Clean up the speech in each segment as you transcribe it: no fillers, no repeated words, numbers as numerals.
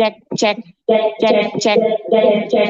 cek cek cek cek cek.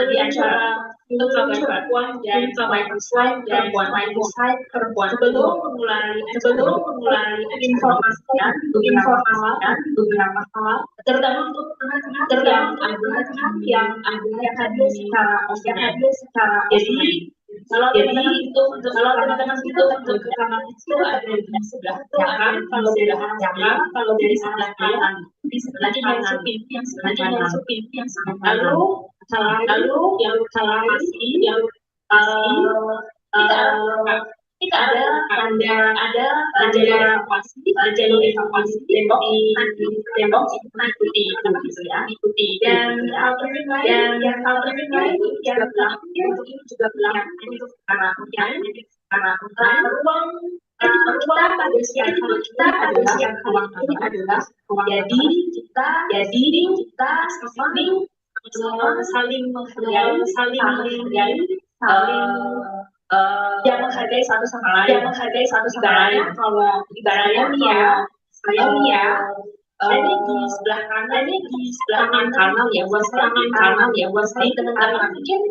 di acara untuk perempuan dan perempuan sebelum memulai informasikan beberapa hal terutama untuk teman-teman yang hadir secara jadi kalau teman-teman itu untuk rekaman itu ada di sebelah kanan, kalau dari sebelah kanan di sebelah kanan yang sebelah kanan lalu yang kita ada jalur evakuasi tembok ikuti dan hal lain yang juga belakang untuk arah ruang kita adalah jadi kita saling menghargai yang menghargai satu sama lain kalau ibaratnya ini di sebelah kanan ya buat kanan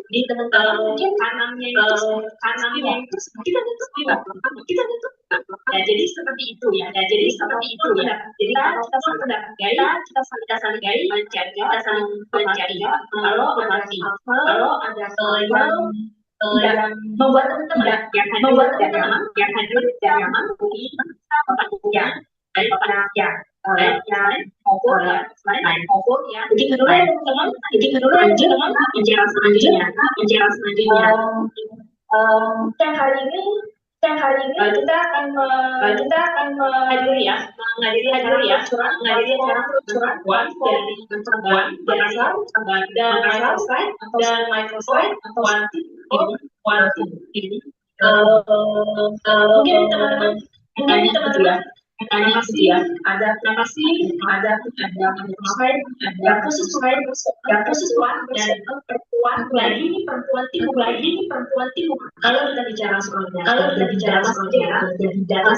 di teman-teman mungkin kanannya itu kita ya jadi seperti itu ya jadi kita saling mencari kalau ada yang membuat teman-teman yang hadir dan nyaman begitu dulu teman-teman penjelasan selanjutnya yang hari ini kita akan menghadiri acara curhat dari perempuan dan microsite atau ini mungkin teman-teman ada khusus perempuan timur. Kalau kita bicara soalnya jadi data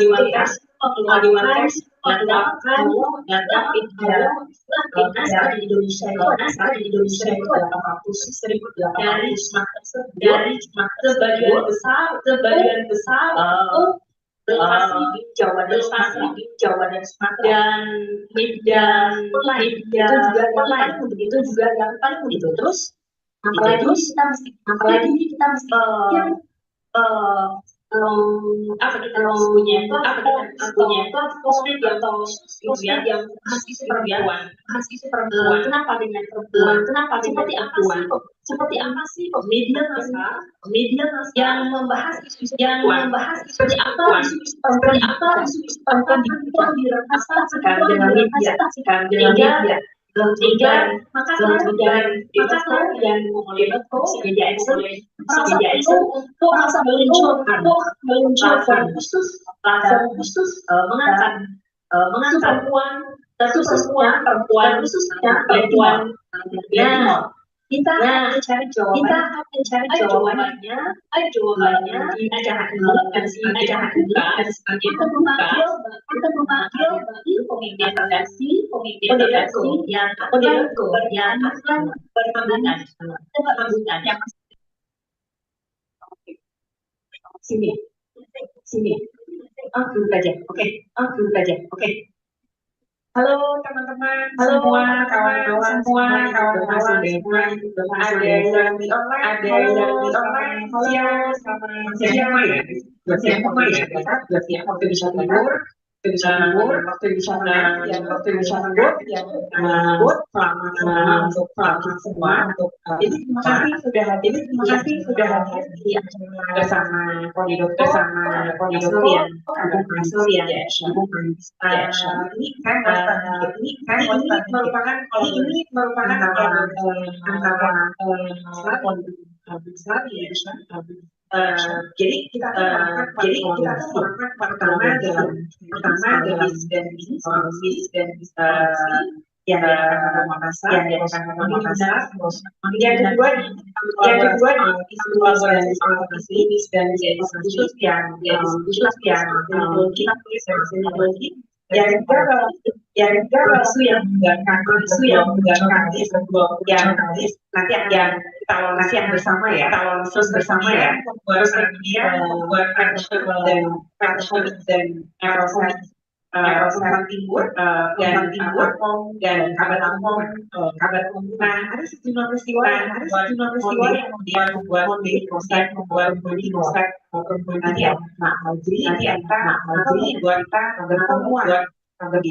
di Indonesia itu ada 400.000 dari sebagian besar lokasi di Jawa dan Sumatera dan media begitu juga yang paling begitu terus apalagi kita mesti apa kita punya itu yang mahasiswa perempuan kenapa dengan perempuan seperti apa sih kok media massa yang membahas isu seperti apa isu perempuan dirasakan sekarang dengan media sehingga maka selalu yang oleh media itu untuk merasa meluncurkan khusus mengangkat perempuan khususnya perempuan. Kita akan mencari jawabannya di acara ini dan sebagai memanggil komite redaksi yang akan bersambutan yang sini duduk aja, oke. Halo teman-teman semua, kawan-kawan semua, ada yang di online, siang waktu bisa tidur, waktu bisa tidur, selamat semua. Jadi terima kasih sudah hadir di acara bersama koordinator yang ada Masuk yang ini merupakan jadi kita pertama dari yang Makassar, yang kedua di dan khusus yang kita tulis dari yang isu yang menggunakan nanti yang kita launasi yang bersama ya, buat dan Timur dan kabar Lampung. Nah, ada sejumlah peristiwa yang membuat nanti Mak Haji buat kita bertemuan untuk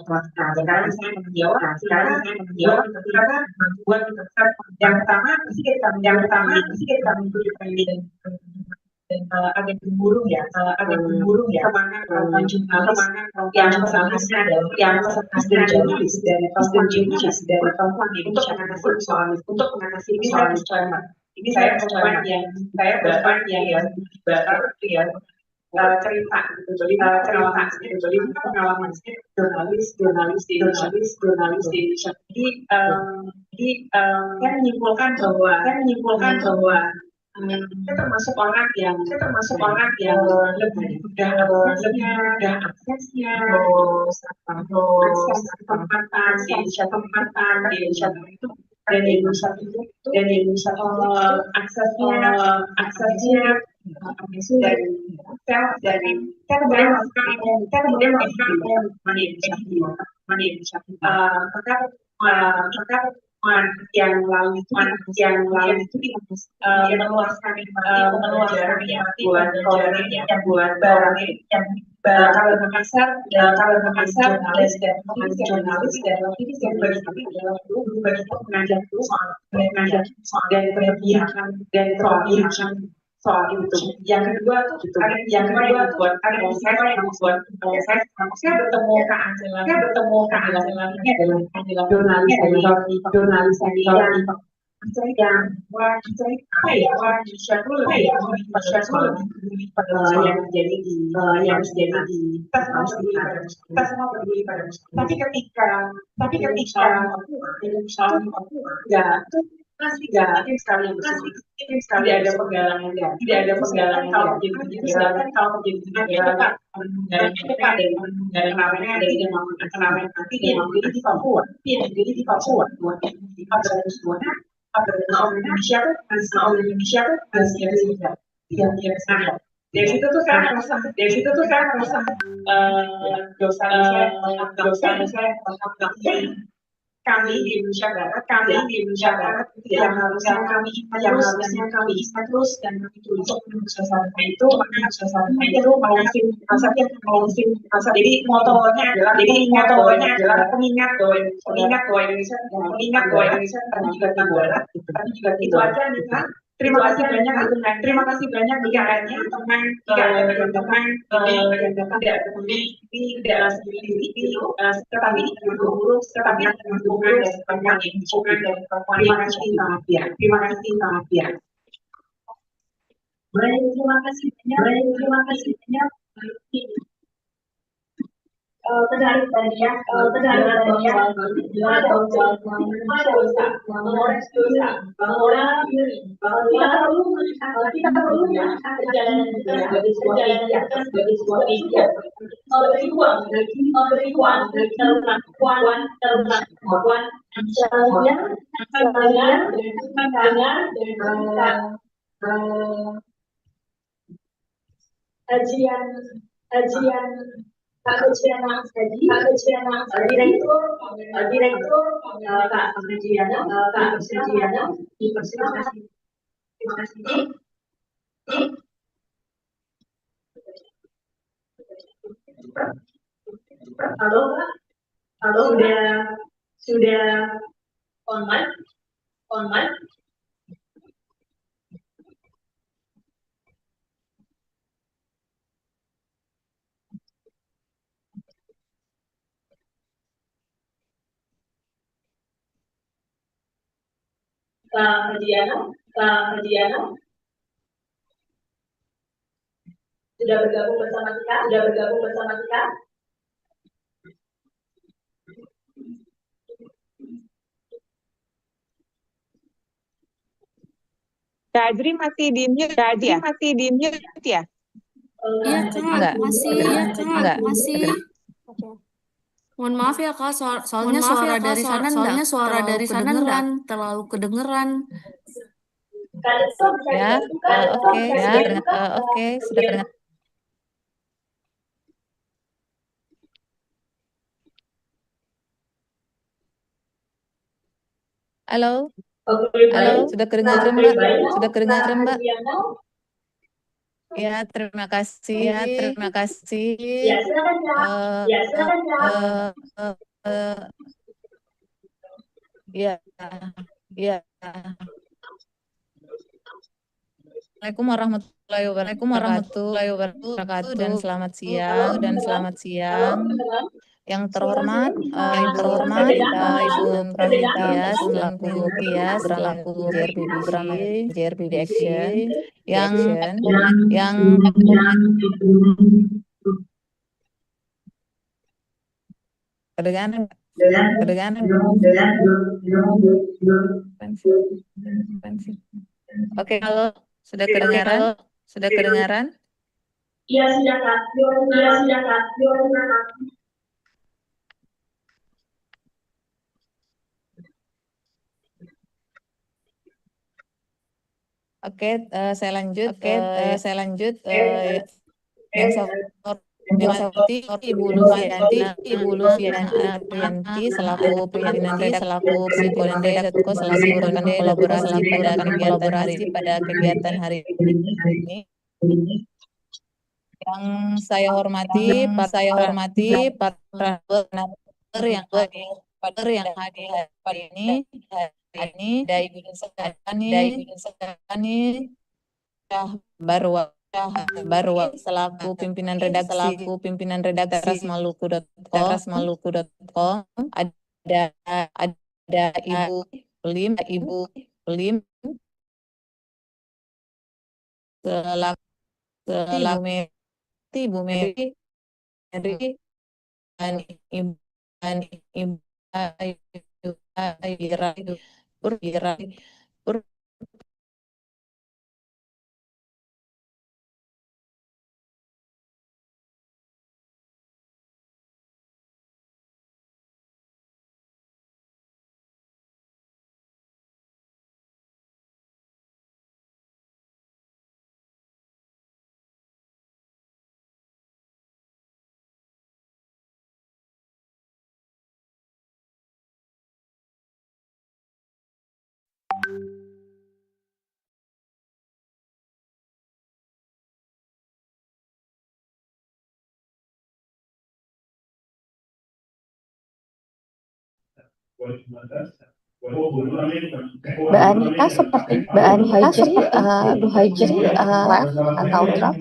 sekarang saya menjawab karena buat yang pertama kita menunjukkan dan agak gemuruh ya kemana yang pesertasnya adalah jurnalis dari perempuan untuk mengatasi soal ini saya percaya yang baru ya cerita jadi pengalaman jurnalis di Indonesia. Jadi saya menyimpulkan bahwa saya termasuk orang yang lebih mudah aksesnya, akses kesempatan di Indonesia itu dan di Indonesia aksesnya dari saya kemudian yang lalu itu meluaskan buat kalau Makassar jurnalis dan ini saya bagi mengajar soal dan berpihakan soal itu. Yang kedua tuh saya bertemu Kak Angela ini adalah jurnalis yang yang menjadi di kita semua peduli pada tapi ketika ya itu masih sedikit sekali ada penggalangan kalau jadi dari nanti dia menjadi di Papua Indonesia tidak dari situ tuh saya merasa dosa saya di Indonesia Barat, yang harusnya kami bisa terus dan kami tulis untuk sasaran itu, maka sasaran itu jadi motonya adalah pengingat bahwa Indonesia juga Barat, tapi juga itu aja nih Kak. Terima kasih banyak bicaranya tentang yang tidak sendiri tetapi guru tetapi dukungan dari perempuan dari perempuan. Terima kasih sangat ya. Baik, terima kasih banyak. Menarik tadi ya, kita perlu melihat perjalanan kita sebagai sebuah media, beri ruang kajian Pak Keciana Direktur Pak Keciana, dipersilakan. Terima kasih. Halo Pak, sudah online. Kak Hadiana sudah bergabung bersama kita. Kak Azri masih di mute ya? Iya Kak, masih. Mohon maaf ya Kak, soalnya suara dari sana terlalu kedengeran. Ya, oke, sudah terdengar. Halo, sudah kedengaran Mbak? Ya, terima kasih. Ya, silakan Kak. Ya, Assalamualaikum warahmatullahi wabarakatuh dan selamat siang. Yang terhormat kita Ibu Pramitias selaku JRPBC Action yang kedengaran. Oke, kalau sudah kedengaran? Iya, sudah Kak. Oke, saya lanjut. Yang saya hormati Ibu Lufianti selaku pimpinan redaksi Koninre.co selaku rekan kolaborasi pada kegiatan hari ini. Yang saya hormati para narasumber yang hadir hari ini. Ada Ibu Nusantani Barwa selaku pimpinan redaksi Maluku.com. Ada Ibu Lim selaku Ibu Mary dan Ibu Ira Mbak Anita seperti left atau drop.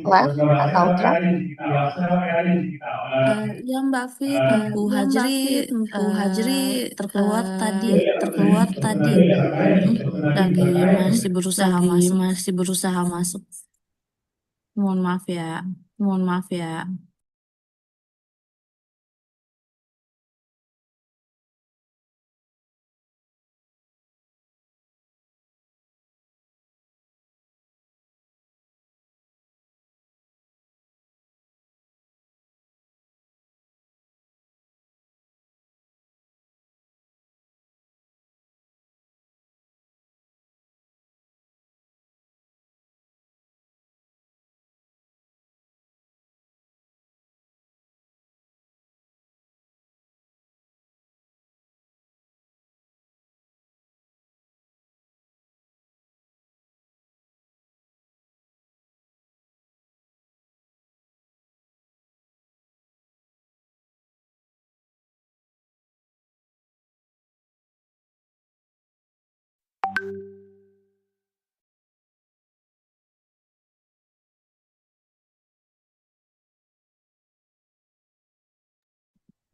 Ya Mbak Fit, Bu Hajri terkeluar tadi. Lagi masih berusaha masuk. Mohon maaf ya.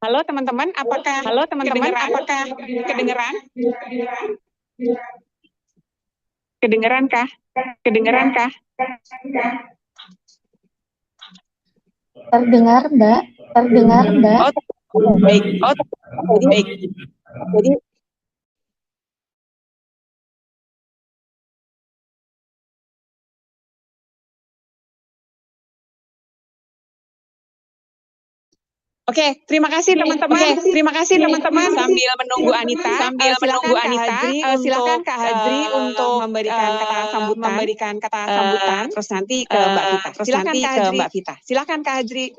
Halo teman-teman, apakah kedengeran? Kedengeran kah? Terdengar, Mbak. Oh, baik. Jadi Oke, terima kasih teman-teman. Sambil menunggu Anita, silakan Kak Hajri untuk memberikan kata sambutan. Terus nanti ke Mbak Vita. Silakan Kak Hajri.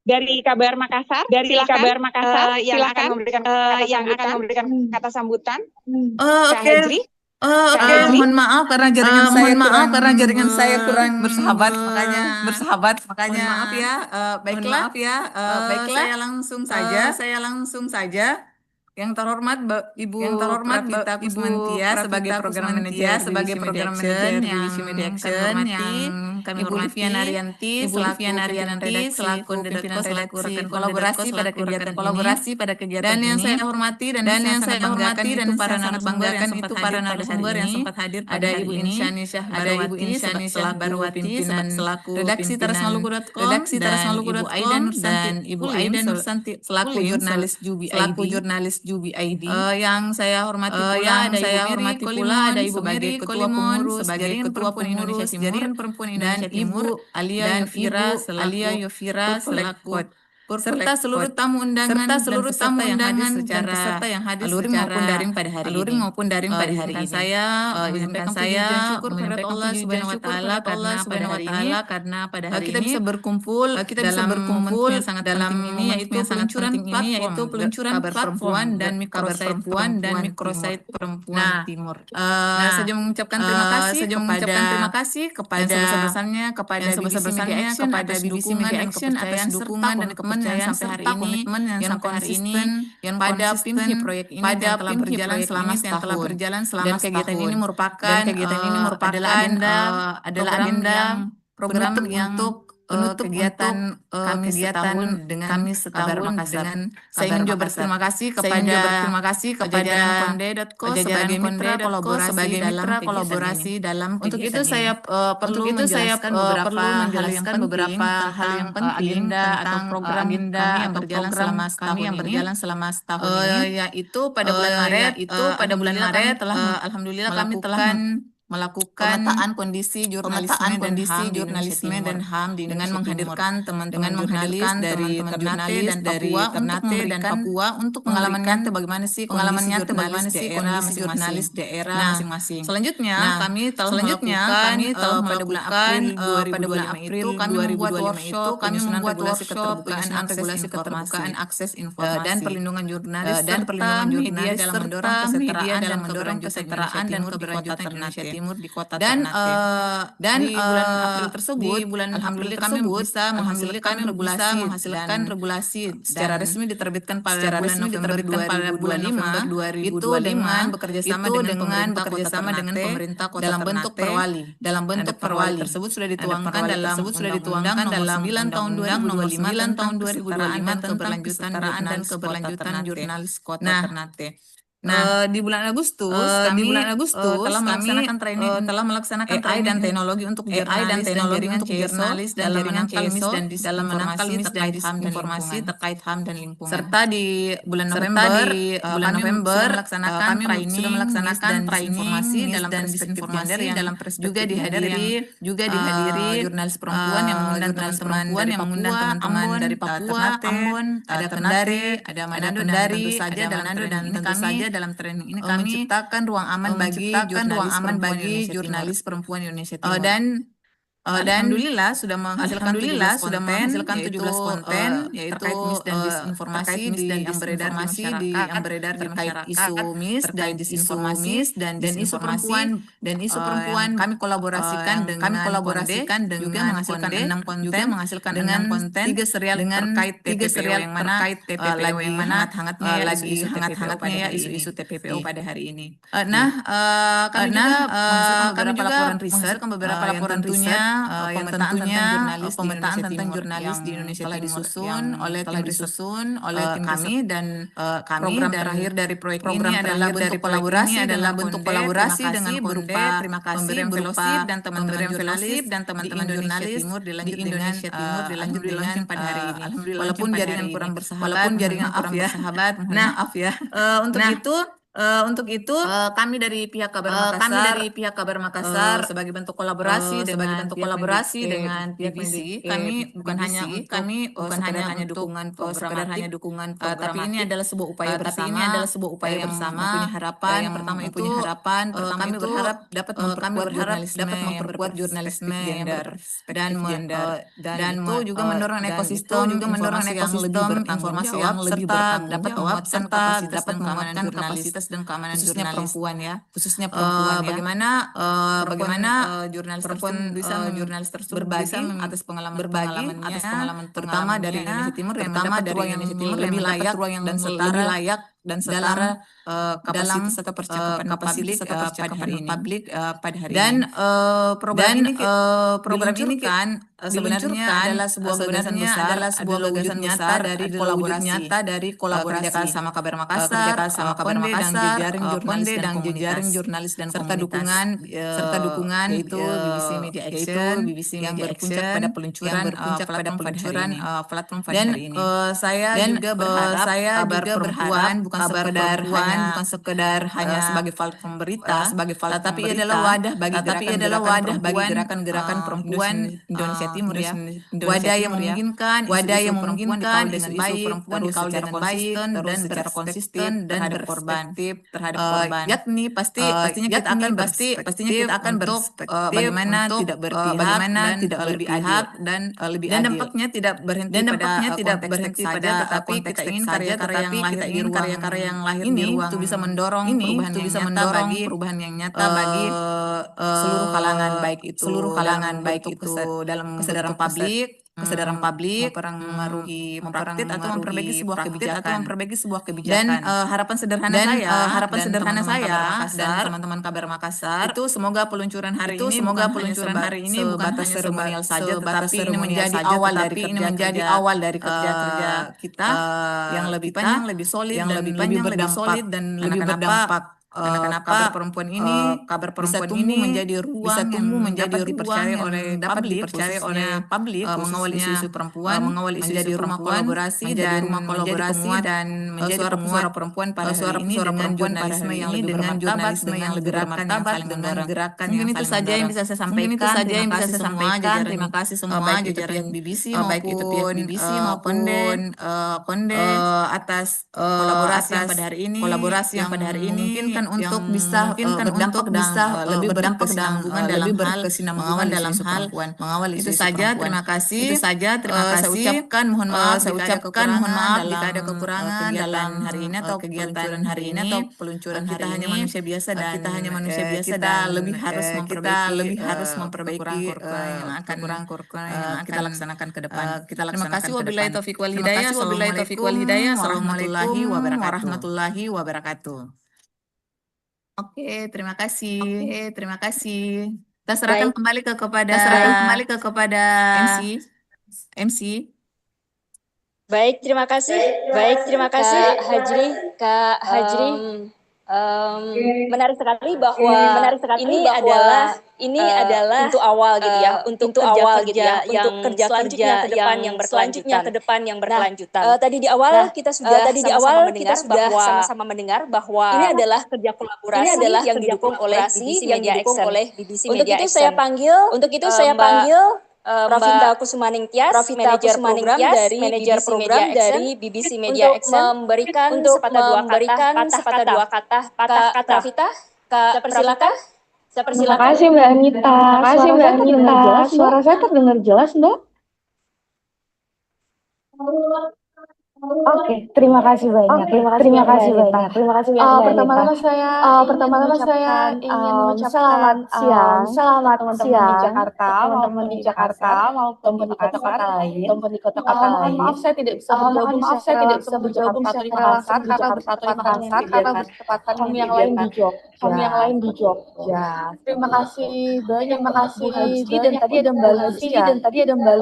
Dari KBR Makassar, yang akan memberikan kata sambutan. Kak Hajri. Mohon maaf karena jaringan saya kurang bersahabat, makanya maaf ya. Baiklah, saya langsung saja. Yang terhormat Ibu Pravita Kusmantia sebagai program manajer Divisi Media Action yang kami hormati, Ibu Livian Arianti selaku pimpinan redaksi kolaborasi pada kegiatan ini. Dan yang saya hormati dan yang saya banggakan itu para narasumber yang sempat hadir pada hari ini. Ada Ibu Insyani Syahbarwati selaku redaksi tarasmaluku.com dan Ibu Aidan Nursanti selaku jurnalis Jubi ID. Yang saya hormati pula ada Ibu Mary Kolimun sebagai Ketua Pengurus Jaringan Perempuan Indonesia Timur, Alia Yofira selaku serta seluruh tamu undangan dan peserta yang hadir luring maupun daring pada hari ini. Izinkan saya menyampaikan Allah Subhanahu wa taala karena pada hari ini kita bisa berkumpul dalam momen yang sangat penting ini yaitu peluncuran platform dan mikrosite perempuan Timur. Saya mengucapkan terima kasih kepada sebesar-besarnya kepada BBC Media Action atas dukungan dan kepercayaan sampai hari ini yang konsisten pada PIMHI proyek ini yang telah berjalan selama setahun. Dan kegiatan ini merupakan program yang penutup kegiatan kami setahun dengan saya ingin juga berterima kasih kepada konde.co sebagai mitra kolaborasi dalam untuk itu saya perlu menjelaskan beberapa hal yang penting tentang program kami yang berjalan selama setahun ini, yaitu pada bulan Maret alhamdulillah kami telah pemetaan kondisi jurnalisme dan HAM di dengan menghadirkan teman-teman jurnalis dari Ternate dan Papua untuk pengalaman nyata bagaimana sih kondisi jurnalis daerah masing-masing. Selanjutnya kami telah melakukan pada bulan April 2025 kami membuat workshop penyusunan regulasi keterbukaan akses informasi dan perlindungan jurnalis serta media dalam mendorong kesetaraan dan keberlanjutan Indonesia Timur di kota Ternate. Dan di bulan April tersebut, alhamdulillah kami bisa menghasilkan regulasi secara resmi diterbitkan pada bulan November 2025 itu dengan bekerjasama dengan pemerintah kota Ternate dalam bentuk perwali tersebut sudah dituangkan dalam Undang-Undang Nomor 9 Tahun 2005 tentang keberlanjutan jurnalis kota Ternate. Nah, di bulan Agustus kami telah melaksanakan training AI dan teknologi untuk jurnalis dan menangkal mis dan disinformasi terkait HAM dan lingkungan. Serta di bulan November kami sudah melaksanakan training dalam perspektif gender yang juga dihadiri jurnalis perempuan yang mengundang teman-teman dari Papua, Ambon, ada Kendari, ada Manado dan tentu saja dalam training ini kami menciptakan ruang aman bagi jurnalis perempuan Indonesia Timur. Dan alhamdulillah sudah menghasilkan 17 konten yaitu terkait mis dan disinformasi yang beredar di masyarakat isu mis dan disinformasi dan isu perempuan kami kolaborasikan dengan juga menghasilkan 6 konten 3 serial terkait TPPO yang mana hangat-hangatnya ya isu TPPO pada hari ini. Kami juga menghasilkan beberapa laporan riset pemetaan tentang jurnalis di Indonesia telah disusun oleh tim kami dan program terakhir dari proyek ini adalah bentuk kolaborasi dengan berupa terima kasih berupa dan teman-teman jurnalis di Indonesia Timur dilanjut dengan pada hari ini. Walaupun jaringan kurang bersahabat. Untuk itu kami dari pihak Kabar Makassar sebagai bentuk kolaborasi dengan pihak BBC kami bukan hanya dukungan programatik tapi ini adalah sebuah upaya bersama mempunyai harapan yang pertama kami berharap dapat memperkuat jurnalisme gender dan itu juga mendorong ekosistem informasi yang lebih bertanggung jawab serta dapat menguatkan kapasitas dan keamanan khususnya perempuan bagaimana jurnalis tersebut berbagi atas pengalaman terutama dari Indonesia Timur yang mendapat ruang yang lebih layak dan setara kapasitas atau percakapan publik pada hari ini. Program ini kan sebenarnya adalah sebuah gagasan besar dari kolaborasi kerja sama Kabar Makassar, jejaring jurnalis dan serta dukungan yaitu BBC Media Action yang berpuncak pada peluncuran platform pada hari ini. Saya juga berharap bukan sekedar hanya sebagai platform berita, tapi adalah wadah bagi gerakan perempuan Indonesia Timur ya. Wadah yang memungkinkan dengan baik, terus secara konsisten dan berperspektif terhadap korban. Yakni pastinya kita akan bagaimana tidak berpihak dan dampaknya tidak berhenti pada tetapi kita ingin karya-karya yang lahir di ruang itu bisa mendorong perubahan yang nyata bagi seluruh kalangan baik itu dalam kesadaran publik mempengaruhi memperbaiki sebuah kebijakan dan harapan sederhana saya dan teman-teman Kabar Makassar itu semoga peluncuran hari ini bukan hanya seremonial saja tetapi ini menjadi awal dari kerja kita yang lebih panjang, lebih solid dan lebih berdampak kabar perempuan ini bisa tumbuh menjadi ruang yang dapat dipercaya oleh publik, mengawal isu-isu perempuan, mengawal isu menjadi rumah kolaborasi dan menjadi suara perempuan pada hari ini dengan jurnalisme yang lebih bermartabat, dengan gerakan mungkin itu saja yang bisa saya sampaikan. Terima kasih semua jajaran BBC maupun Konde atas kolaborasi yang pada hari ini memungkinkan untuk bisa berdampak lebih berkesinambungan dalam hal mengawal isu saja. Terima kasih. Saya ucapkan mohon maaf jika ada kekurangan dalam hari ini atau kegiatan hari ini atau peluncuran hari ini. Kita hanya manusia biasa dan kita lebih harus memperbaiki kurang-kurang yang kita laksanakan ke depan. Terima kasih. Wabillahi taufiq wal hidayah. Assalamualaikum warahmatullahi wabarakatuh. Oke, terima kasih. Kita serahkan kembali kepada MC. Baik, terima kasih. Kak Hajri. Menarik sekali bahwa ini adalah pintu awal gitu ya, untuk kerja selanjutnya ke depan yang berkelanjutan. Nah, tadi di awal kita sudah sama-sama mendengar bahwa ini adalah kerja kolaborasi yang didukung oleh BBC Media Action. Untuk itu saya panggil Rafinta Kusumaningtyas, manajer program dari BBC Media Action, untuk memberikan sepatah dua kata. Rafita, persilakan. Terima kasih Mbak Anita. Suara saya terdengar jelas, Mbak? Oke, terima kasih banyak. Pertama-tama saya ingin mengucapkan selamat teman-teman di Jakarta maupun di kota-kota lain. Maaf saya tidak bisa bergabung secara langsung karena bertepatan kami yang lain di Jogja. Terima kasih banyak Bu Hajri dan tadi ada Mbak Lucia.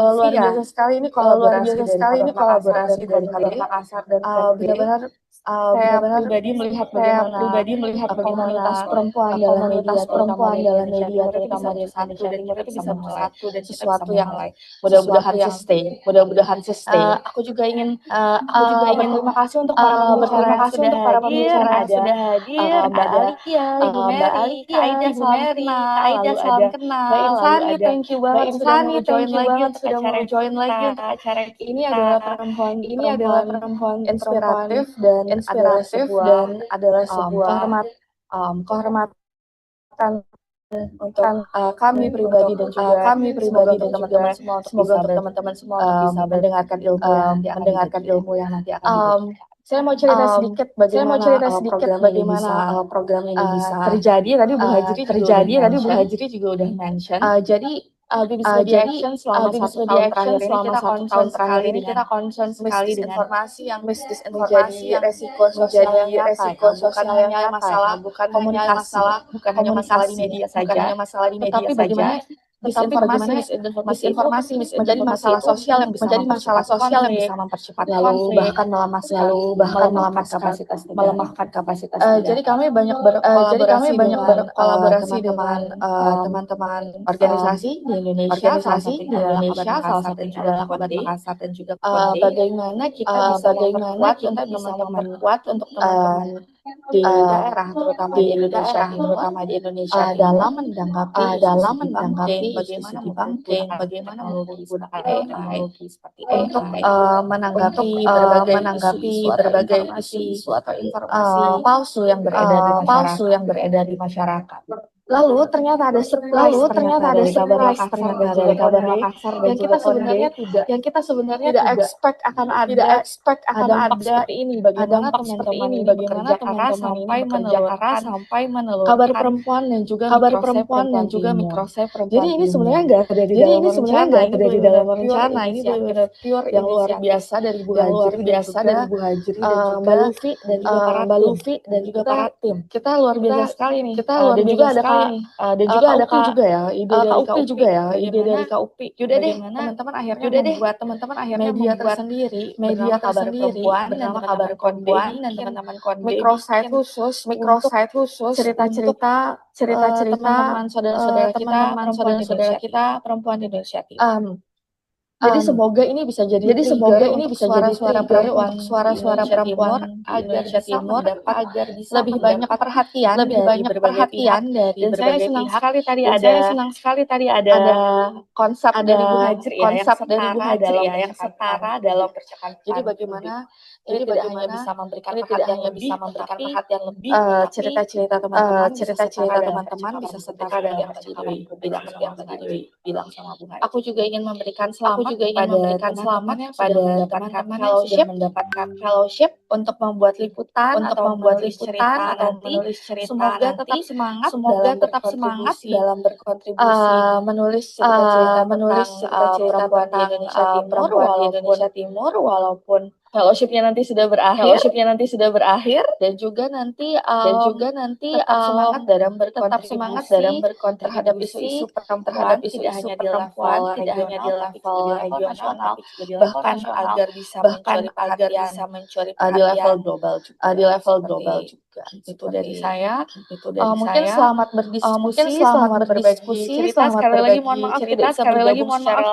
Luar biasa sekali ini kolaborasi dari Makassar dan benar-benar saya pribadi melihat bagaimana komunitas perempuan dalam media terutama di satu dan itu bisa bersatu dan sesuatu yang lain. Mudah-mudahan sustain. Aku juga ingin berterima kasih untuk para pembicara yang sudah hadir. Mbak Alia, Ibu Mary, Kak Aida, salam kenal. Mbak Insani, thank you banget sudah mau join lagi untuk acara ini. Adalah perempuan inspiratif dan adalah sebuah kehormatan untuk kami pribadi dan teman-teman semua untuk bisa mendengarkan ilmu yang nanti akan saya mau cerita sedikit bagaimana program ini bisa terjadi. Tadi Bu Hajri juga udah mention. Jadi BBC Media Action selama satu tahun terakhir ini kita concern sekali dengan informasi yang menjadi resiko sosial yang nyata, bukan hanya masalah komunikasi di media saja, tetapi bagaimana disinformasi menjadi masalah sosial yang bisa mempercepat lalu bahkan melemahkan kapasitas. Jadi kami banyak berkolaborasi dengan teman-teman organisasi di Indonesia, salah satunya adalah Makassar dan juga bagaimana kita bisa memperkuat untuk teman-teman di daerah terutama di Indonesia dalam menanggapi bagaimana menggunakan teknologi seperti untuk menanggapi berbagai isu atau informasi palsu yang beredar di masyarakat. Lalu ternyata ada surprise dari kabar Makassar dan yang kita sebenarnya tidak expect akan ada dampak seperti ini. Bagaimana teman-teman ini bekerja keras sampai menelurkan kabar perempuan dan juga mikrosef perempuan. Jadi ini sebenarnya nggak ada di dalam rencana. Ini benar-benar pure yang luar biasa dari Bu Hajri dan juga Mbak Lufi dan juga para tim. Kita luar biasa sekali nih. Dan juga ada ini. Dan juga ada KUPI juga ya, ide dari KUPI juga ya, ide dari KUPI. Yaudah deh, teman-teman akhirnya membuat media tersendiri, media tersendiri bernama Kabar Perempuan dan teman-teman Konde microsite khusus cerita-cerita teman-teman saudara-saudara kita perempuan di Indonesia Timur. Jadi semoga ini bisa jadi trigger untuk suara-suara perempuan agar bisa lebih banyak perhatian dari berbagai pihak. Saya senang sekali tadi ada konsep dari Bu Hajri ya yang setara dalam percakapan. Jadi bagaimana ini tidak hanya bisa memberikan perhatian lebih, cerita-cerita teman-teman bisa setara dalam percakapan tadi bilang sama Bu Hajri. Aku juga ingin memberikan selamat pada teman-teman yang sudah mendapatkan fellowship untuk membuat liputan atau menulis cerita nanti. Semoga tetap semangat dalam berkontribusi menulis cerita-cerita tentang perempuan di Indonesia Timur walaupun fellowship-nya nanti sudah berakhir dan juga nanti tetap semangat dalam berkontribusi terhadap isu-isu perempuan tidak hanya di level regional bahkan agar bisa mencuri perhatian di level global juga. Itu dari saya. Mungkin selamat berdiskusi cerita. Sekali lagi mohon maaf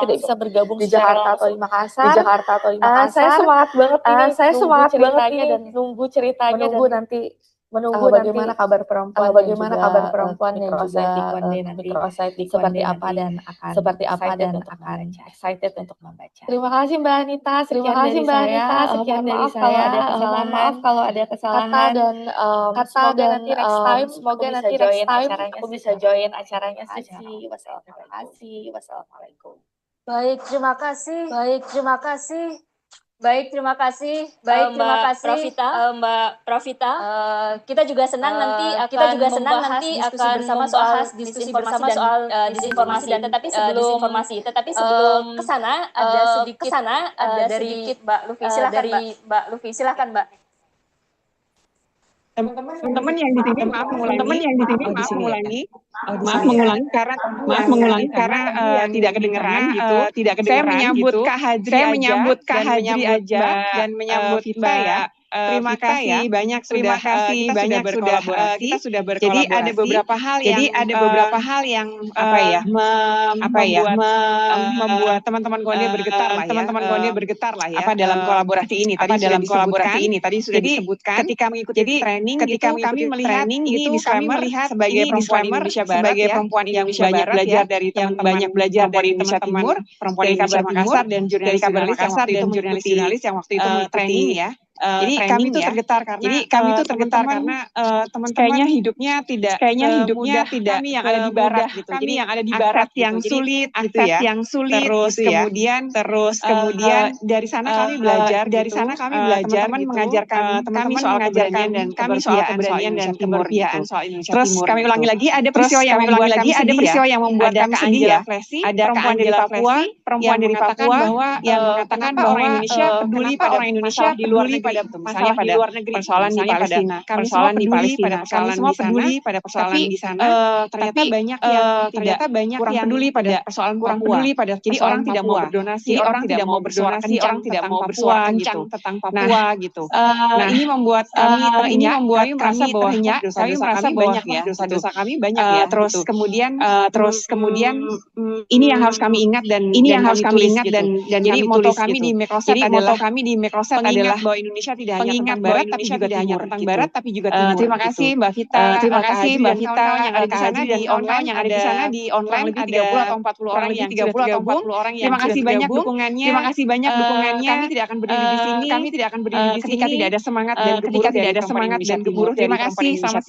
tidak bisa bergabung di Jakarta atau di Makassar. Saya semangat banget ini dan nunggu ceritanya menunggu bagaimana kabar perempuan dan juga microsite di Konde seperti apa dan akan excited untuk membaca. Terima kasih Mbak Anita, sekian dari saya. Mohon maaf kalau ada kesalahan dan semoga nanti next time aku bisa join acaranya Suci. Wassalamualaikum. Baik, terima kasih. Mbak Profita. Kita juga senang nanti akan diskusi bersama soal disinformasi dan tetapi sebelum kesana ada sedikit Mbak Lufi, silakan Mbak. Teman-teman yang di sini maaf mengulangi karena tidak kedengeran gitu. Saya menyambut Kak Hajri aja dan menyambut Vita ya. Terima kasih banyak sudah berkolaborasi. Jadi ada beberapa hal yang membuat teman-teman Konde bergetar lah ya. Apa dalam kolaborasi ini tadi sudah disebutkan. Ketika mengikuti training kami melihat sebagai perempuan Indonesia Barat yang banyak belajar dari banyak belajar dari Indonesia Timur, perempuan Indonesia Makassar dan jurnalis yang waktu itu mengikuti training ya. Jadi kami tuh tergetar karena teman-teman kayaknya hidupnya tidak kami yang ada di barat gitu. Jadi yang ada di barat yang sulit gitu ya. Terus kemudian dari sana kami belajar teman-teman mengajarkan kami soal keberanian dan keberpihakan soal Indonesia Timur. Terus kami ulangi lagi ada peristiwa yang membuat kami sedih ya. Ada Kak Angela Flesi yang mengatakan bahwa orang Indonesia peduli pada orang Indonesia di luar negeri. Misalnya pada persoalan di Palestina, kami semua peduli pada persoalan di sana. Ternyata banyak yang kurang peduli pada persoalan Papua. Jadi orang tidak mau berdonasi, orang tidak mau bersuara kencang tentang Papua gitu. Nah ini membuat kami merasa bahwa dosa-dosa kami banyak ya. Terus kemudian ini yang harus kami ingat dan jadi moto kami di Microsite adalah bahwa Indonesia tidak hanya tentang Barat tapi juga hanya tentang Barat tapi juga Timur. Terima kasih Mbak Vita, yang ada di sana di online kurang lebih 30 atau 40 orang yang terima kasih banyak dukungannya. Kami tidak akan berdiri di sini ketika tidak ada semangat dan gemuruh. Terima kasih, selamat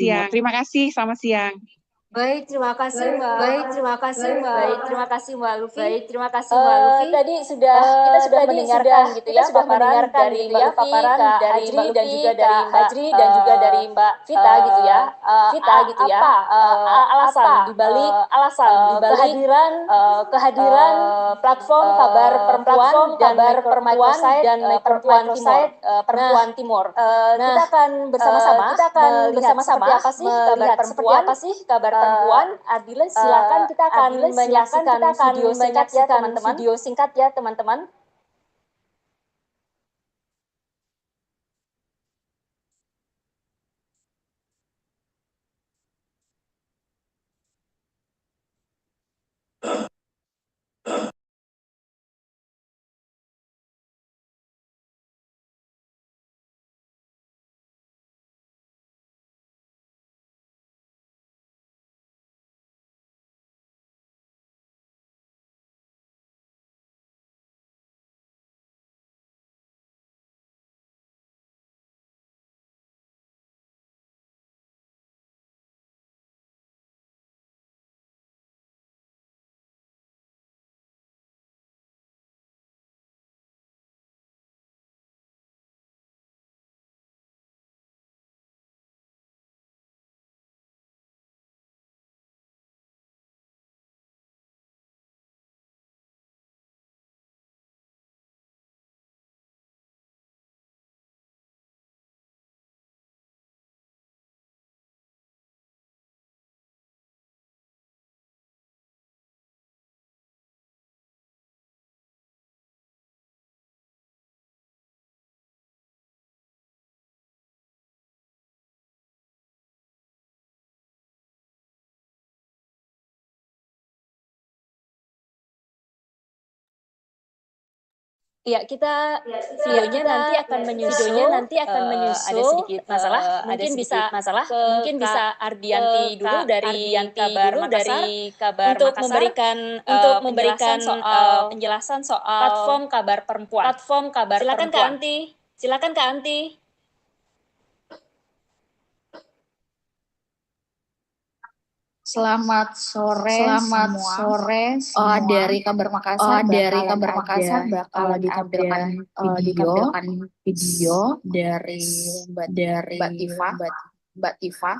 siang. Baik, terima kasih Mbak Lufi. Tadi kita sudah mendengarkan gitu ya paparan dari Mbak Hajri dan juga dari Mbak Vita gitu ya. Alasan dibalik kehadiran platform kabar perempuan dan perempuan Timur. Kita akan bersama-sama melihat seperti apa sih kabar perempuan. Adila, silakan kita akan menyaksikan video singkat ya teman-teman. Ya, videonya nanti akan menyusul, ada sedikit masalah, mungkin bisa Ardianti dulu dari kabar Makassar untuk memberikan penjelasan soal platform kabar perempuan. Silakan Kak Anti. Selamat sore semua. Dari Kabar Makassar bakal ditampilkan video dari Mbak Tifa.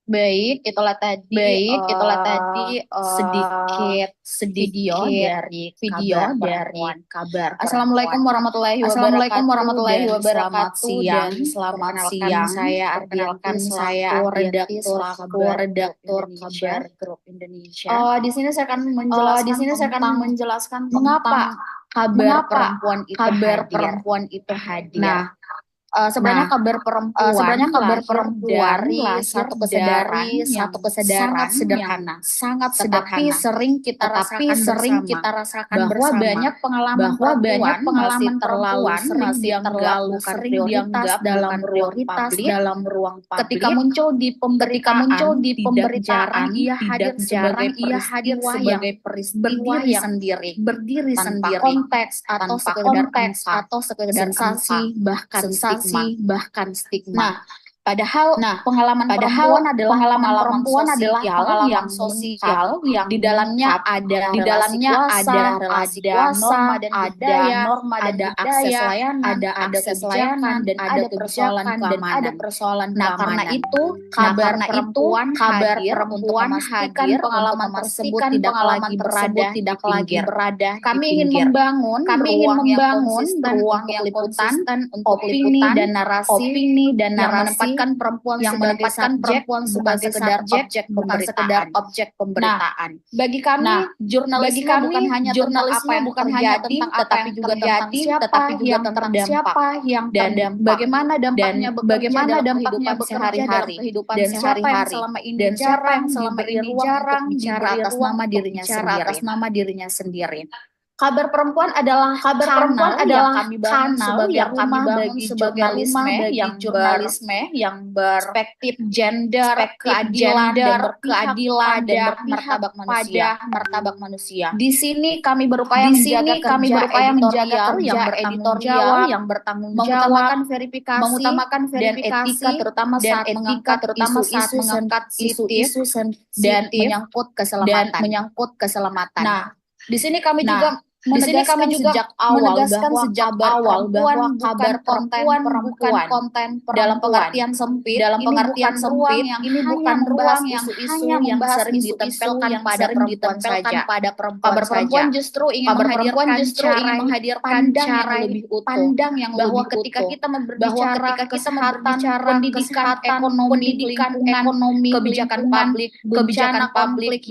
Baik, itulah tadi sedikit video dari kabar. Assalamualaikum warahmatullahi wabarakatuh. Selamat siang. Perkenalkan saya Ardianti selaku redaktur kabar Grup Indonesia. Di sini saya akan menjelaskan mengapa kabar perempuan itu hadir. Nah, sebenarnya kabar perempuan dari satu kesadaran sangat sederhana, tetapi sering kita rasakan bersama banyak pengalaman perempuan masih terlalu sering dianggap dalam ruang publik. Ketika muncul di pemberitaan, ia hadir sebagai peristiwa yang berdiri sendiri tanpa konteks atau sekedar sensasi bahkan stigma. Nah, Padahal, pengalaman perempuan adalah pengalaman sosial yang di dalamnya ada relasi kuasa, dan ada akses layanan, ada kebijakan, dan ada persoalan keamanan. Nah, karena itu kabar perempuan hadir pengalaman tersebut tidak lagi berada. Kami ingin membangun ruang yang konsisten untuk opini dan narasi yang menempatkan perempuan sebagai subjek bukan sekedar objek pemberitaan. Nah, bagi kami jurnalisme bukan hanya tentang apa yang terjadi, tetapi juga tentang siapa yang terdampak, bagaimana dampaknya dalam sehari-hari, dan siapa yang selama ini jarang bicara atas nama dirinya sendiri. Kabar perempuan adalah kanal yang kami bangun sebagai jurnalisme yang berperspektif gender, keadilan, dan martabat manusia. Di sini kami berupaya menjaga kerja editorial yang bertanggung jawab, mengutamakan verifikasi dan etika, terutama saat mengangkat isu-isu sensitif dan menyangkut keselamatan. Nah, di sini kami juga menegaskan sejak awal bahwa kabar perempuan bukan konten dalam pengertian sempit, ini bukan ruang yang hanya membahas sering ditempelkan pada perempuan kabar perempuan justru ingin menghadirkan cara yang lebih utuh, bahwa ketika kita berbicara kesehatan, pendidikan, ekonomi, kebijakan publik, bencana konflik,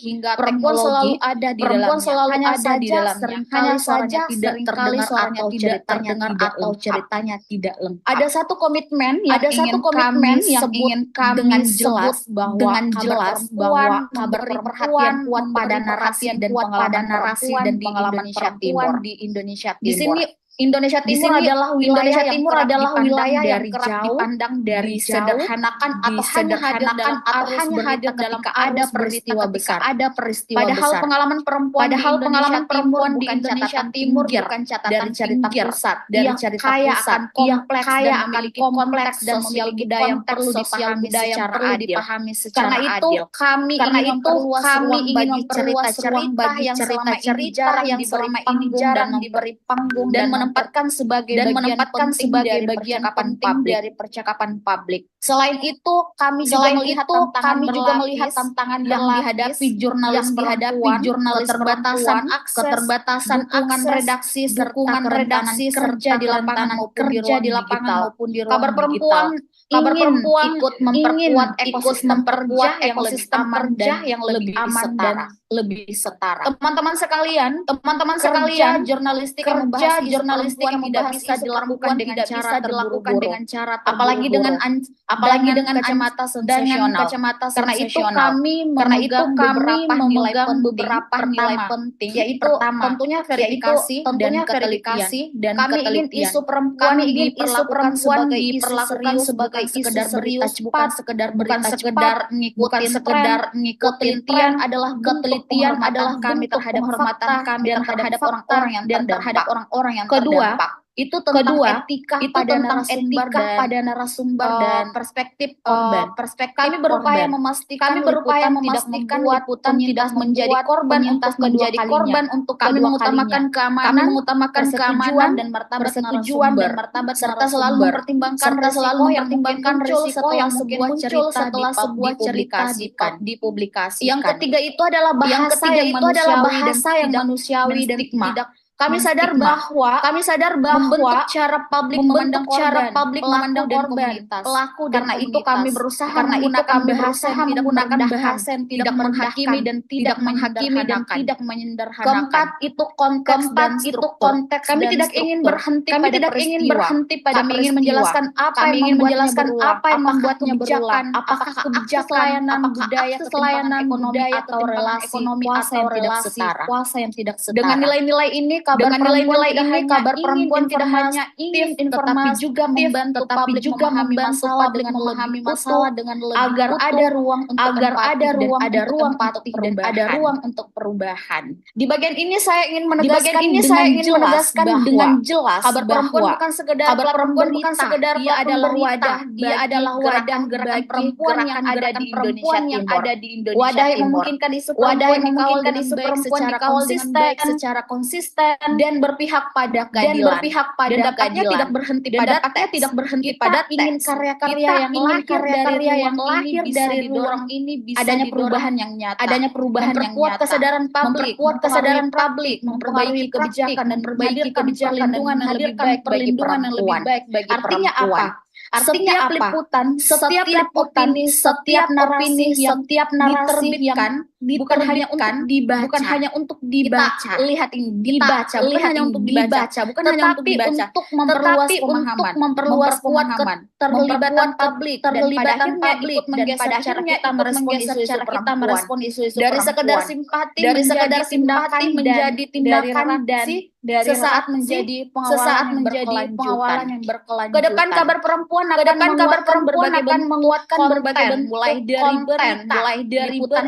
hingga perempuan selalu ada di dalamnya. Hanya saja seringkali suaranya tidak terdengar atau ceritanya tidak lengkap. Ada satu komitmen yang ingin kami dengan jelas bahwa kabar perempuan kuat pada narasi dan pengalaman perempuan di Indonesia Timur. Di sini Indonesia Timur adalah wilayah yang kerap dipandang dari sederhanakan atau hanya hadir dalam ada peristiwa besar. Padahal pengalaman perempuan di Indonesia Timur bukan catatan cerita pusat, yang kaya akan kompleks dan sosial budaya yang perlu dipahami secara adil. Karena itu kami ingin memperluas cerita yang selama ini jarang diberi panggung dan menempatkan sebagai bagian penting dari percakapan publik. Selain itu, kami juga melihat tantangan yang dihadapi jurnalis perempuan, keterbatasan dukungan redaksi serta kerja di lapangan maupun di ruang digital. Kabar perempuan ikut memperkuat ekosistem kerja yang lebih aman dan lebih setara. Teman-teman sekalian, jurnalistik yang tidak bisa dilakukan dengan cara terburu-buru, apalagi dengan kacamata sensasional. Karena itu kami memegang beberapa nilai penting, yaitu tentunya verifikasi dan kami ingin isu perempuan diperlakukan sebagai sekedar berita cepat, bukan sekedar ngikutin tren. Penelitian adalah kami terhadap penghormatan kami terhadap orang-orang yang terdampak. Itu tentang etika pada narasumber dan perspektif korban. Kami berupaya memastikan liputan tidak menjadi korban untuk kami mengutamakan keamanan, dan martabat narasumber, serta selalu mempertimbangkan risiko yang mungkin muncul setelah sebuah cerita dipublikasikan. Yang ketiga itu adalah bahasa yang manusiawi dan tidak. Kami sadar bahwa membentuk cara publik memandang korban pelaku. Karena itu kami berusaha menggunakan bahasa yang tidak menghakimi dan tidak menyenderhanakan. Keempat itu konteks dan struktur. Kami tidak ingin berhenti pada peristiwa. Kami ingin menjelaskan apa yang membuatnya berulang. Apakah kebijakan, budaya, ketimpangan ekonomi atau relasi kuasa yang tidak setara. Dengan nilai-nilai ini Dengan nilai-nilai ini, kabar perempuan tidak hanya ingin informasi, tetapi juga membantu publik memahami masalah dengan lebih agar utuh, ada ruang untuk agar ada ruang dan ada ruang empati untuk dan perubahan. ada ruang untuk perubahan. Di bagian ini saya ingin Di bagian menegaskan ini saya ingin menegaskan dengan jelas kabar perempuan bahwa bukan sekedar kabar platform perempuan berita, bukan sekedar dia platform adalah berita, wadah, dia bagi adalah wadah gerakan bagi perempuan yang ada gerakan-gerakan di Indonesia perempuan yang Timur. ada di Indonesia Wadah yang Timur. memungkinkan isu Wadah yang perempuan dikawal memungkinkan dengan isu baik perempuan secara dikawal dengan baik konsisten secara konsisten dan berpihak pada keadilan. dan dapatnya tidak berhenti pada teks. Kita ingin karya-karya yang lahir dari ruang ini bisa adanya didorong, perubahan yang nyata, adanya perubahan yang memperkuat nyata, kesadaran publik, memperbaiki kebijakan dan memperbaiki perlindungan yang lebih baik bagi Artinya perempuan. apa? Artinya Setiap liputan, setiap liputan, setiap narasi yang diterbitkan bukan hanya untuk dibaca. Kita lihat ini Dibaca, bukan hanya untuk dibaca, bukan hanya untuk dibaca, untuk memperluas tetapi pemahaman, untuk memperluas pemahaman, keterlibatan publik, dan pada akhirnya ikut menggeser cara kita merespon isu-isu dari perempuan. sekedar simpati menjadi tindakan dan dari sesaat reaksi, menjadi pengawalan pengawalan yang berkelanjutan. Kedepan kabar perempuan akan menguatkan berbagai bentuk mulai dari berita, mulai dari liputan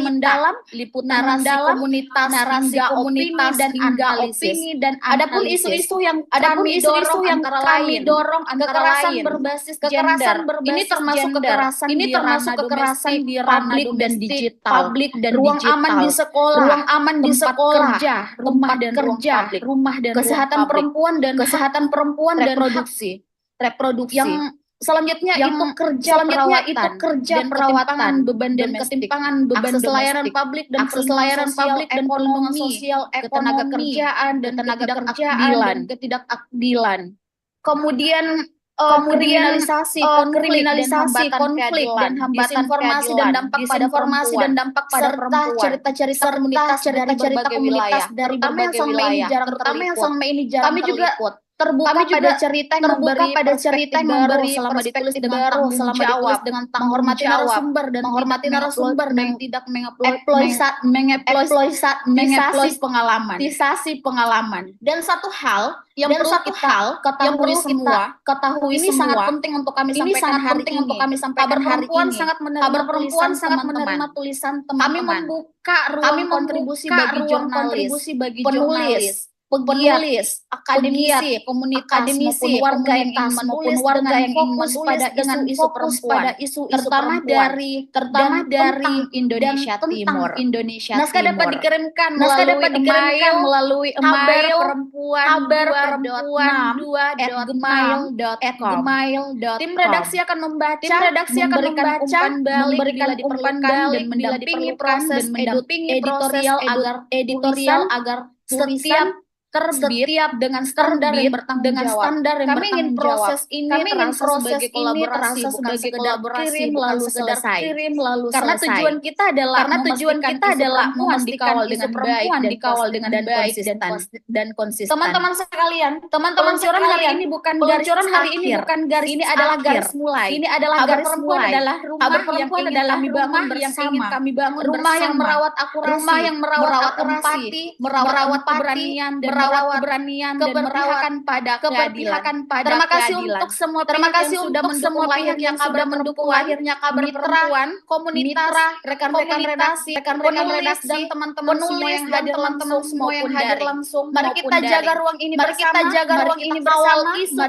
liputan mendalam, narasi komunitas dan hingga analisis. opini dan Adapun analisis. isu-isu yang Adapun kami isu-isu yang kami dorong antara kekerasan lain, berbasis kekerasan gender. berbasis Ini termasuk gender. kekerasan Ini di termasuk ranah kekerasan domestik, di ranah publik dan domestik, digital. publik dan Ruang digital. aman di sekolah, ruang aman di tempat sekolah, kerja, rumah dan ruang kerja, publik, rumah dan kesehatan ruang publik, perempuan dan kesehatan perempuan dan reproduksi. yang selanjutnya Yang itu kerja dan perawatan, beban dan domestik, ketimpangan beban akses layanan domestik, publik dan akses layanan publik dan perlindungan sosial, ketenaga ekonomi, kerjaan dan ketidakadilan. ketidakadilan. Kemudian kriminalisasi konflik dan hambatan disinformasi keadilan, dan dampak pada perempuan, serta cerita-cerita komunitas dari berbagai wilayah, terutama yang selama ini jarang terliput. Kami juga terliput. terbuka pada cerita yang memberi selama ditulis dengan menghormati narasumber dan tidak mengeksploitasi pengalaman. Dan satu hal yang perlu kita ketahui ini semua. sangat penting untuk kami sampaikan hari ini. Kabar perempuan sangat menerima tulisan teman-teman. Kami membuka ruang kontribusi bagi jurnalis, penulis, akademisi, akademisi, warga yang ingin menulis dengan fokus pada isu-isu perempuan, terutama dari Indonesia Timur. Naskah dapat dikirimkan melalui email kabarperempuan2.gmail.com. Tim redaksi akan membaca, memberikan umpan balik dan mendampingi proses editorial agar tulisan terbit dengan standar yang bertanggung jawab. Kami ingin proses ini terasa sebagai kolaborasi, bukan sekedar kirim lalu selesai. Karena tujuan kita adalah memastikan isu perempuan dikawal dengan baik dan konsisten. Teman-teman sekalian, peluncuran hari ini bukan garis akhir. Ini adalah garis mulai. Kabar perempuan adalah rumah yang ingin kami bangun bersama. Rumah yang merawat akurasi, rumah yang merawat empati, merawat keberanian dan keberpihakan pada keadilan. Terima kasih untuk semua pihak yang sudah mendukung lahirnya kabar perempuan, komunitas, rekan-rekan redaksi, penulis dan teman-teman semua yang hadir langsung. Mari kita jaga ruang ini bersama. Mari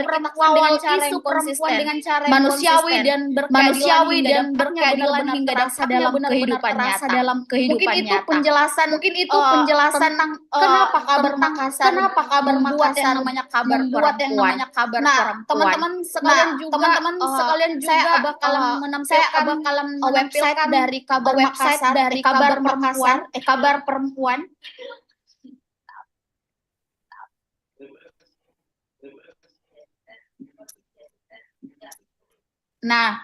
kita kawal isu perempuan dengan cara yang manusiawi dan berkeadilan hingga terasa dalam kehidupan nyata. Mungkin itu penjelasan tentang kenapa kabar Makassar membuat yang namanya kabar perempuan. Nah, teman-teman sekalian juga saya bakalan menampilkan website dari kabar perempuan. Nah,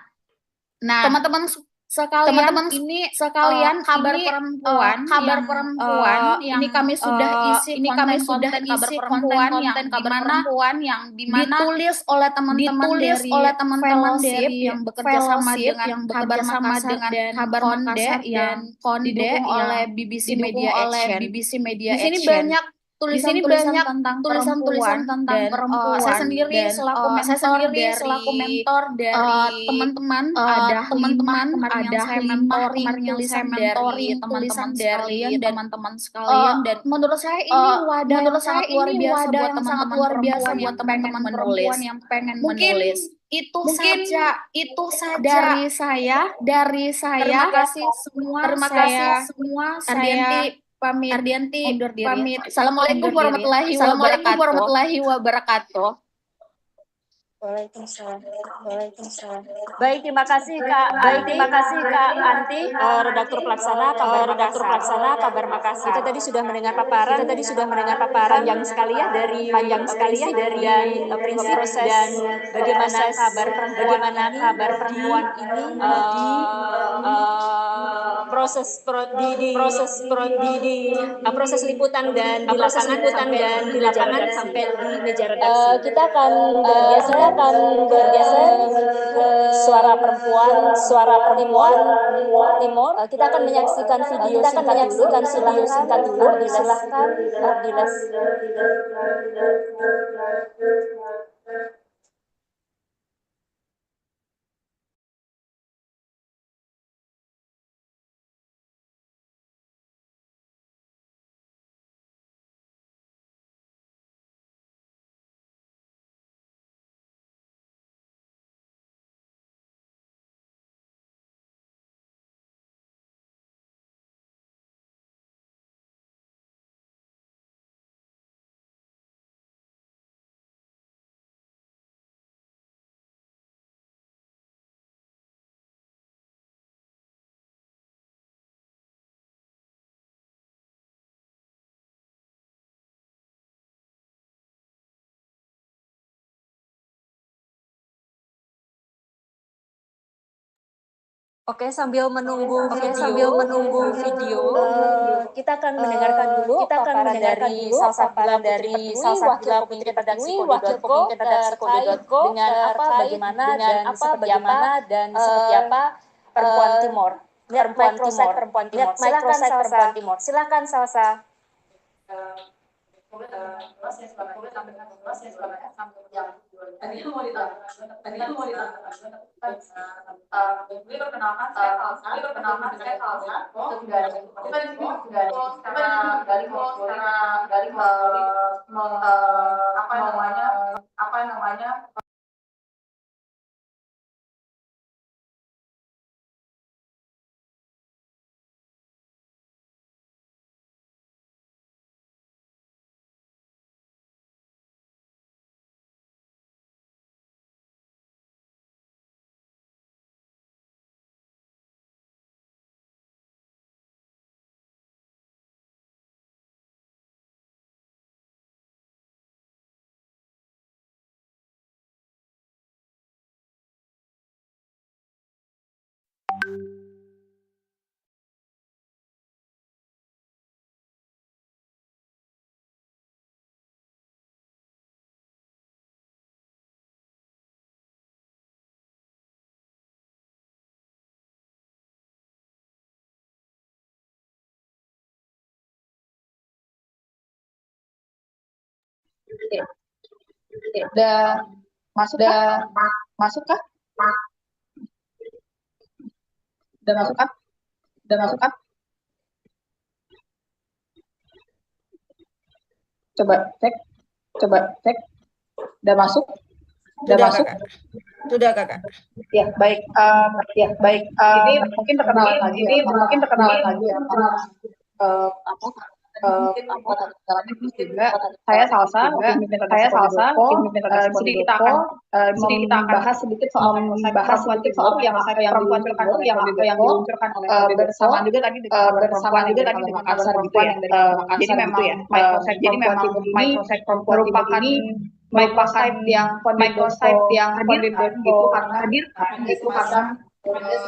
teman-teman sekalian kabar perempuan yang ini kami sudah isi konten kabar perempuan yang ditulis oleh teman-teman dari yang bekerja sama dengan kabar Makassar dan Konde yang didukung oleh BBC Media Action. Di sini banyak di sini banyak tulisan-tulisan tentang dan perempuan saya sendiri dan selaku mentor dari teman-teman, ada teman-teman kemarin ada yang saya mentoring tulisan teman-teman dari sekalian dan teman-teman sekalian dan menurut saya ini wadah yang sangat luar biasa wadah buat yang sangat teman-teman luar biasa perempuan buat yang pengen teman-teman menulis. perempuan yang pengen Mungkin menulis. itu Mungkin saja itu saja dari saya. Terima kasih semua. Terima kasih semua. Ardianti Undur diri. pamit. Assalamualaikum Undur diri. warahmatullahi Assalamualaikum wabarakatuh. warahmatullahi wabarakatuh. Waalaikumsalam. Waalaikumsalam. Baik, terima kasih Kak Anti, redaktur pelaksana Kabar Makassar. Kita tadi sudah mendengar paparan panjang sekali ya dari prinsip dan bagaimana kabar perempuan ini di proses liputan dan di lapangan sampai di meja redaksi. Kita akan bergeser ke suara perempuan Timor. Kita akan menyaksikan video singkat dulu. Silahkan Ardiles. Oke, sambil menunggu video, kita akan mendengarkan dulu paparan dari Salsabila Putri Redaksi Kode.co dengan bagaimana dan seperti apa perempuan Timor. Silakan Salsa. Udah masuk kah? Masuk kah? Udah masuk kah? Udah masuk kah? Coba cek. Udah masuk? Udah masuk? Sudah kakak. Ya, baik. Ini mungkin perkenalan lagi ya. Saya Salsa, di sini kita akan membahas sedikit soal perempuan Timor yang diluncurkan oleh bersama juga tadi dengan Makassar gitu ya. Jadi memang microsite perempuan merupakan microsite yang hadir gitu karena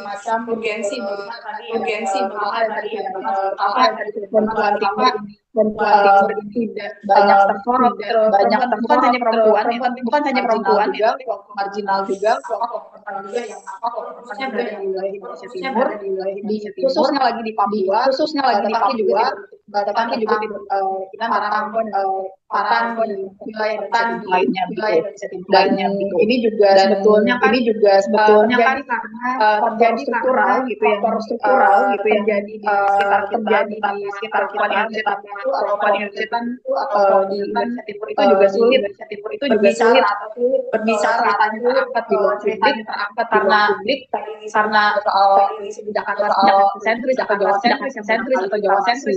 macam urgensi perempuan Timor banyak tersorot, bukan hanya perempuan juga, marginal juga, yang khususnya berada di wilayah Indonesia Timur, khususnya lagi di Papua, tetapi juga tetapi juga tidak tentang wilayah lainnya gitu. Ini juga sebetulnya kan kan karena faktor struktural gitu yang terjadi di sekitar kita atau di Indonesia Timur itu juga sulit berbicara atau ceritanya terangkat karena soal Jakarta sentris atau Jawa sentris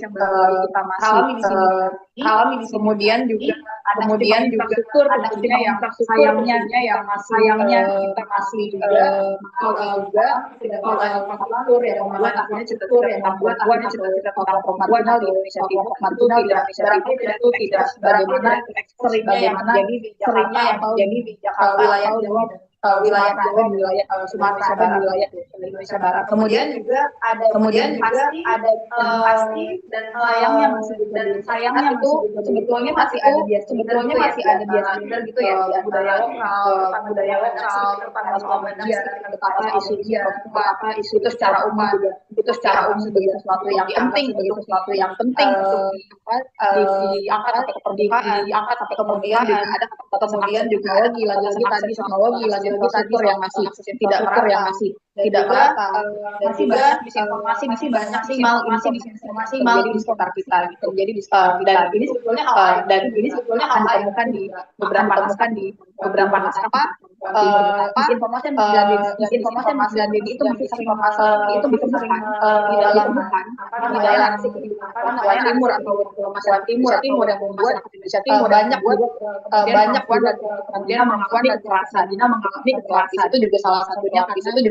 yang kita masih alami di sini. Kemudian juga struktur tentunya yang sayangnya kita masih juga tidak struktur yang membuat akhirnya cita-cita tentang Promatunal di Indonesia Timur itu tidak sebagaimana seringnya jadi di Jakarta wilayah Jawa wilayah Sumatera dan wilayah Indonesia Barat. Kemudian juga ada pasti dan sayangnya itu sebetulnya masih ada bias gender gitu ya, budaya lokal betapa isu itu secara umum sebagai sesuatu yang penting diangkat sampai kemudian ada kemudian juga lagi-lagi tadi struktur yang masih tidak merata dan juga masih banyak disinformasi di sekitar kita gitu. Jadi dan ini sebetulnya hal ditemukan di beberapa naskah disinformasi dan itu masih sering di dalam narasi timur atau masyarakat timur yang membuat Indonesia Timur banyak kemudian mengalami kekerasan itu juga salah satunya karena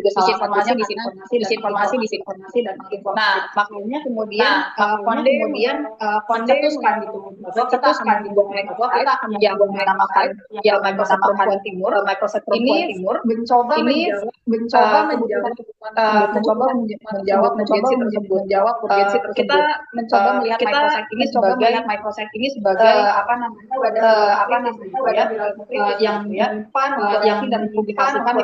disinformasi dan menginformasi. Nah, makanya kemudian koncetuskan gitu bahwa kita akan menamakan yang Microsoft Perempuan Timur mencoba menjawab urgensi tersebut. Kita mencoba melihat microsite ini sebagai yang dipublikasikan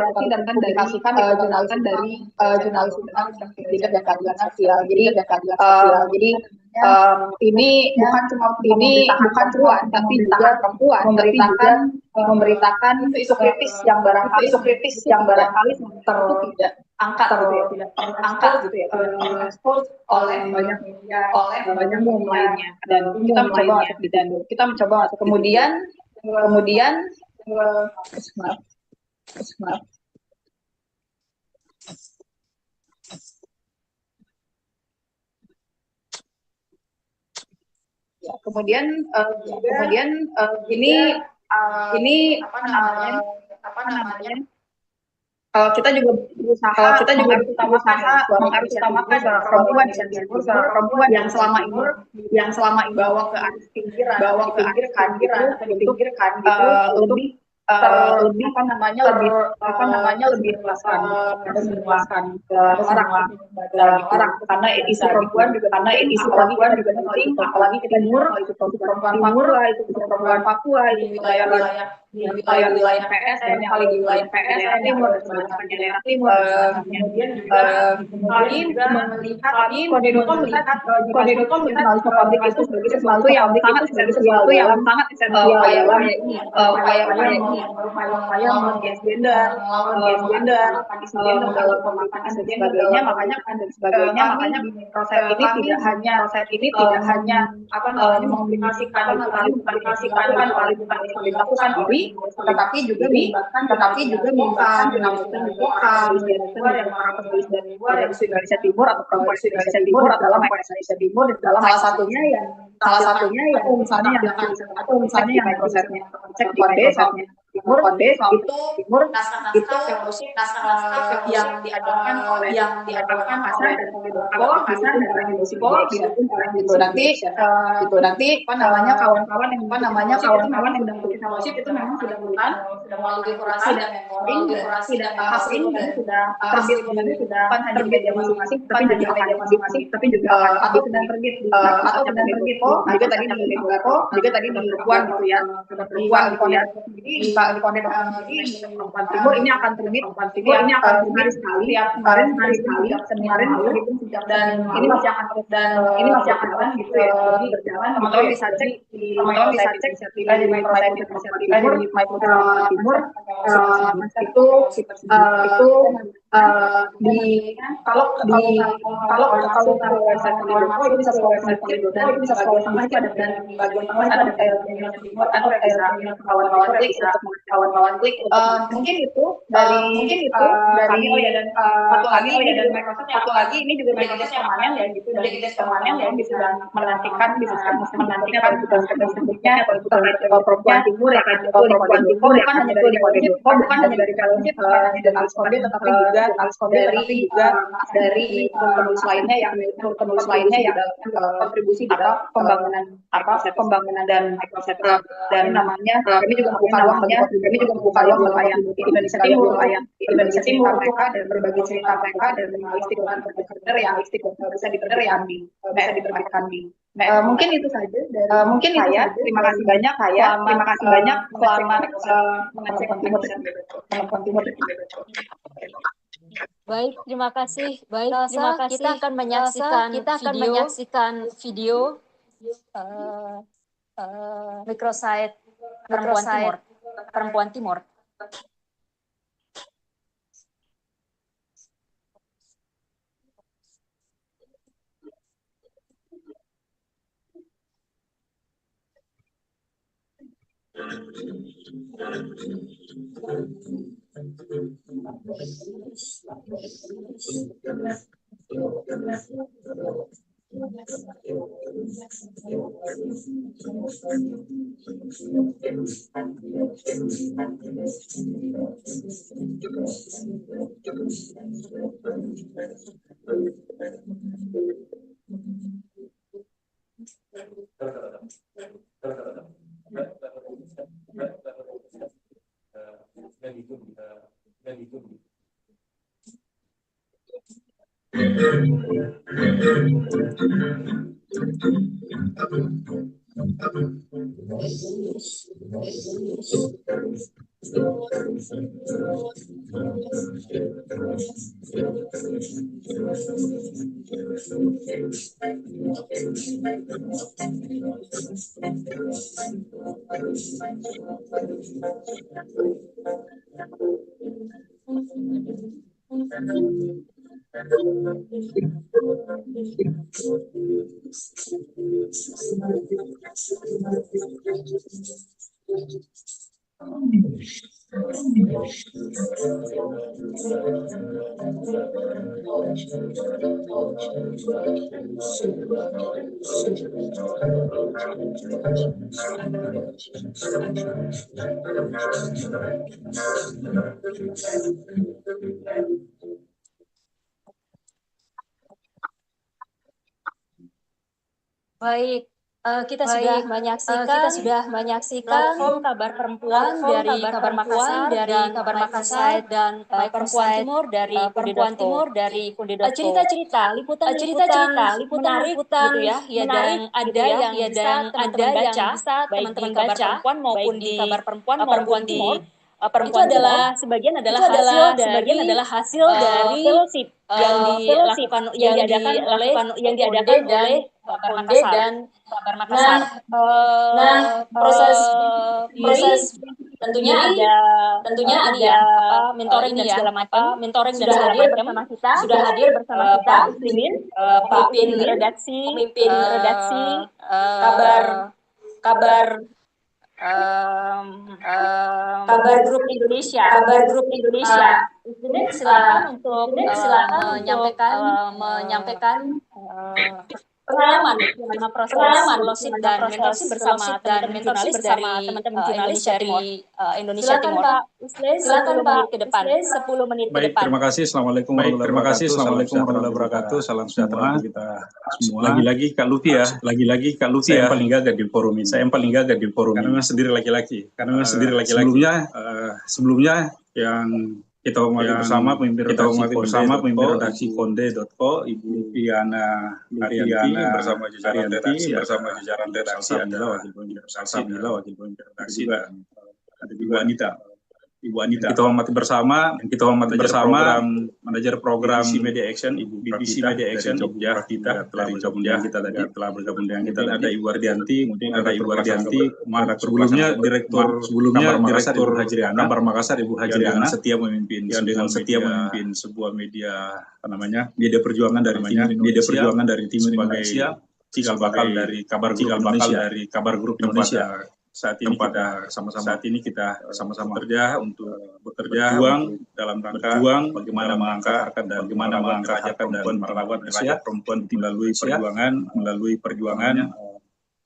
jurnalisan dari jurnalis pendidikan dan keadilan sosial. Jadi ini bukan cuma perempuan tapi juga perempuan memberitakan isu kritis yang barangkali tidak angkat gitu ya oleh banyak umum lainnya dan kita mencoba kemudian ya, kemudian ini apa namanya kita juga berusaha mengutamakan perempuan yang selama ini bawa ke pinggiran lebih lebih menjelaskan orang karena isu perempuan juga penting, apalagi ke timur itu perempuan Papua itu wilayah PS dan kali di wilayah PS timur daerah timur. Kemudian juga melihat Kodekom jurnalisme publik itu sebagai sesuatu yang sangat esensial upaya mengges gender dalam pemerintahan dan sebagainya. Makanya proses ini tidak hanya mengaplikasikan dilakukan tetapi juga melibatkan jurnalisme lokal yang para penulis dari luar yang Indonesia Timur atau perempuan Indonesia Timur dalam Indonesia Timur dalam salah satunya yang misalnya yang prosesnya cek di Microsoftnya Timur naskah yang diadakan Hasan dan Muldoko itu nanti kawan-kawan yang mendapatkan fellowship itu memang sudah melalui kurasi dan hasil dan sudah terbit ya masing-masing tapi juga atau sedang terbit juga tadi di perempuan gitu ya. Jadi perempuan timur ini akan rumit sekali kemarin sekali dan ini masih akan berjalan gitu ya. Jadi berjalan teman-teman bisa cek di timur kalau website Kominfo itu bisa website Kominfo dan itu bisa sama itu ada dan bagian tengah itu ada kayak timur atau bisa kawan-kawan klik mungkin itu dari kami dan satu lagi ini juga menjadi permanen ya gitu dan permanen ya bisa menantikan sebutnya perempuan timur ya kan perempuan timur bukan hanya dari fellowship bukan hanya dari Alskonde tetapi juga dari penulis lainnya yang kontribusi dalam pembangunan dan namanya kami juga membuka ruang yang Indonesia Timur mereka dan berbagi cerita mereka dan istiqomah yang bisa diperdengarkan di mungkin itu saja dari saya. Terima kasih banyak selama mengecek teman timur. Baik, terima kasih. Kita akan menyaksikan video microsite perempuan timur. Baik, kita sudah menyaksikan platform kabar perempuan dari Kabar Makassar dan perempuan timur dari Kunde.co. Cerita-cerita, liputan menarik gitu ya, dan ada yang bisa teman-teman baca, baik di Kabar Perempuan maupun di Perempuan Timur. Sebagian adalah hasil dari fellowship yang diadakan oleh Konde dan Kabar Makassar. Proses tentunya ada mentoring dan segala macam. Sudah hadir bersama kita pemimpin redaksi Kabar Grup Indonesia. Silakan untuk menyampaikan pengalaman proses fellowship dan mentorship bersama teman-teman jurnalis dari Indonesia Timur. Silakan Pak, 10 menit ke depan. Terima kasih. Assalamualaikum warahmatullahi wabarakatuh. Salam sejahtera untuk kita semua. Lagi-lagi Kak Lufi ya. Saya yang paling gagah di forum ini. Karena memang sendiri laki-laki. Sebelumnya yang kita hormati bersama pemimpin redaksi Konde.co, Ibu Diana Arianti bersama jajaran redaksi, wakil pemimpin redaksi adalah wakil pemimpin redaksi juga ada juga Ibu Anita. Kita hormati bersama, manajer program BBC Media Action, BBC Media Action, Jogja, kita dari Jogja, kita tadi telah bergabung dengan kita. Ada Ibu Ardianti, kemudian ada Ibu Ardianti, sebelumnya Direktur Kabar Makassar, Ibu Hajriana, setia memimpin sebuah media, media perjuangan dari tim Indonesia, cikal bakal dari Kabar Group Indonesia. Saat ini kita sama-sama bekerja untuk berjuang dalam rangka bagaimana mengangkat dan bagaimana mengangkat perempuan merawat perempuan melalui perjuangan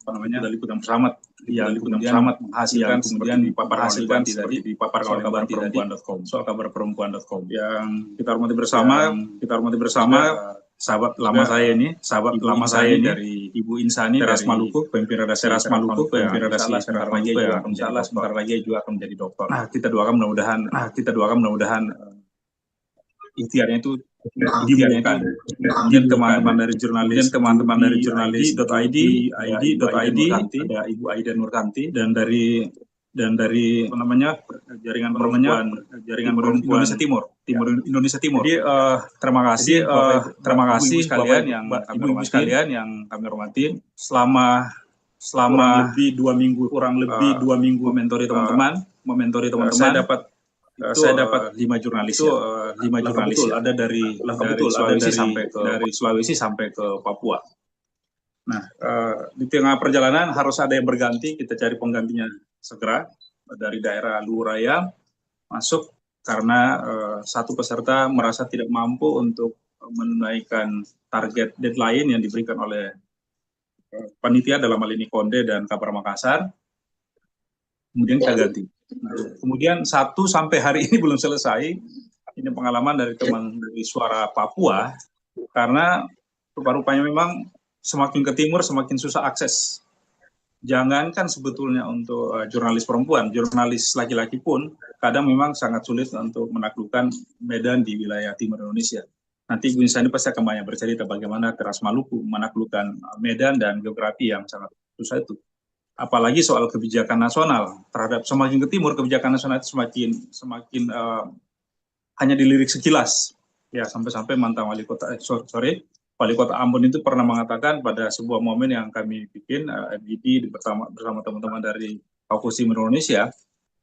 dari Liputan Bersama yang menghasilkan kemudian dipaparkan di kabarperempuan.com soal kabarperempuan.com yang kita hormati bersama sahabat lama saya ini dari Ibu Insani Teras Maluku, pemimpin redaksi Maluku, sebentar lagi juga akan menjadi dokter. Nah, kita doakan mudah-mudahan ikhtiarnya itu dimudahkan. Kemudian teman-teman dari jurnalis .id, ada Ibu Aida Nurtanti dan dari jaringan perempuan Indonesia Timur. Jadi terima kasih ibu-ibu sekalian yang kami hormati selama kurang lebih 2 minggu mementori teman-teman. Saya dapat 5 jurnalis ada dari Sulawesi sampai ke Papua. Nah, di tengah perjalanan harus ada yang berganti, kita cari penggantinya segera dari daerah Luhuraya masuk karena satu peserta merasa tidak mampu untuk menunaikan target deadline yang diberikan oleh panitia, dalam hal ini Konde dan Kabar Makassar. Kemudian kita ganti. Nah, kemudian 1 sampai hari ini belum selesai. Ini pengalaman dari teman dari Suara Papua, karena rupa-rupanya memang semakin ke timur semakin susah akses. Jangankan sebetulnya untuk jurnalis perempuan, jurnalis laki-laki pun kadang memang sangat sulit untuk menaklukkan medan di wilayah timur Indonesia. Nanti Ibu Insani pasti akan banyak bercerita bagaimana Teras Maluku menaklukkan medan dan geografi yang sangat susah itu. Apalagi soal kebijakan nasional, terhadap semakin ke timur kebijakan nasional itu semakin hanya dilirik sekilas. Ya, sampai-sampai mantan wali kota Ambon itu pernah mengatakan pada sebuah momen yang kami bikin FGD bersama teman-teman dari Kaukus Timur Indonesia,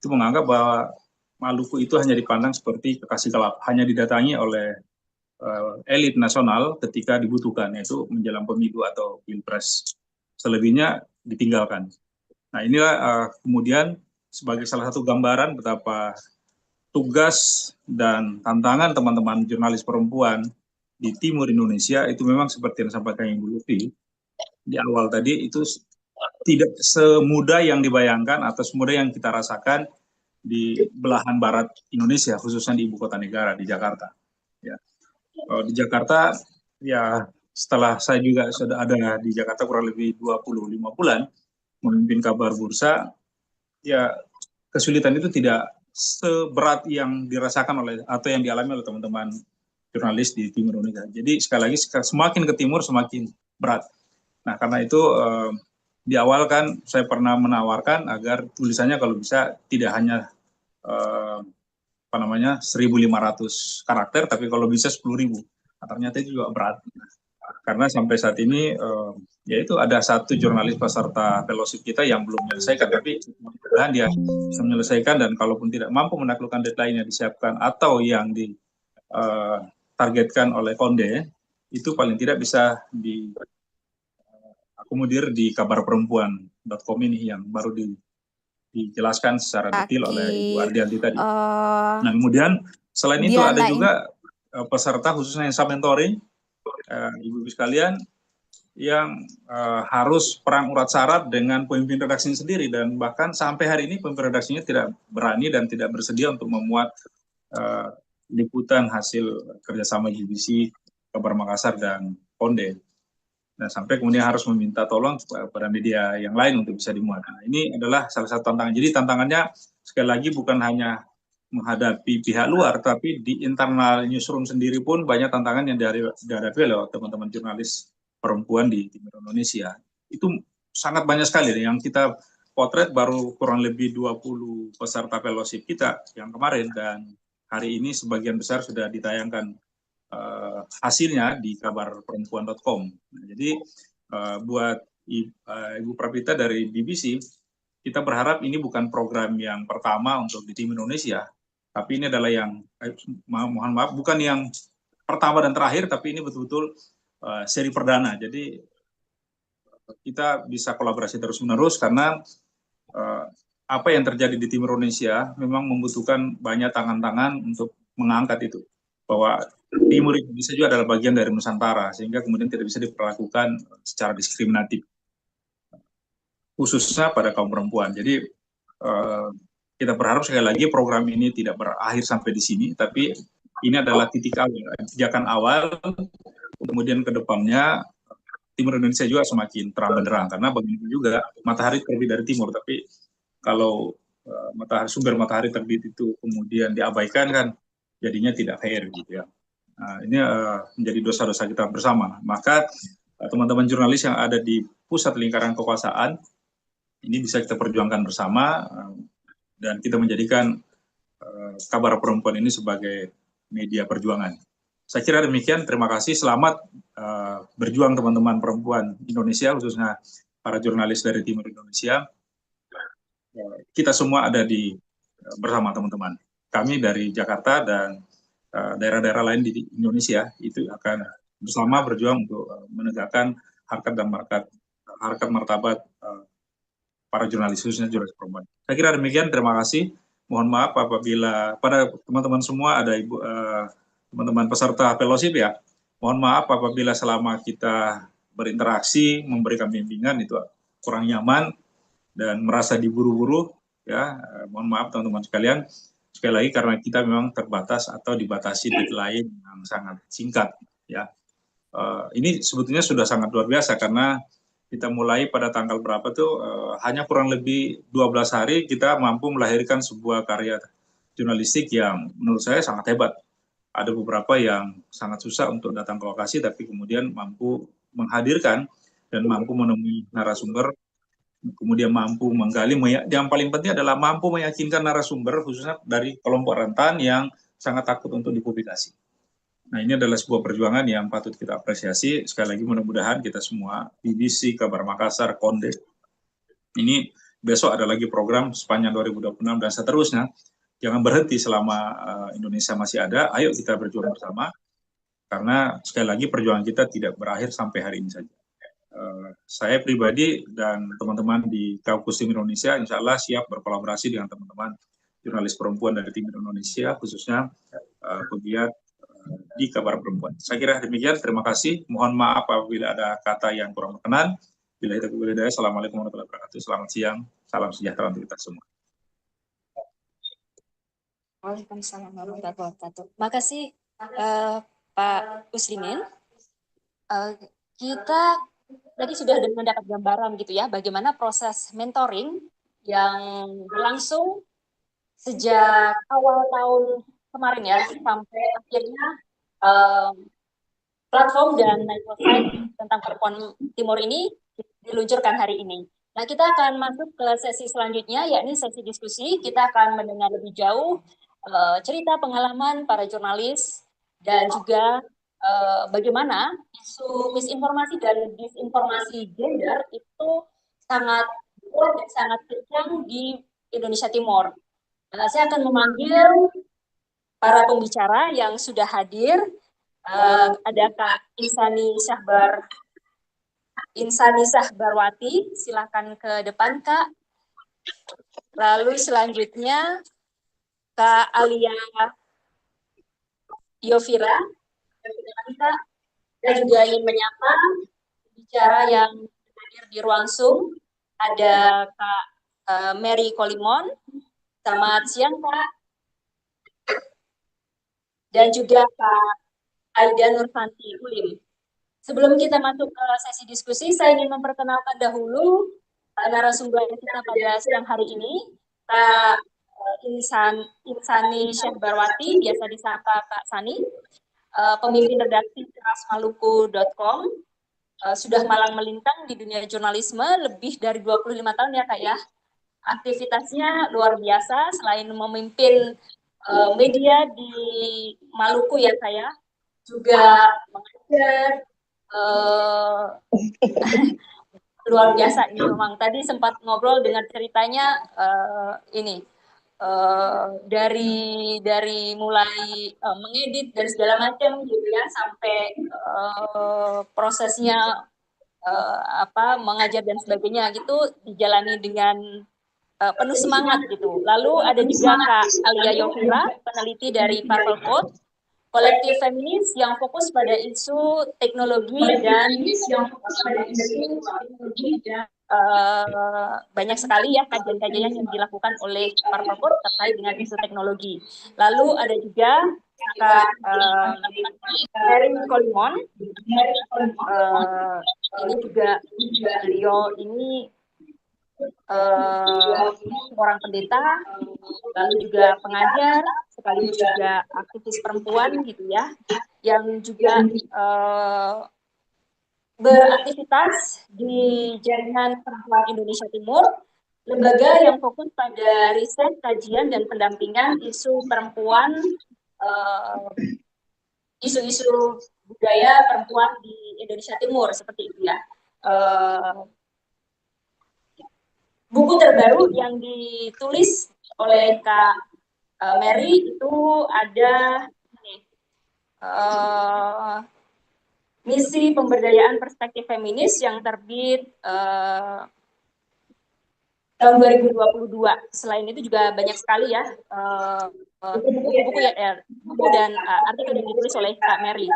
itu menganggap bahwa Maluku itu hanya dipandang seperti kekasih gelap, hanya didatangi oleh elit nasional ketika dibutuhkan, yaitu menjelang pemilu atau pilpres. Selebihnya ditinggalkan. Nah, inilah kemudian sebagai salah satu gambaran betapa tugas dan tantangan teman-teman jurnalis perempuan di timur Indonesia itu memang seperti yang disampaikan Ibu Lutfi di awal tadi, itu tidak semudah yang dibayangkan atau semudah yang kita rasakan di belahan barat Indonesia, khususnya di ibu kota negara, di Jakarta. Ya. Di Jakarta, ya setelah saya juga sudah ada di Jakarta kurang lebih 25 bulan memimpin Kabar Bursa, ya kesulitan itu tidak seberat yang dirasakan oleh atau yang dialami oleh teman-teman jurnalis di timur Indonesia. Jadi sekali lagi semakin ke timur semakin berat. Nah, karena itu di awal kan saya pernah menawarkan agar tulisannya kalau bisa tidak hanya 1.500 karakter, tapi kalau bisa 10.000. Nah, ternyata itu juga berat. Karena sampai saat ini yaitu ada satu jurnalis peserta fellowship kita yang belum menyelesaikan, tapi mudah-mudahan dia bisa menyelesaikan, dan kalaupun tidak mampu menaklukkan deadline yang disiapkan atau yang ditargetkan oleh Konde, itu paling tidak bisa diakomodir di kabarperempuan.com ini yang baru dijelaskan secara detail oleh Ibu Ardianti tadi. Nah, kemudian selain itu ada juga peserta khususnya yang saya mentoring, ibu-ibu sekalian, yang harus perang urat saraf dengan pemimpin redaksinya sendiri, dan bahkan sampai hari ini pemimpin redaksinya tidak berani dan tidak bersedia untuk memuat liputan hasil kerjasama BBC, Kabar Makassar, dan Konde. Nah, sampai kemudian harus meminta tolong kepada media yang lain untuk bisa dimuat. Nah, ini adalah salah satu tantangan. Jadi tantangannya sekali lagi bukan hanya menghadapi pihak luar, tapi di internal newsroom sendiri pun banyak tantangan yang dihadapi oleh teman-teman jurnalis perempuan di timur Indonesia. Itu sangat banyak sekali yang kita potret baru kurang lebih 20 peserta fellowship kita yang kemarin, dan hari ini sebagian besar sudah ditayangkan hasilnya di kabarperempuan.com. Nah, jadi buat Ibu Pravita dari BBC, kita berharap ini bukan program yang pertama untuk di tim Indonesia, tapi ini adalah yang, mohon maaf, bukan yang pertama dan terakhir, tapi ini betul-betul seri perdana. Jadi kita bisa kolaborasi terus-menerus karena apa yang terjadi di tim Indonesia memang membutuhkan banyak tangan-tangan untuk mengangkat itu, bahwa Timur Indonesia juga adalah bagian dari Nusantara, sehingga kemudian tidak bisa diperlakukan secara diskriminatif, khususnya pada kaum perempuan. Jadi kita berharap sekali lagi program ini tidak berakhir sampai di sini, tapi ini adalah titik awal, pijakan awal, kemudian ke depannya Timur Indonesia juga semakin terang benderang, karena begini juga matahari terbit dari timur, tapi kalau sumber matahari terbit itu kemudian diabaikan kan jadinya tidak fair gitu ya. Nah, ini menjadi dosa-dosa kita bersama. Maka teman-teman jurnalis yang ada di pusat lingkaran kekuasaan ini bisa kita perjuangkan bersama, dan kita menjadikan Kabar Perempuan ini sebagai media perjuangan. Saya kira demikian, terima kasih, selamat berjuang teman-teman perempuan Indonesia, khususnya para jurnalis dari Timur Indonesia. Kita semua ada bersama teman-teman. Kami dari Jakarta dan daerah-daerah lain di Indonesia itu akan bersama berjuang untuk menegakkan harkat dan martabat para jurnalis, khususnya jurnalis perempuan. Saya kira demikian, terima kasih. Mohon maaf apabila pada teman-teman semua ada teman-teman peserta fellowship ya, mohon maaf apabila selama kita berinteraksi, memberikan bimbingan itu kurang nyaman dan merasa diburu-buru ya, mohon maaf teman-teman sekalian. Sekali lagi karena kita memang terbatas atau dibatasi deadline yang sangat singkat ya. Ini sebetulnya sudah sangat luar biasa karena kita mulai pada tanggal berapa tuh hanya kurang lebih 12 hari kita mampu melahirkan sebuah karya jurnalistik yang menurut saya sangat hebat. Ada beberapa yang sangat susah untuk datang ke lokasi, tapi kemudian mampu menghadirkan dan mampu menemui narasumber, kemudian mampu menggali, yang paling penting adalah mampu meyakinkan narasumber, khususnya dari kelompok rentan yang sangat takut untuk dipublikasi. Nah, ini adalah sebuah perjuangan yang patut kita apresiasi. Sekali lagi mudah-mudahan kita semua, BBC, Kabar Makassar, Konde, ini besok ada lagi program sepanjang 2026 dan seterusnya. Jangan berhenti selama Indonesia masih ada. Ayo kita berjuang bersama, karena sekali lagi perjuangan kita tidak berakhir sampai hari ini saja. Saya pribadi dan teman-teman di Kaukus Tim Indonesia insya Allah siap berkolaborasi dengan teman-teman jurnalis perempuan dari Tim Indonesia, khususnya pegiat di Kabar Perempuan. Saya kira demikian, terima kasih. Mohon maaf apabila ada kata yang kurang berkenan. Bila itu kemudian, Assalamualaikum warahmatullahi wabarakatuh. Selamat siang, salam sejahtera untuk kita semua. Waalaikumsalam warahmatullahi wabarakatuh. Makasih Pak Uslimin. Kita tadi sudah mendapat gambaran gitu ya, bagaimana proses mentoring yang berlangsung sejak awal tahun kemarin ya, sampai akhirnya platform dan website tentang perempuan Timur ini diluncurkan hari ini. Nah, kita akan masuk ke sesi selanjutnya, yakni sesi diskusi. Kita akan mendengar lebih jauh cerita pengalaman para jurnalis dan juga bagaimana isu misinformasi dan disinformasi gender itu sangat kuat dan sangat kencang di Indonesia Timur. Saya akan memanggil para pembicara yang sudah hadir. Ada Kak Insani Sahbarwati, silakan ke depan Kak. Lalu selanjutnya Kak Alia Yovira. Saya juga ingin menyapa bicara yang hadir di ruang Zoom. Ada Kak Mary Kolimon. Selamat siang Kak. Dan juga Kak Aida Nurfanti Ulim. Sebelum kita masuk ke sesi diskusi, saya ingin memperkenalkan dahulu narasumber kita pada siang hari ini, Kak Insani Sahbarwati, biasa disapa Kak Sani, pemimpin redaksi cerasmaluku.com, sudah malang melintang di dunia jurnalisme lebih dari 25 tahun ya Kak ya. aktivitasnya luar biasa. Selain memimpin media di Maluku ya, saya juga mengajar. Luar biasa ini memang. Tadi sempat ngobrol dengan ceritanya ini dari mulai mengedit dan segala macam gitu ya, sampai prosesnya mengajar dan sebagainya gitu dijalani dengan penuh semangat gitu. Lalu ada juga Kak Alia Yovira, peneliti dari Purple Code, kolektif feminis yang fokus pada isu teknologi dan banyak sekali ya kajian-kajian yang dilakukan oleh Purple Code terkait dengan isu teknologi. Lalu ada juga Kak Erin Colimon, ini juga beliau ini seorang pendeta, lalu juga pengajar, sekaligus juga aktivis perempuan gitu ya, yang juga beraktivitas di Jaringan Perempuan Indonesia Timur, lembaga yang fokus pada riset, kajian, dan pendampingan isu perempuan, isu-isu budaya perempuan di Indonesia Timur, seperti itu ya. Buku terbaru yang ditulis oleh Kak Mary itu ada Misi Pemberdayaan Perspektif Feminis yang terbit tahun 2022. Selain itu juga banyak sekali ya buku-buku buku dan artikel yang ditulis oleh Kak Mary.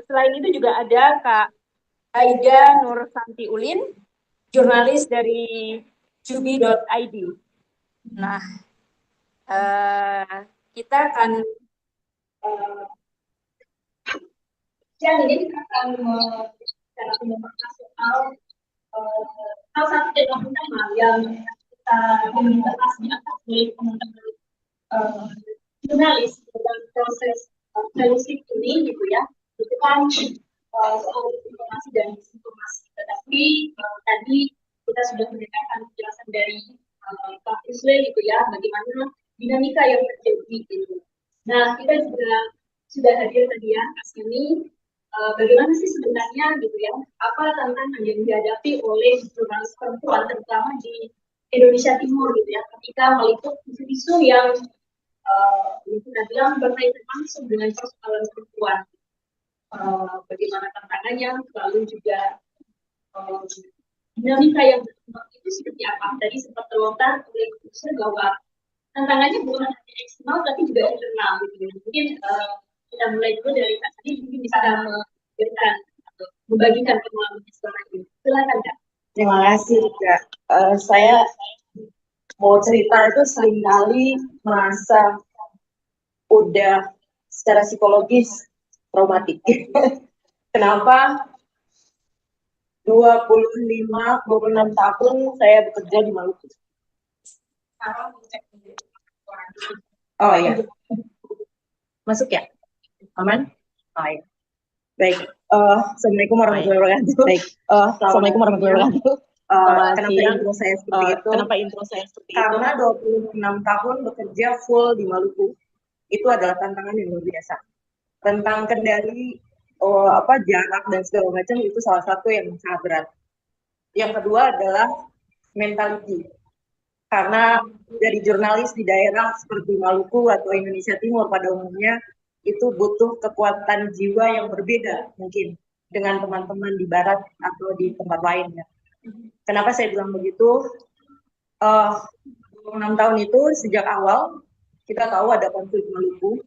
Selain itu juga ada Kak Aida Nur Santi Ulin, jurnalis dari jubi.id. Nah, kita akan siang ini kita akan membahas soal salah satu tema utama yang kita ingin bahas oleh teman-teman jurnalis dalam proses fellowship ini gitu ya. Itu kan soal informasi dan disinformasi. Tetapi tadi kita sudah mendengarkan penjelasan dari Pak Isle gitu ya, bagaimana dinamika yang terjadi gitu. Nah, kita juga sudah hadir tadi ya, Asmi. Bagaimana sih sebenarnya gitu ya, apa tantangan yang dihadapi oleh jurnalis perempuan terutama di Indonesia Timur gitu ya, ketika meliput isu-isu yang kita bilang berkaitan langsung dengan persoalan perempuan. Bagaimana tantangannya, lalu juga dinamika yang itu seperti apa. Tadi sempat terlontar oleh Kusya bahwa tantangannya bukan hanya eksternal tapi juga internal gitu. Mungkin kita mulai dulu dari Kak Sadi, mungkin bisa memberikan atau membagikan pengalaman sekarang ini. Silakan Kak. Terima kasih Kak. Saya mau cerita itu seringkali merasa udah secara psikologis traumatik. Kenapa? 26 tahun saya bekerja di Maluku. Oh iya. Masuk ya? Aman? Oh iya. Baik. Assalamualaikum warahmatullahi wabarakatuh. Baik. Assalamualaikum warahmatullahi wabarakatuh. Kenapa intro saya seperti itu? Karena 26 tahun bekerja full di Maluku. Itu adalah tantangan yang luar biasa. Tentang kendali jarak dan segala macam itu salah satu yang sangat berat. Yang kedua adalah mentality. Karena dari jurnalis di daerah seperti Maluku atau Indonesia Timur pada umumnya itu butuh kekuatan jiwa yang berbeda mungkin dengan teman-teman di barat atau di tempat lainnya. Kenapa saya bilang begitu? 26 tahun itu sejak awal kita tahu ada konflik Maluku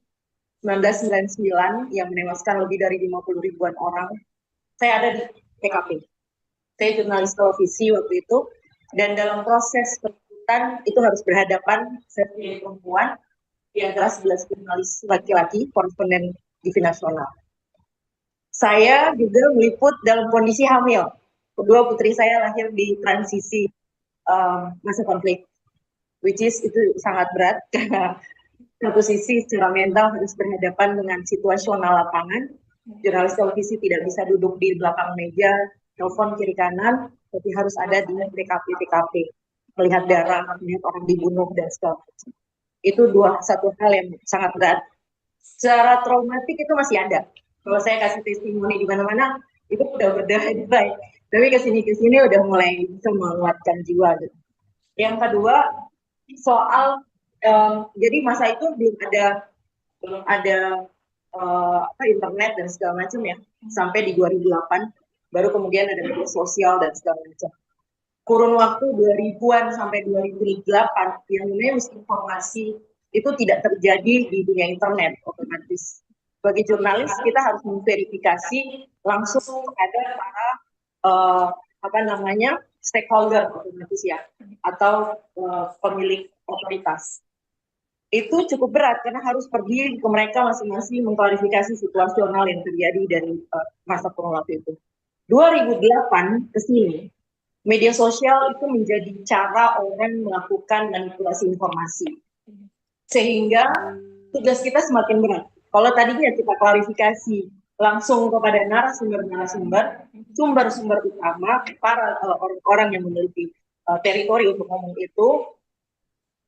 1999 yang menewaskan lebih dari 50 ribuan orang. Saya ada di PKP. Saya jurnalis televisi waktu itu, dan dalam proses peliputan itu harus berhadapan sebagai perempuan di antara 11 jurnalis laki-laki koresponden TV nasional. Saya juga meliput dalam kondisi hamil. Kedua putri saya lahir di transisi masa konflik, which is itu sangat berat karena satu sisi secara mental harus berhadapan dengan situasional lapangan. Jurnalis televisi tidak bisa duduk di belakang meja, telepon kiri kanan, tapi harus ada di TKP. melihat darah, melihat orang dibunuh dan segala macam. Itu satu hal yang sangat berat. Secara traumatik itu masih ada. Kalau saya kasih testimoni di mana-mana, itu udah berdarah-darah. Tapi kesini udah mulai bisa menguatkan jiwa. Gitu. Yang kedua, soal jadi masa itu belum ada internet dan segala macam ya. Sampai di 2008, baru kemudian ada media sosial dan segala macam. Kurun waktu 2000-an sampai 2008 yang namanya misinformasi itu tidak terjadi di dunia internet otomatis. Bagi jurnalis kita harus memverifikasi langsung kepada para stakeholder otomatis ya atau pemilik otoritas. Itu cukup berat karena harus pergi ke mereka masing-masing mengklarifikasi situasional yang terjadi dari masa kurun waktu itu. 2008 ke sini media sosial itu menjadi cara orang melakukan manipulasi informasi. Sehingga tugas kita semakin berat. Kalau tadinya kita klarifikasi langsung kepada narasumber-narasumber, sumber-sumber utama, para orang-orang yang memiliki teritori untuk ngomong itu,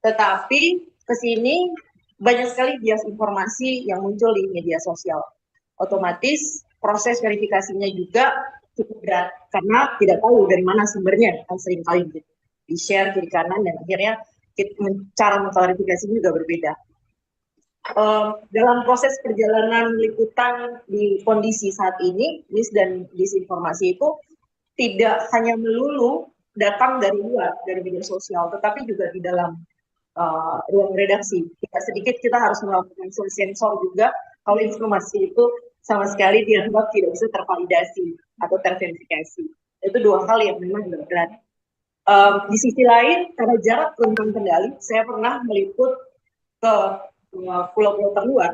tetapi ke sini banyak sekali bias informasi yang muncul di media sosial. Otomatis proses verifikasinya juga cukup berat karena tidak tahu dari mana sumbernya kan sering kali gitu di share kiri kanan dan akhirnya cara mengklarifikasi juga berbeda. Dalam proses perjalanan liputan di kondisi saat ini, mis dan disinformasi itu tidak hanya melulu datang dari luar dari media sosial, tetapi juga di dalam ruang redaksi. Tidak sedikit kita harus melakukan sensor juga kalau informasi itu sama sekali dianggap tidak bisa tervalidasi atau terverifikasi. Itu dua hal yang memang berat. Di sisi lain, karena jarak rentang kendali, saya pernah meliput ke pulau-pulau terluar,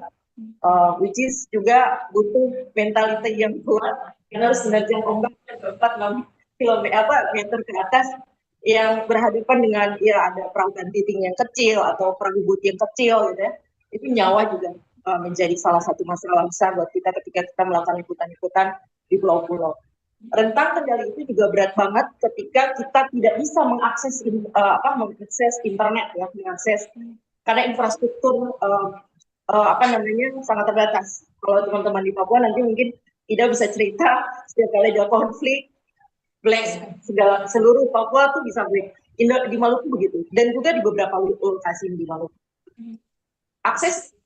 which is juga butuh mentality yang kuat, karena harus menerjang ombak 4-6 meter ke atas, yang berhadapan dengan ya ada perahu banting yang kecil atau perahu bot yang kecil gitu ya. Itu nyawa juga menjadi salah satu masalah besar buat kita ketika kita melakukan liputan-liputan di pulau-pulau. Rentang kendali itu juga berat banget ketika kita tidak bisa mengakses internet ya, karena infrastruktur sangat terbatas. Kalau teman-teman di Papua nanti mungkin tidak bisa cerita setiap kali ada konflik blank seluruh Papua tuh bisa blank. Di Maluku begitu dan juga di beberapa lokasi di Maluku.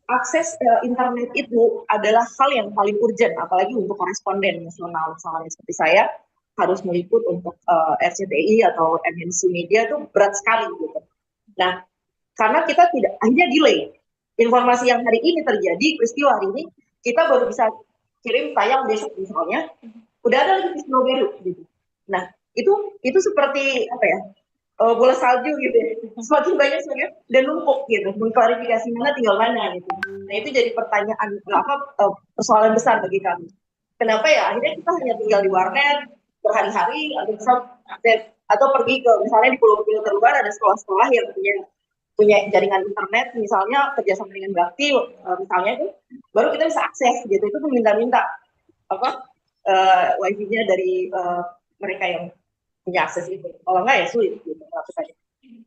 Akses internet itu adalah hal yang paling urgent, apalagi untuk koresponden nasional misalnya seperti saya harus meliput untuk RCTI atau MNC Media itu berat sekali gitu. Nah, karena kita tidak hanya delay informasi yang hari ini terjadi peristiwa hari ini kita baru bisa kirim tayang besok misalnya udah ada lagi peristiwa baru gitu. Nah, itu seperti bola salju gitu ya. Semakin banyak dan numpuk gitu. Mengklarifikasi mana tinggal mana gitu. Nah, itu jadi pertanyaan persoalan besar bagi kami. Kenapa ya akhirnya kita hanya tinggal di warnet berhari-hari atau pergi ke misalnya di pulau-pulau terluar ada sekolah-sekolah yang punya jaringan internet misalnya kerjasama dengan Bakti misalnya itu baru kita bisa akses gitu. Itu pun minta-minta wifi-nya dari mereka yang punya akses itu. Kalau enggak ya sulit gitu melakukannya.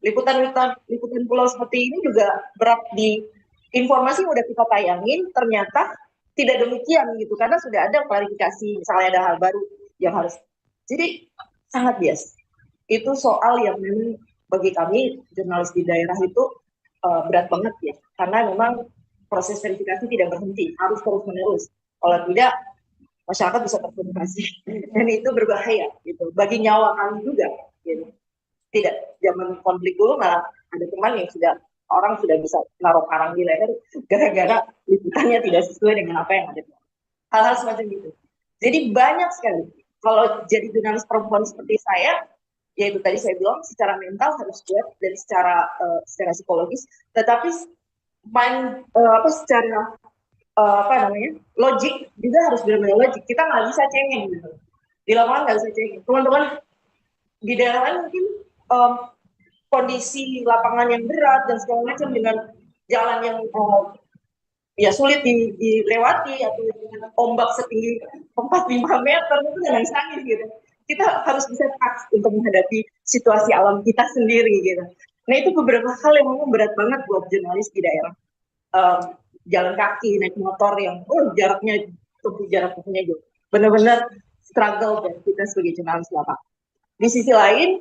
Liputan pulau seperti ini juga berat di informasi yang udah kita tayangin ternyata tidak demikian gitu karena sudah ada klarifikasi misalnya ada hal baru yang harus. Jadi sangat bias. Itu soal yang memang bagi kami jurnalis di daerah itu berat banget ya karena memang proses verifikasi tidak berhenti harus terus-menerus. Kalau tidak masyarakat bisa terprovokasi dan itu berbahaya gitu bagi nyawa kami juga gitu. Tidak zaman konflik dulu malah ada teman yang orang sudah bisa naruh karang di leher gara-gara liputannya tidak sesuai dengan apa yang ada. Hal-hal semacam itu. Jadi banyak sekali kalau jadi jurnalis perempuan seperti saya yaitu tadi saya bilang secara mental harus kuat dan secara psikologis tetapi secara logik juga harus benar-benar logik. Kita nggak bisa cengeng gitu. Di lapangan nggak bisa cengeng. Teman-teman di daerah lain mungkin kondisi lapangan yang berat dan segala macam dengan jalan yang sulit dilewati atau dengan ombak setinggi 4-5 meter itu dengan sangat gitu. Kita harus bisa tax untuk menghadapi situasi alam kita sendiri gitu. Nah itu beberapa hal yang memang berat banget buat jurnalis di daerah. Jalan kaki, naik motor yang jaraknya tempuhnya jauh. Benar-benar struggle buat kita sebagai jurnalis lapangan. Di sisi lain,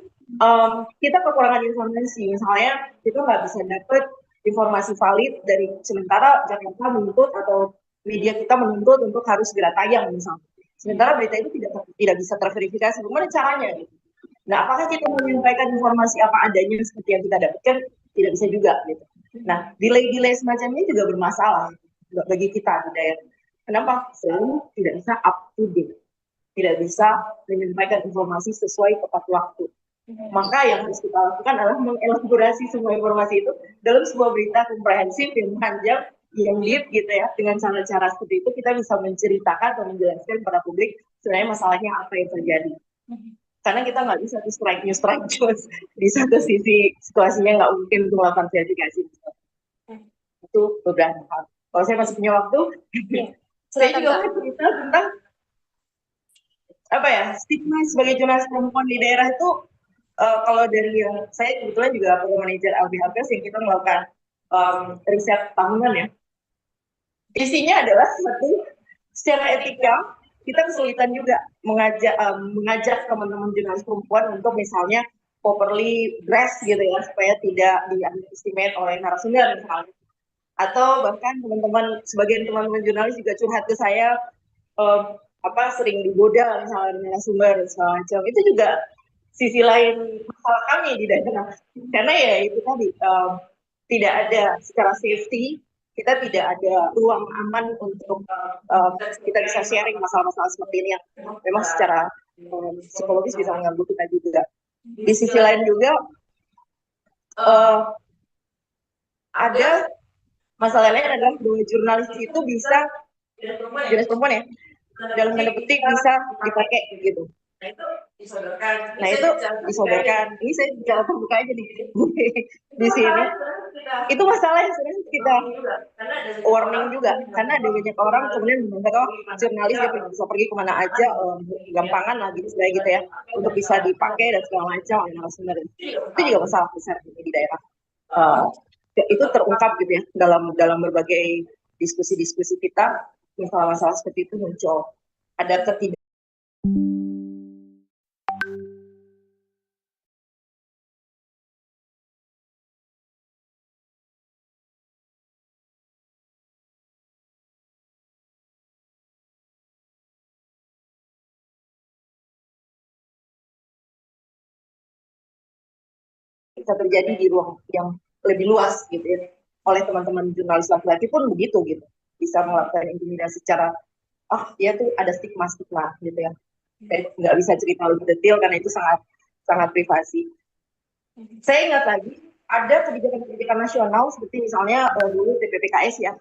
kita kekurangan informasi. Misalnya kita nggak bisa dapat informasi valid dari sementara Jakarta menuntut atau media kita menuntut untuk harus segera tayang misalnya. Sementara berita itu tidak bisa terverifikasi. Bagaimana caranya? Gitu. Nah, apakah kita menyampaikan informasi apa adanya seperti yang kita dapatkan? Tidak bisa juga. Gitu. Nah, delay semacam ini juga bermasalah bagi kita di daerah. Kenapa? Selalu tidak bisa up to date. Tidak bisa menyampaikan informasi sesuai tepat waktu. Maka yang harus kita lakukan adalah mengelaborasi semua informasi itu dalam sebuah berita komprehensif yang panjang, yang deep gitu ya. Dengan cara-cara seperti itu kita bisa menceritakan atau menjelaskan kepada publik sebenarnya masalahnya apa yang terjadi. Karena kita nggak bisa strike news di satu sisi situasinya nggak mungkin untuk melakukan verifikasi. Itu beberapa hal. Kalau saya masih punya waktu, saya juga akan cerita tentang apa ya, stigma sebagai jurnalis perempuan di daerah itu. Kalau dari yang saya kebetulan juga program manajer LBHPS yang kita melakukan riset tahunan ya. Isinya adalah satu, secara etika kita kesulitan juga mengajak teman-teman jurnalis perempuan untuk misalnya properly dress gitu ya, supaya tidak di-underestimate oleh narasumber misalnya. Atau bahkan sebagian teman-teman jurnalis juga curhat ke saya sering digoda misalnya narasumber segala macam. Itu juga sisi lain masalah kami di daerah, karena ya itu tadi tidak ada secara safety, kita tidak ada ruang aman untuk kita bisa sharing masalah-masalah seperti ini yang memang secara psikologis bisa mengganggu kita juga. Di sisi lain juga ada masalah lain adalah bahwa jurnalis itu bisa jurnalis perempuan ya dalam tanda petik bisa dipakai gitu. Nah itu disodorkan. Ini saya bicara terbuka aja di sini. Itu masalah yang sering kita warning juga, karena ada banyak orang kemudian menganggap jurnalis dia bisa pergi kemana aja, gampangan lah gitu ya, untuk bisa dipakai dan segala macam oleh narasumber. Itu juga masalah besar di daerah. Itu terungkap gitu ya dalam berbagai diskusi-diskusi kita, masalah-masalah seperti itu muncul. Ada bisa terjadi di ruang yang lebih luas gitu ya, oleh teman-teman jurnalis laki-laki pun begitu gitu, bisa melakukan intimidasi secara ya tuh ada stigma gitu ya. Nggak bisa cerita lebih detail karena itu sangat privasi. Saya ingat lagi ada kebijakan nasional seperti misalnya dulu TPPKS ya.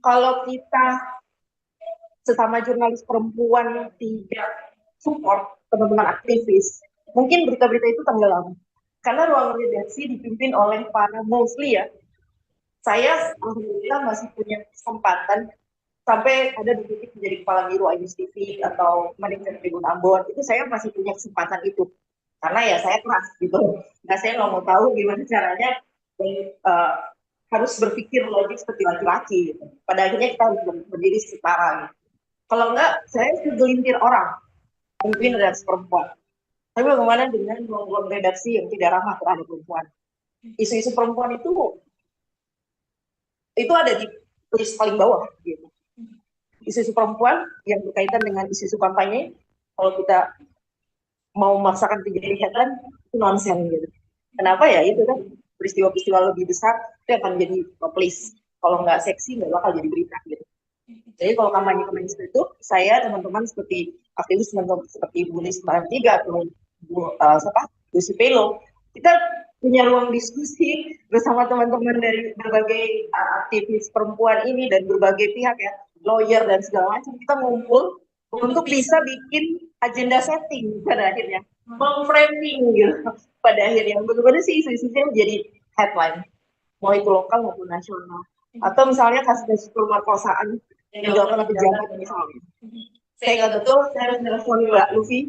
Kalau kita sesama jurnalis perempuan tidak support teman-teman aktivis, mungkin berita-berita itu tenggelam. Karena ruang redaksi dipimpin oleh para mostly ya. Saya alhamdulillah masih punya kesempatan sampai ada di titik menjadi kepala biro Ainus TV atau manajer Tribun Ambon, itu saya masih punya kesempatan itu. Karena ya saya keras gitu. Nah saya nggak mau tahu gimana caranya harus berpikir logik seperti laki-laki gitu. Pada akhirnya kita harus berdiri setara gitu. Kalau enggak, saya segelintir orang mungkin redaksi perempuan. Tapi bagaimana dengan ruang redaksi yang tidak ramah terhadap perempuan? Isu-isu perempuan itu ada di list paling bawah gitu. Isu-isu perempuan yang berkaitan dengan isu-isu kampanye, kalau kita mau memaksakan terjadi headline, itu nonsen gitu. Kenapa ya? Itu kan peristiwa-peristiwa lebih besar itu akan jadi please. Kalau nggak seksi, nggak bakal jadi berita gitu. Jadi kalau kampanye seperti itu, saya teman-teman seperti aktivis teman-teman seperti Bu Nis 93 atau Bu Sipelo, kita punya ruang diskusi bersama teman-teman dari berbagai aktivis perempuan ini dan berbagai pihak ya, lawyer dan segala macam, kita ngumpul untuk bisa bikin agenda setting pada akhirnya, memframing gitu pada akhirnya. Benar-benar sih isu-isunya menjadi headline, mau itu lokal maupun nasional. Atau misalnya kasus pemerkosaan yang dilakukan oleh pejabat misalnya. Saya ingat betul, saya harus telepon Mbak Luffy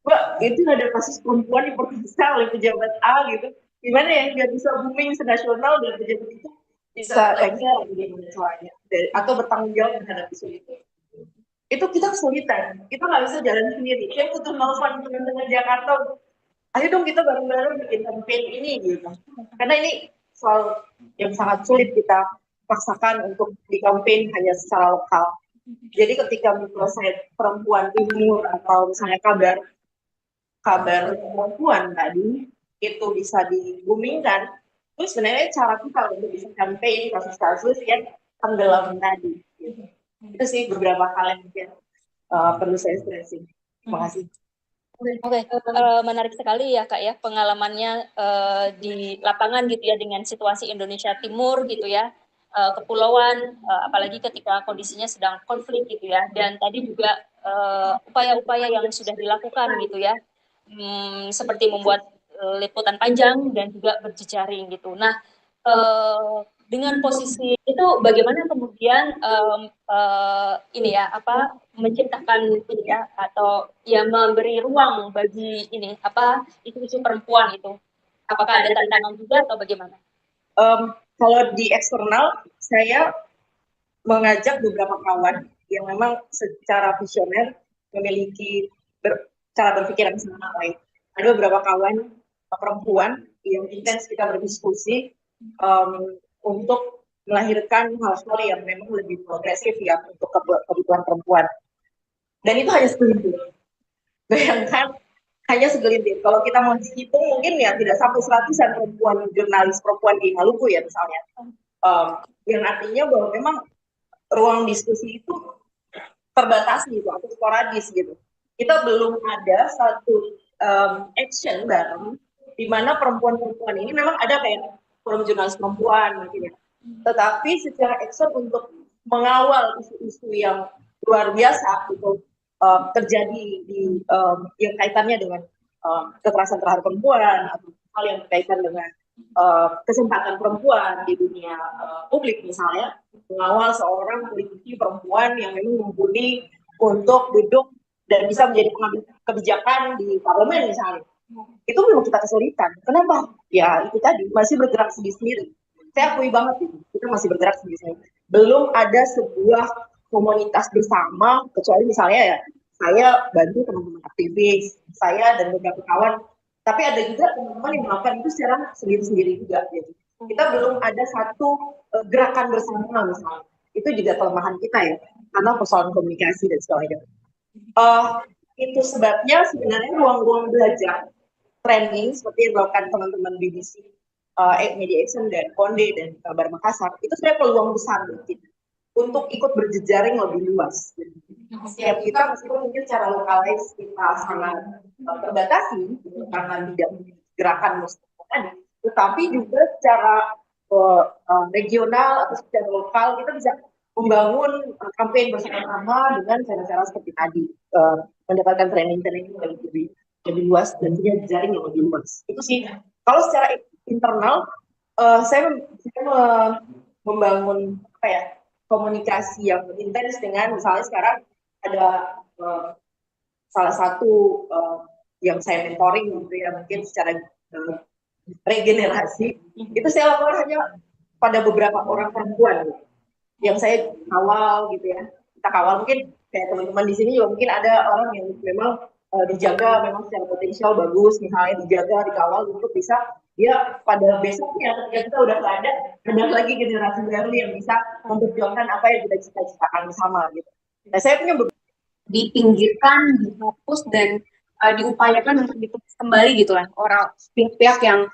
Mbak, itu ada kasus perempuan diperkosa oleh pejabat A gitu. Gimana ya nggak bisa booming senasional dan pejabat itu bisa lengser gimana soalnya atau bertanggung jawab terhadap isu itu kita kesulitan, kita nggak bisa jalan sendiri. Saya butuh telepon teman-teman Jakarta, ayo dong kita bareng-bareng bikin campaign ini gitu. Karena ini soal yang sangat sulit kita paksakan untuk di campaign hanya secara lokal. Jadi ketika misalnya perempuan timur atau misalnya kabar perempuan tadi itu bisa di-boomingkan, terus sebenarnya cara kita untuk bisa campaign kasus-kasus yang tenggelam tadi. Gitu. Itu sih beberapa hal yang mungkin perlu saya stressing. Terima kasih. Oke, menarik sekali ya Kak ya pengalamannya di lapangan gitu ya dengan situasi Indonesia Timur gitu ya, kepulauan, apalagi ketika kondisinya sedang konflik gitu ya, dan tadi juga upaya-upaya yang sudah dilakukan gitu ya, seperti membuat liputan panjang dan juga berjejaring gitu. Nah, dengan posisi itu bagaimana kemudian ini ya menciptakan ini ya atau ya memberi ruang bagi ini isu-isu perempuan itu, apakah ada tantangan juga atau bagaimana? Kalau di eksternal saya mengajak beberapa kawan yang memang secara visioner memiliki cara berpikir yang sama lain. Ada beberapa kawan perempuan yang intens kita berdiskusi untuk melahirkan hal-hal yang memang lebih progresif ya untuk kebutuhan perempuan. Dan itu hanya segelintir. Bayangkan, hanya segelintir. Kalau kita mau hitung mungkin ya tidak sampai 100-an perempuan, jurnalis perempuan di Maluku ya misalnya. Yang artinya bahwa memang ruang diskusi itu terbatas gitu, atau sporadis gitu. Kita belum ada satu action bareng di mana perempuan-perempuan ini memang ada kayak forum jurnalis perempuan mungkin ya. Tetapi secara action untuk mengawal isu-isu yang luar biasa gitu terjadi di yang kaitannya dengan kekerasan terhadap perempuan atau hal yang berkaitan dengan kesempatan perempuan di dunia publik misalnya, mengawal seorang politisi perempuan yang memang mumpuni untuk duduk dan bisa menjadi pengambil kebijakan di parlemen misalnya. Itu memang kita kesulitan. Kenapa? Ya itu tadi, masih bergerak sendiri-sendiri. Saya akui banget itu, kita masih bergerak sendiri-sendiri. Belum ada sebuah komunitas bersama, kecuali misalnya ya, saya bantu teman-teman aktivis, saya dan beberapa kawan, tapi ada juga teman-teman yang melakukan itu secara sendiri-sendiri juga. Gitu. Kita belum ada satu gerakan bersama misalnya. Itu juga kelemahan kita ya, karena persoalan komunikasi dan sebagainya. Itu sebabnya sebenarnya ruang-ruang belajar training seperti yang dilakukan teman-teman BBC, Media Action dan Konde dan Kabar Makassar itu sebenarnya peluang besar buat kita untuk ikut berjejaring lebih luas. Setiap kita meskipun mungkin secara lokalis kita sangat terbatasi karena tidak gerakan muslim tadi, tetapi juga secara regional atau secara lokal kita bisa membangun campaign bersama-sama dengan cara-cara seperti tadi, mendapatkan training-training yang lebih luas dan punya jaring yang lebih luas. Itu sih. Kalau secara internal, saya membangun komunikasi yang intens dengan misalnya sekarang ada salah satu yang saya mentoring gitu ya, mungkin secara regenerasi itu saya lakukan hanya pada beberapa orang perempuan gitu, yang saya kawal gitu ya. Kita kawal mungkin kayak teman-teman di sini juga mungkin ada orang yang memang dijaga memang secara potensial bagus, misalnya dijaga, dikawal untuk bisa dia pada besoknya ketika kita udah nggak ada lagi generasi baru yang bisa memperjuangkan apa yang kita cita-citakan bersama gitu. Nah saya punya dipinggirkan, dihapus dan diupayakan untuk ditulis kembali gitu kan orang pihak-pihak yang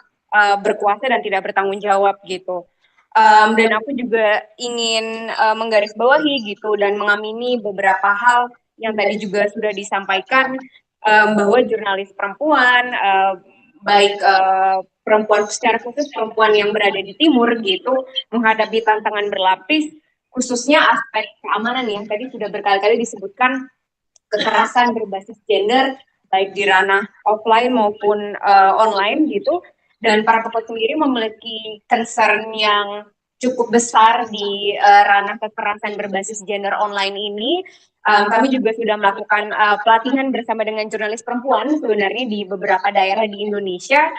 berkuasa dan tidak bertanggung jawab gitu. Dan aku juga ingin menggarisbawahi gitu dan mengamini beberapa hal yang tadi juga sudah disampaikan, bahwa jurnalis perempuan, baik perempuan secara khusus perempuan yang berada di timur gitu, menghadapi tantangan berlapis, khususnya aspek keamanan yang tadi sudah berkali-kali disebutkan, kekerasan berbasis gender, baik di ranah offline maupun online gitu, dan para perempuan sendiri memiliki concern yang cukup besar di ranah kekerasan berbasis gender online ini. Kami juga sudah melakukan pelatihan bersama dengan jurnalis perempuan sebenarnya di beberapa daerah di Indonesia,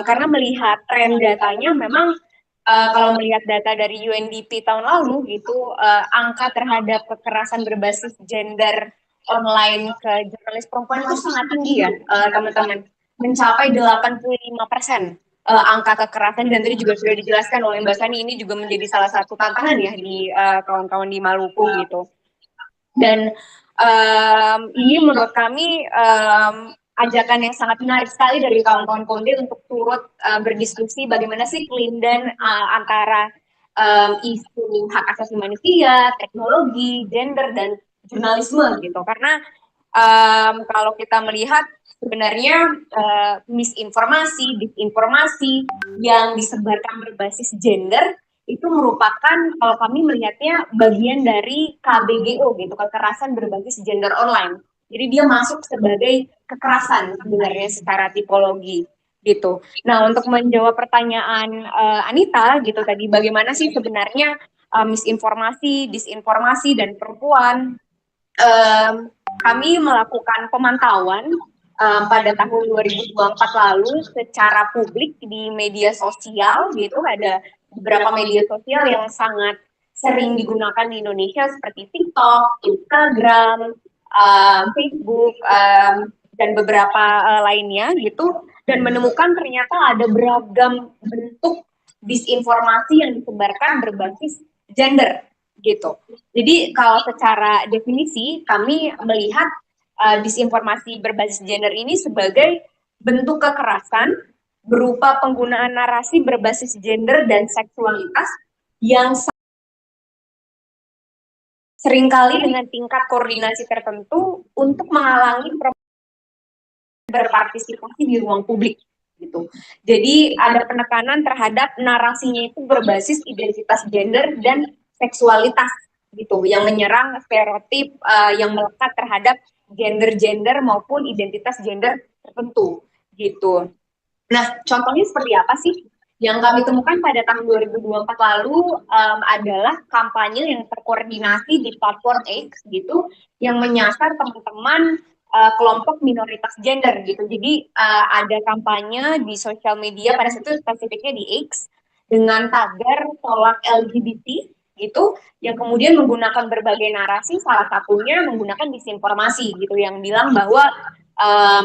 karena melihat tren datanya memang kalau melihat data dari UNDP tahun lalu gitu, angka terhadap kekerasan berbasis gender online ke jurnalis perempuan itu sangat tinggi ya, teman-teman, mencapai 85%. Angka kekerasan, dan tadi juga sudah dijelaskan oleh Mbak Sani, ini juga menjadi salah satu tantangan ya di kawan-kawan di Maluku gitu. Dan ini menurut kami ajakan yang sangat menarik sekali dari kawan-kawan Konde untuk turut berdiskusi bagaimana sih kelindan antara isu hak asasi manusia, teknologi, gender, dan jurnalisme gitu. Karena kalau kita melihat sebenarnya misinformasi, disinformasi yang disebarkan berbasis gender itu merupakan, kalau kami melihatnya, bagian dari KBGO gitu, kekerasan berbasis gender online. Jadi dia masuk sebagai kekerasan sebenarnya secara tipologi gitu. Nah, untuk menjawab pertanyaan Anita gitu tadi, bagaimana sih sebenarnya misinformasi, disinformasi dan perempuan, kami melakukan pemantauan pada tahun 2024 lalu secara publik di media sosial gitu. Ada beberapa media sosial yang sangat sering digunakan di Indonesia seperti TikTok, Instagram, Facebook, dan beberapa lainnya gitu, dan menemukan ternyata ada beragam bentuk disinformasi yang disebarkan berbasis gender gitu. Jadi kalau secara definisi kami melihat disinformasi berbasis gender ini sebagai bentuk kekerasan berupa penggunaan narasi berbasis gender dan seksualitas yang seringkali dengan tingkat koordinasi tertentu untuk menghalangi berpartisipasi di ruang publik gitu. Jadi ada penekanan terhadap narasinya itu berbasis identitas gender dan seksualitas gitu, yang menyerang stereotip yang melekat terhadap gender maupun identitas gender tertentu gitu. Nah, contohnya seperti apa sih? Yang kami temukan pada tahun 2024 lalu adalah kampanye yang terkoordinasi di platform X gitu, yang menyasar teman-teman kelompok minoritas gender gitu. Jadi ada kampanye di sosial media, pada saat itu spesifiknya di X, dengan tagar tolak LGBT gitu, yang kemudian menggunakan berbagai narasi, salah satunya menggunakan disinformasi gitu, yang bilang bahwa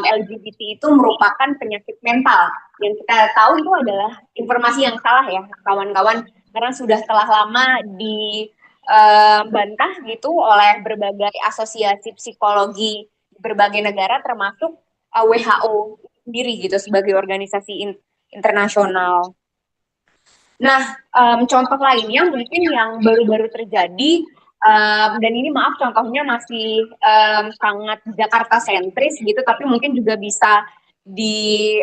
LGBT itu merupakan penyakit mental. Yang kita tahu itu adalah informasi yang salah ya kawan-kawan, karena sudah telah lama dibantah gitu oleh berbagai asosiasi psikologi berbagai negara, termasuk WHO sendiri gitu sebagai organisasi internasional. Nah, contoh lainnya mungkin yang baru-baru terjadi, dan ini maaf contohnya masih sangat Jakarta sentris gitu, tapi mungkin juga bisa di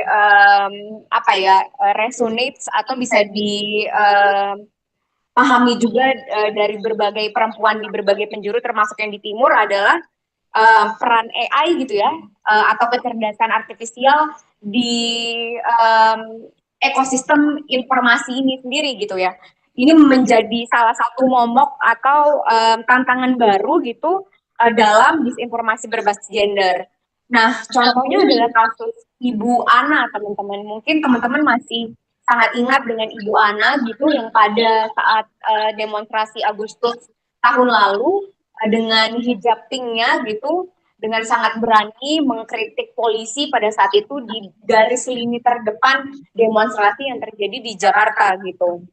resonate atau bisa dipahami juga dari berbagai perempuan di berbagai penjuru, termasuk yang di timur, adalah peran AI gitu ya, atau kecerdasan artifisial di ekosistem informasi ini sendiri gitu ya. Ini menjadi salah satu momok atau tantangan baru gitu dalam disinformasi berbasis gender. Nah, contohnya adalah kasus Ibu Ana, teman-teman. Mungkin teman-teman masih sangat ingat dengan Ibu Ana gitu, yang pada saat demonstrasi Agustus tahun lalu dengan hijab pinknya gitu, dengan sangat berani mengkritik polisi pada saat itu di garis lini terdepan demonstrasi yang terjadi di Jakarta gitu.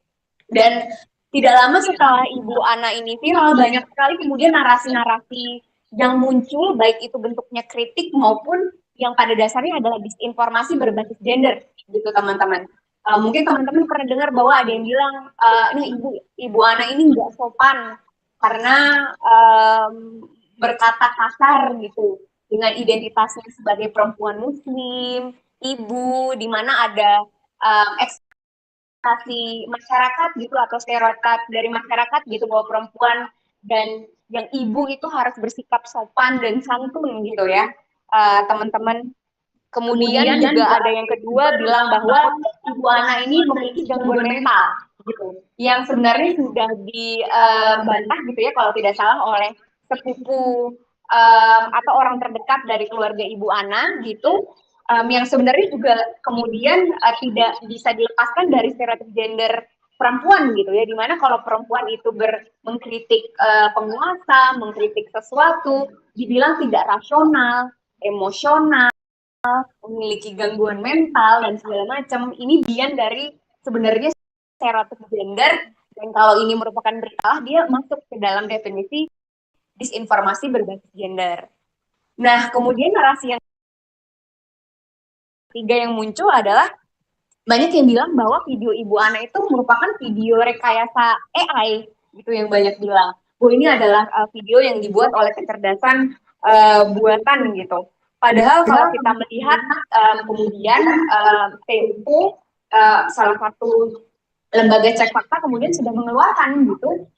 Dan tidak lama setelah Ibu Ana ini viral, banyak sekali kemudian narasi-narasi yang muncul, baik itu bentuknya kritik maupun yang pada dasarnya adalah disinformasi berbasis gender gitu teman-teman. Mungkin teman-teman pernah dengar bahwa ada yang bilang, nah Ibu Ana ini nggak sopan karena berkata kasar gitu dengan identitasnya sebagai perempuan muslim, ibu, di mana ada ekspektasi masyarakat gitu atau stereotip dari masyarakat gitu bahwa perempuan dan yang ibu itu harus bersikap sopan dan santun gitu ya, teman-teman. Kemudian juga ada yang kedua bilang bahwa Ibu Ana ini memiliki gangguan mental gitu, yang sebenarnya sudah dibantah gitu ya kalau tidak salah oleh sepupu atau orang terdekat dari keluarga Ibu Ana gitu, yang sebenarnya juga kemudian tidak bisa dilepaskan dari stereotip gender perempuan gitu ya, dimana kalau perempuan itu mengkritik penguasa, mengkritik sesuatu, dibilang tidak rasional, emosional, memiliki gangguan mental dan segala macam. Ini bagian dari sebenarnya stereotip gender, dan kalau ini merupakan berita, dia masuk ke dalam definisi disinformasi berbasis gender. Nah, kemudian narasi yang ketiga yang muncul adalah banyak yang bilang bahwa video Ibu Ana itu merupakan video rekayasa AI gitu, yang banyak bilang bahwa ini adalah video yang dibuat oleh kecerdasan buatan gitu. Padahal kalau kita melihat kemudian Tempo, salah satu lembaga cek fakta, kemudian sudah mengeluarkan gitu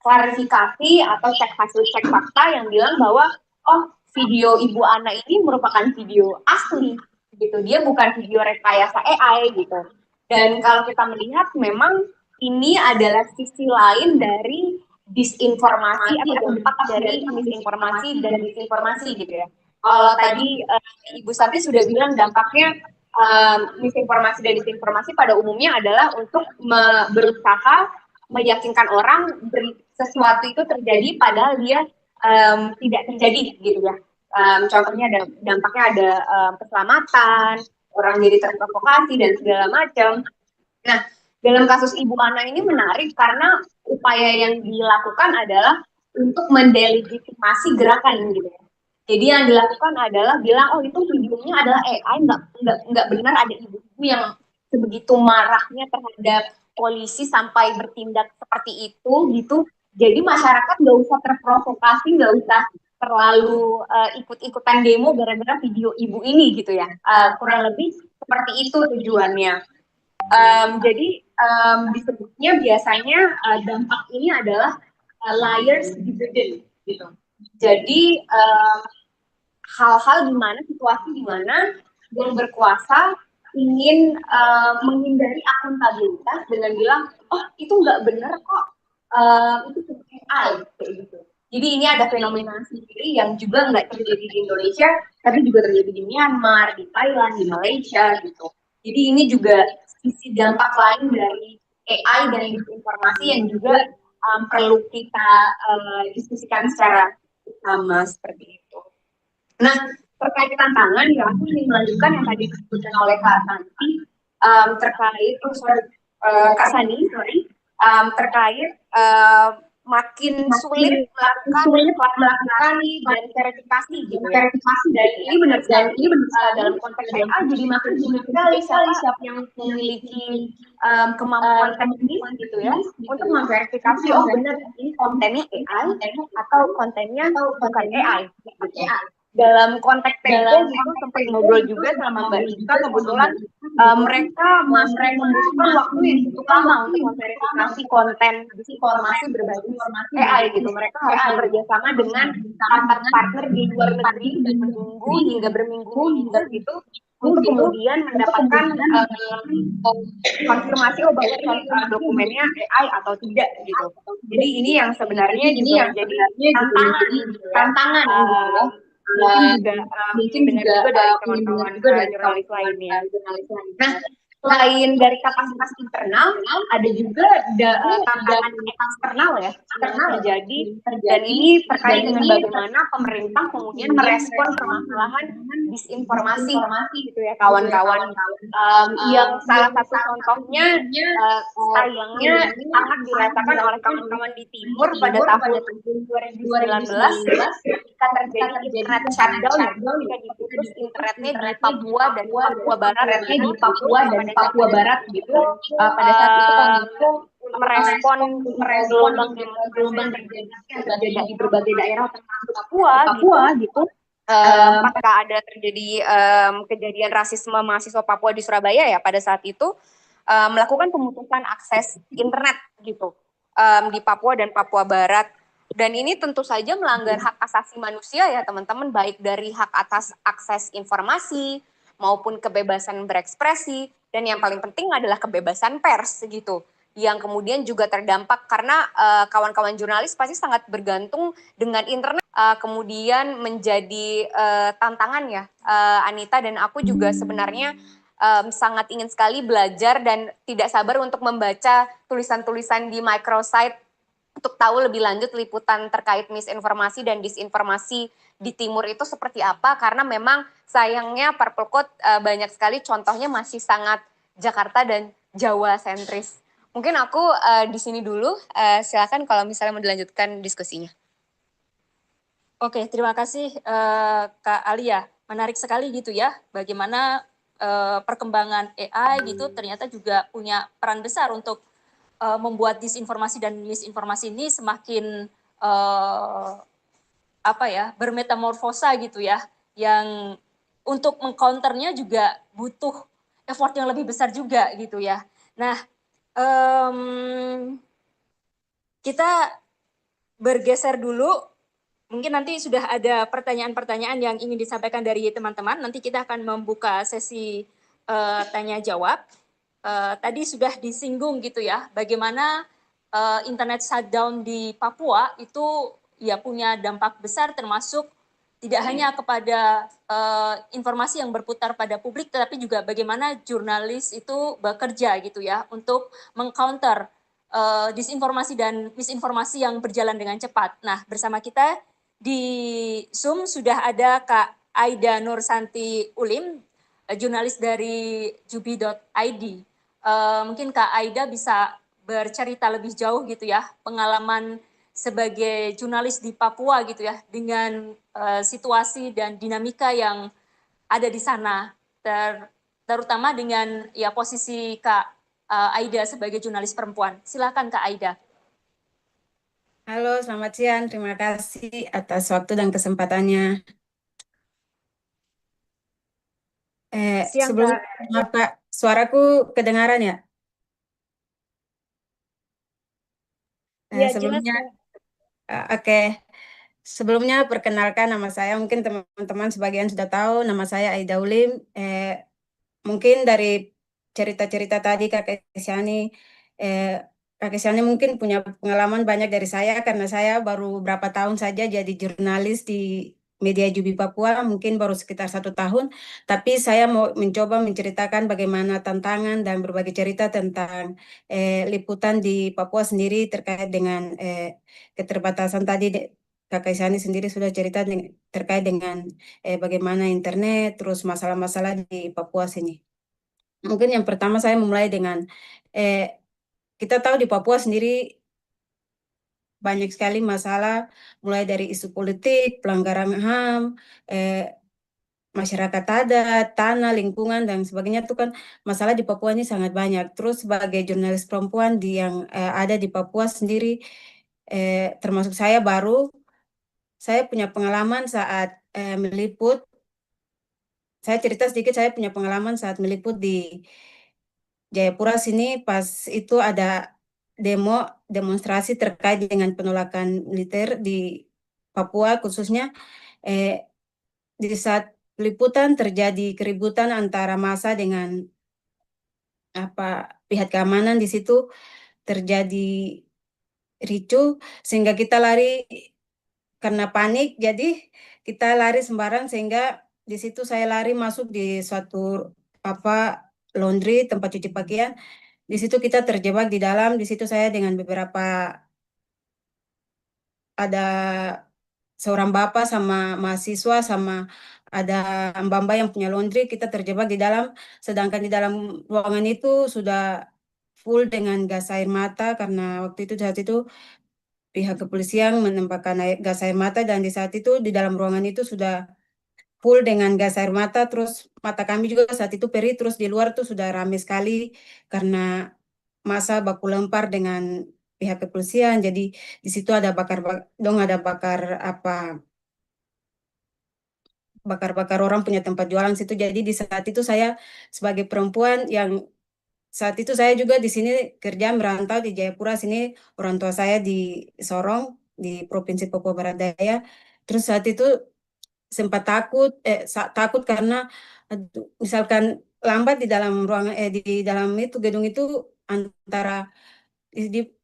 klarifikasi atau hasil cek fakta yang bilang bahwa video Ibu Ana ini merupakan video asli gitu, dia bukan video rekayasa AI gitu. Dan kalau kita melihat memang ini adalah sisi lain dari disinformasi atau dampak dari misinformasi dan disinformasi gitu ya. Kalau tadi Ibu Santi sudah bilang dampaknya misinformasi dan disinformasi pada umumnya adalah untuk berusaha meyakinkan orang sesuatu itu terjadi padahal dia tidak terjadi gitu ya. Contohnya dampaknya ada keselamatan, orang jadi terprovokasi dan segala macam. Nah, dalam kasus Ibu Ana ini menarik karena upaya yang dilakukan adalah untuk mendelegitimasi gerakan gitu ya. Jadi yang dilakukan adalah bilang, oh itu videonya adalah AI, nggak benar ada ibu-ibu yang sebegitu marahnya terhadap polisi sampai bertindak seperti itu gitu. Jadi masyarakat nggak usah terprovokasi, nggak usah terlalu ikut-ikutan demo gara-gara video ibu ini gitu ya. Kurang lebih seperti itu tujuannya. Jadi disebutnya biasanya dampak ini adalah liars dividend gitu. Jadi hal-hal di mana, situasi di mana yang berkuasa ingin menghindari akuntabilitas dengan bilang, oh itu nggak benar kok, itu AI kayak gitu. Jadi ini ada fenomena sendiri yang juga nggak terjadi di Indonesia, tapi juga terjadi di Myanmar, di Thailand, di Malaysia gitu. Jadi ini juga sisi dampak lain dari AI dan disinformasi yang juga perlu kita diskusikan secara sama seperti itu. Nah, terkait tantangan yang aku ingin melanjutkan yang tadi disebutkan oleh Kak Santi terkait Kak Sani, terkait makin sulit melakukan dan verifikasi gitu ya. Dan ini benar dalam konteks AI jadi makin sulit sekali siapa yang memiliki kemampuan teknis gitu ya untuk memverifikasi oh benar ini kontennya AI atau kontennya bukan AI gitu. Dalam konteks Tempo aku sempat ngobrol juga sama Mbak Ika, kebetulan mereka membutuhkan waktu yang cukup lama untuk memverifikasi konten disinformasi berbasis AI gitu. Mereka harus bekerja sama dengan partner di luar negeri dan menunggu hingga berminggu-minggu gitu untuk kemudian mendapatkan konfirmasi bahwa dokumennya AI atau tidak gitu. Jadi ini yang sebenarnya juga menjadi tantangan gitu. Mungkin juga dari teman-teman jurnalis lainnya. Nah, selain dari kapasitas internal, ada juga tantangan eksternal ya, terjadi. Dan ini terkait dengan bagaimana pemerintah kemudian merespon permasalahan disinformasi gitu ya, kawan-kawan. Yang salah satu contohnya, sayangnya sangat dirasakan oleh kawan-kawan di Timur pada tahun 2019 ketika terjadi internet shutdown, ketika diputus internetnya di Papua dan Papua Barat, gitu. Pada saat itu Kominfo merespon gelombang terjadi di berbagai daerah termasuk Papua gitu. Apakah ada terjadi kejadian rasisme mahasiswa Papua di Surabaya ya pada saat itu melakukan pemutusan akses internet gitu di Papua dan Papua Barat. Dan ini tentu saja melanggar hak asasi manusia ya teman-teman, baik dari hak atas akses informasi maupun kebebasan berekspresi Dan yang paling penting adalah kebebasan pers gitu, yang kemudian juga terdampak karena kawan-kawan jurnalis pasti sangat bergantung dengan internet. Kemudian menjadi tantangan ya, Anita dan aku juga sebenarnya sangat ingin sekali belajar dan tidak sabar untuk membaca tulisan-tulisan di microsite untuk tahu lebih lanjut liputan terkait misinformasi dan disinformasi di Timur itu seperti apa, karena memang sayangnya Purple Code banyak sekali contohnya masih sangat Jakarta dan Jawa sentris. Mungkin aku di sini dulu, silakan kalau misalnya mau dilanjutkan diskusinya. Oke, terima kasih Kak Alia. Menarik sekali gitu ya, bagaimana perkembangan AI gitu ternyata juga punya peran besar untuk membuat disinformasi dan misinformasi ini semakin bermetamorfosa gitu ya, yang untuk mengcounternya juga butuh effort yang lebih besar juga gitu ya. Nah, kita bergeser dulu, mungkin nanti sudah ada pertanyaan-pertanyaan yang ingin disampaikan dari teman-teman, nanti kita akan membuka sesi tanya jawab. Tadi sudah disinggung gitu ya, bagaimana internet shutdown di Papua itu ya punya dampak besar, termasuk tidak hanya kepada informasi yang berputar pada publik, tetapi juga bagaimana jurnalis itu bekerja gitu ya untuk mengcounter disinformasi dan misinformasi yang berjalan dengan cepat. Nah, bersama kita di Zoom sudah ada Kak Aida Nursanti Ulim, jurnalis dari jubi.id. Mungkin Kak Aida bisa bercerita lebih jauh gitu ya, pengalaman sebagai jurnalis di Papua gitu ya, dengan situasi dan dinamika yang ada di sana, terutama dengan ya posisi Kak Aida sebagai jurnalis perempuan. Silakan Kak Aida. Halo, selamat siang. Terima kasih atas waktu dan kesempatannya. Siang, Sebelum Kak. maaf Kak, suaraku kedengaran ya? Iya, jelas, Sebelumnya, Kak. oke. Sebelumnya perkenalkan nama saya, mungkin teman-teman sebagian sudah tahu, nama saya Aida Ulim. Mungkin dari cerita-cerita tadi Kak Kesiani mungkin punya pengalaman banyak dari saya karena saya baru berapa tahun saja jadi jurnalis di media Jubi Papua, mungkin baru sekitar 1 tahun. Tapi saya mau mencoba menceritakan bagaimana tantangan dan berbagi cerita tentang liputan di Papua sendiri terkait dengan keterbatasan tadi. Kak Kaisani sendiri sudah cerita terkait dengan bagaimana internet, terus masalah-masalah di Papua sini. Mungkin yang pertama saya memulai dengan, kita tahu di Papua sendiri banyak sekali masalah, mulai dari isu politik, pelanggaran HAM, masyarakat adat, tanah, lingkungan, dan sebagainya itu kan masalah di Papua ini sangat banyak. Terus sebagai jurnalis perempuan yang ada di Papua sendiri, termasuk saya punya pengalaman saat meliput. Saya cerita sedikit, saya punya pengalaman saat meliput di Jayapura sini pas itu ada demonstrasi terkait dengan penolakan militer di Papua khususnya. Di saat peliputan terjadi keributan antara massa dengan pihak keamanan, di situ terjadi ricuh sehingga kita lari karena panik, jadi kita lari sembarang sehingga di situ saya lari masuk di suatu laundry, tempat cuci pakaian. Di situ kita terjebak di dalam, di situ saya dengan ada seorang bapak sama mahasiswa sama ada mbak-mbak yang punya laundry, kita terjebak di dalam, sedangkan di dalam ruangan itu sudah full dengan gas air mata karena saat itu pihak kepolisian menembakkan gas air mata, dan di saat itu di dalam ruangan itu sudah full dengan gas air mata, terus mata kami juga saat itu perih, terus di luar tuh sudah ramai sekali karena masa baku lempar dengan pihak kepolisian. Jadi di situ ada bakar orang punya tempat jualan situ. Jadi di saat itu saya sebagai perempuan yang saat itu saya juga di sini kerja merantau di Jayapura sini, orang tua saya di Sorong di Provinsi Papua Barat Daya. Terus saat itu sempat takut karena misalkan lambat di dalam ruangan di dalam itu gedung itu antara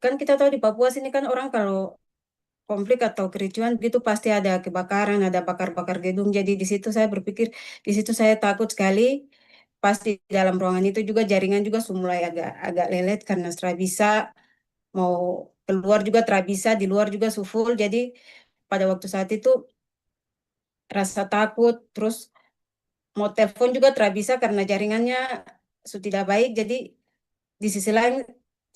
kan kita tahu di Papua sini kan orang kalau konflik atau kericuan gitu pasti ada kebakaran, ada bakar-bakar gedung. Jadi di situ saya berpikir, di situ saya takut sekali. Pasti dalam ruangan itu juga jaringan juga sudah mulai agak agak lelet karena setelah bisa mau keluar juga tidak bisa, di luar juga full. Jadi pada waktu saat itu rasa takut, terus mau telepon juga tidak bisa karena jaringannya sudah tidak baik. Jadi di sisi lain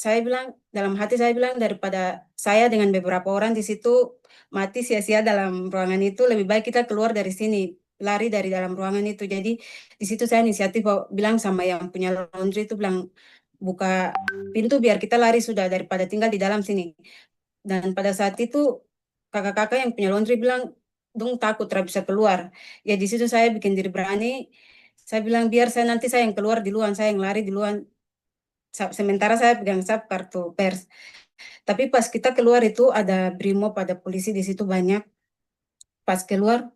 saya bilang, dalam hati saya bilang daripada saya dengan beberapa orang di situ mati sia-sia dalam ruangan itu, lebih baik kita keluar dari sini, lari dari dalam ruangan itu. Jadi di situ saya inisiatif bilang sama yang punya laundry itu, bilang buka pintu biar kita lari sudah daripada tinggal di dalam sini. Dan pada saat itu kakak-kakak yang punya laundry bilang, dong takut tidak bisa keluar. Ya di situ saya bikin diri berani. Saya bilang biar saya nanti saya yang keluar di luar, saya yang lari di luar. Sementara saya pegang kartu pers. Tapi pas kita keluar itu ada brimob, ada polisi di situ banyak. Pas keluar,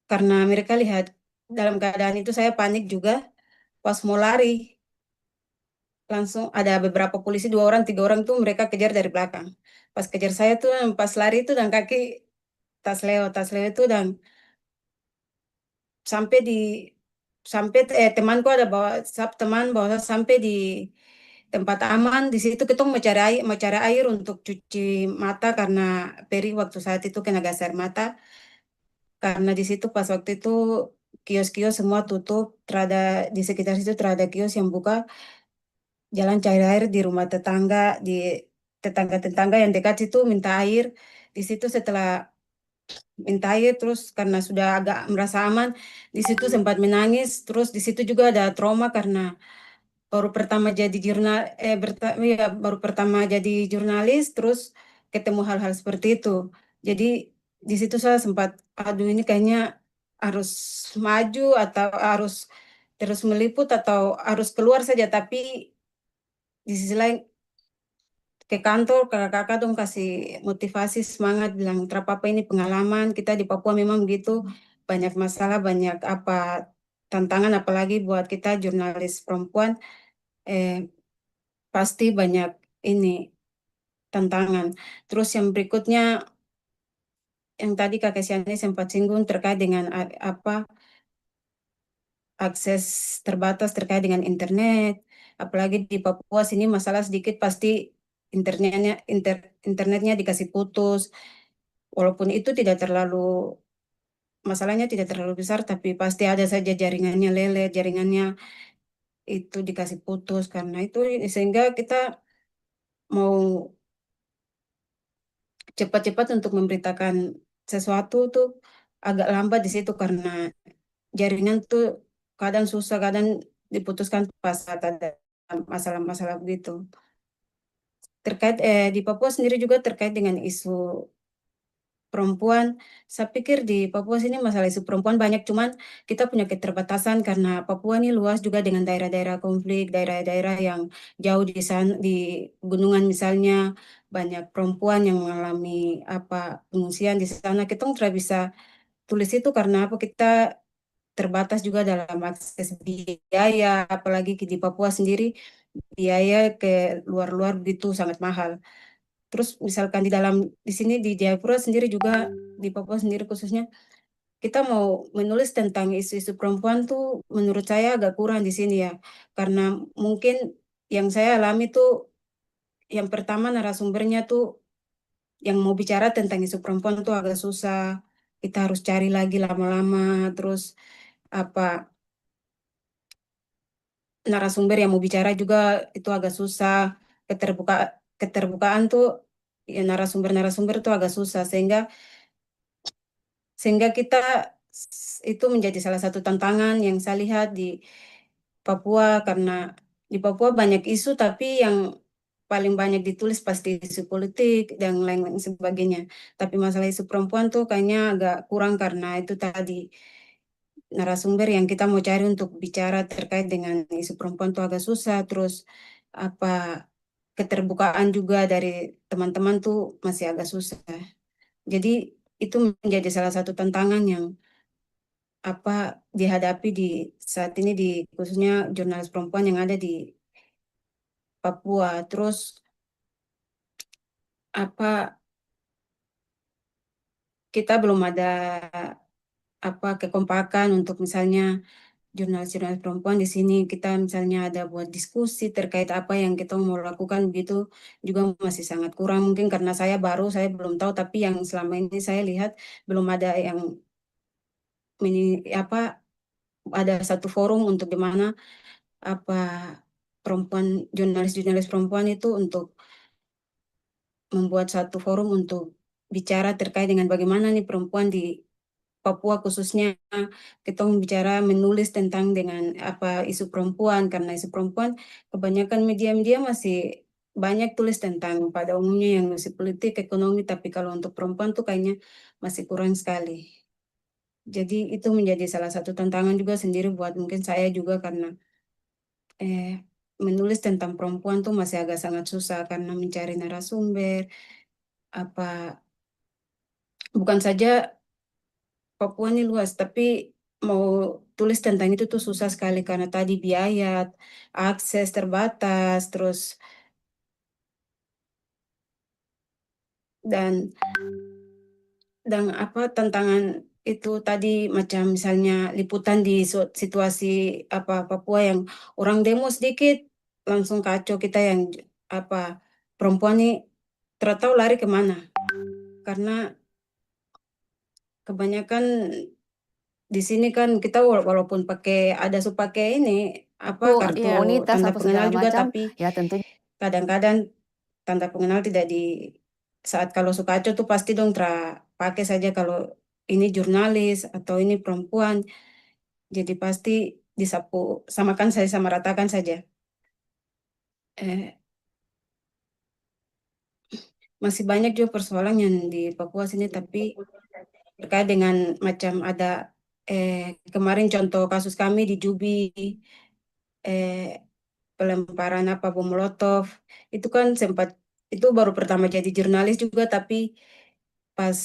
karena mereka lihat dalam keadaan itu saya panik juga. Pas mau lari, langsung ada beberapa polisi, 2 orang, 3 orang tuh mereka kejar dari belakang. Pas kejar saya tuh, pas lari itu dan kaki tas Leo itu dan sampai di temanku ada bawa teman bawa sampai di tempat aman. Di situ kita mau cari air untuk cuci mata karena Peri waktu saat itu kena gas air mata, karena di situ pas waktu itu kios-kios semua tutup, terada di sekitar situ terada kios yang buka. Jalan cari air di rumah tetangga, di tetangga-tetangga yang dekat situ minta air. Di situ setelah minta air terus karena sudah agak merasa aman, di situ sempat menangis. Terus di situ juga ada trauma karena baru pertama jadi baru pertama jadi jurnalis, terus ketemu hal-hal seperti itu. Jadi di situ saya sempat, aduh ini kayaknya harus maju atau harus terus meliput atau harus keluar saja. Tapi di sisi lain ke kantor kakak-kakak dong kasih motivasi semangat, bilang terapa ini pengalaman kita di Papua memang begitu, banyak masalah, banyak apa tantangan, apalagi buat kita jurnalis perempuan pasti banyak ini tantangan. Terus yang berikutnya yang tadi Kakak Siani sempat singgung terkait dengan apa akses terbatas terkait dengan internet, apalagi di Papua sini masalah sedikit pasti internetnya dikasih putus, walaupun itu tidak terlalu masalahnya tidak terlalu besar, tapi pasti ada saja jaringannya lelet, jaringannya itu dikasih putus karena itu, sehingga kita mau cepat-cepat untuk memberitakan sesuatu tuh agak lambat di situ karena jaringan tuh kadang susah, kadang diputuskan pas saat ada masalah-masalah begitu. Terkait di Papua sendiri juga terkait dengan isu perempuan, saya pikir di Papua sini masalah isu perempuan banyak, cuman kita punya keterbatasan karena Papua ini luas juga dengan daerah-daerah konflik, daerah-daerah yang jauh di sana, di gunungan misalnya, banyak perempuan yang mengalami apa pengungsian di sana. Kita tidak bisa tulis itu karena apa, kita terbatas juga dalam akses biaya, apalagi di Papua sendiri biaya ke luar-luar begitu sangat mahal. Terus misalkan di dalam di sini di Jayapura sendiri juga, di Papua sendiri khususnya, kita mau menulis tentang isu-isu perempuan tuh menurut saya agak kurang di sini ya, karena mungkin yang saya alami tuh yang pertama narasumbernya tuh yang mau bicara tentang isu perempuan tuh agak susah, kita harus cari lagi lama-lama, terus apa narasumber yang mau bicara juga itu agak susah, keterbukaan tuh ya narasumber tuh agak susah, sehingga kita itu menjadi salah satu tantangan yang saya lihat di Papua, karena di Papua banyak isu tapi yang paling banyak ditulis pasti isu politik dan lain-lain sebagainya. Tapi masalah isu perempuan tuh kayaknya agak kurang karena itu tadi narasumber yang kita mau cari untuk bicara terkait dengan isu perempuan tuh agak susah. Terus apa keterbukaan juga dari teman-teman tuh masih agak susah. Jadi itu menjadi salah satu tantangan yang dihadapi di saat ini di khususnya jurnalis perempuan yang ada di Papua. Terus kita belum ada kekompakan untuk misalnya jurnalis-jurnalis perempuan di sini kita misalnya ada buat diskusi terkait apa yang kita mau lakukan gitu juga masih sangat kurang, mungkin karena saya baru, saya belum tahu, tapi yang selama ini saya lihat belum ada yang ada satu forum untuk gimana perempuan, jurnalis-jurnalis perempuan itu untuk membuat satu forum untuk bicara terkait dengan bagaimana nih perempuan di Papua khususnya kita bicara menulis tentang dengan isu perempuan, karena isu perempuan kebanyakan media-media masih banyak tulis tentang pada umumnya yang masih politik, ekonomi, tapi kalau untuk perempuan tuh kayaknya masih kurang sekali. Jadi itu menjadi salah satu tantangan juga sendiri buat mungkin saya juga, karena menulis tentang perempuan tuh masih agak sangat susah karena mencari narasumber, bukan saja Papua ini luas, tapi mau tulis tentang itu tuh susah sekali karena tadi biaya, akses terbatas, terus dan tantangan itu tadi macam misalnya liputan di situasi Papua yang orang demo sedikit langsung kacau, kita yang perempuan nih tertahu lari kemana, karena kebanyakan di sini kan kita walaupun pakai ini kartu imunitas tanda apa pengenal segala juga, macam, tapi ya tentunya kadang-kadang tanda pengenal tidak di saat kalau suka aco tuh pasti dong pakai saja kalau ini jurnalis atau ini perempuan, jadi pasti disapu samakan, saya sama ratakan saja. Masih banyak juga persoalan yang di Papua sini, tapi terkait dengan macam ada kemarin contoh kasus kami di Jubi, pelemparan bom molotov, itu kan sempat, itu baru pertama jadi jurnalis juga, tapi pas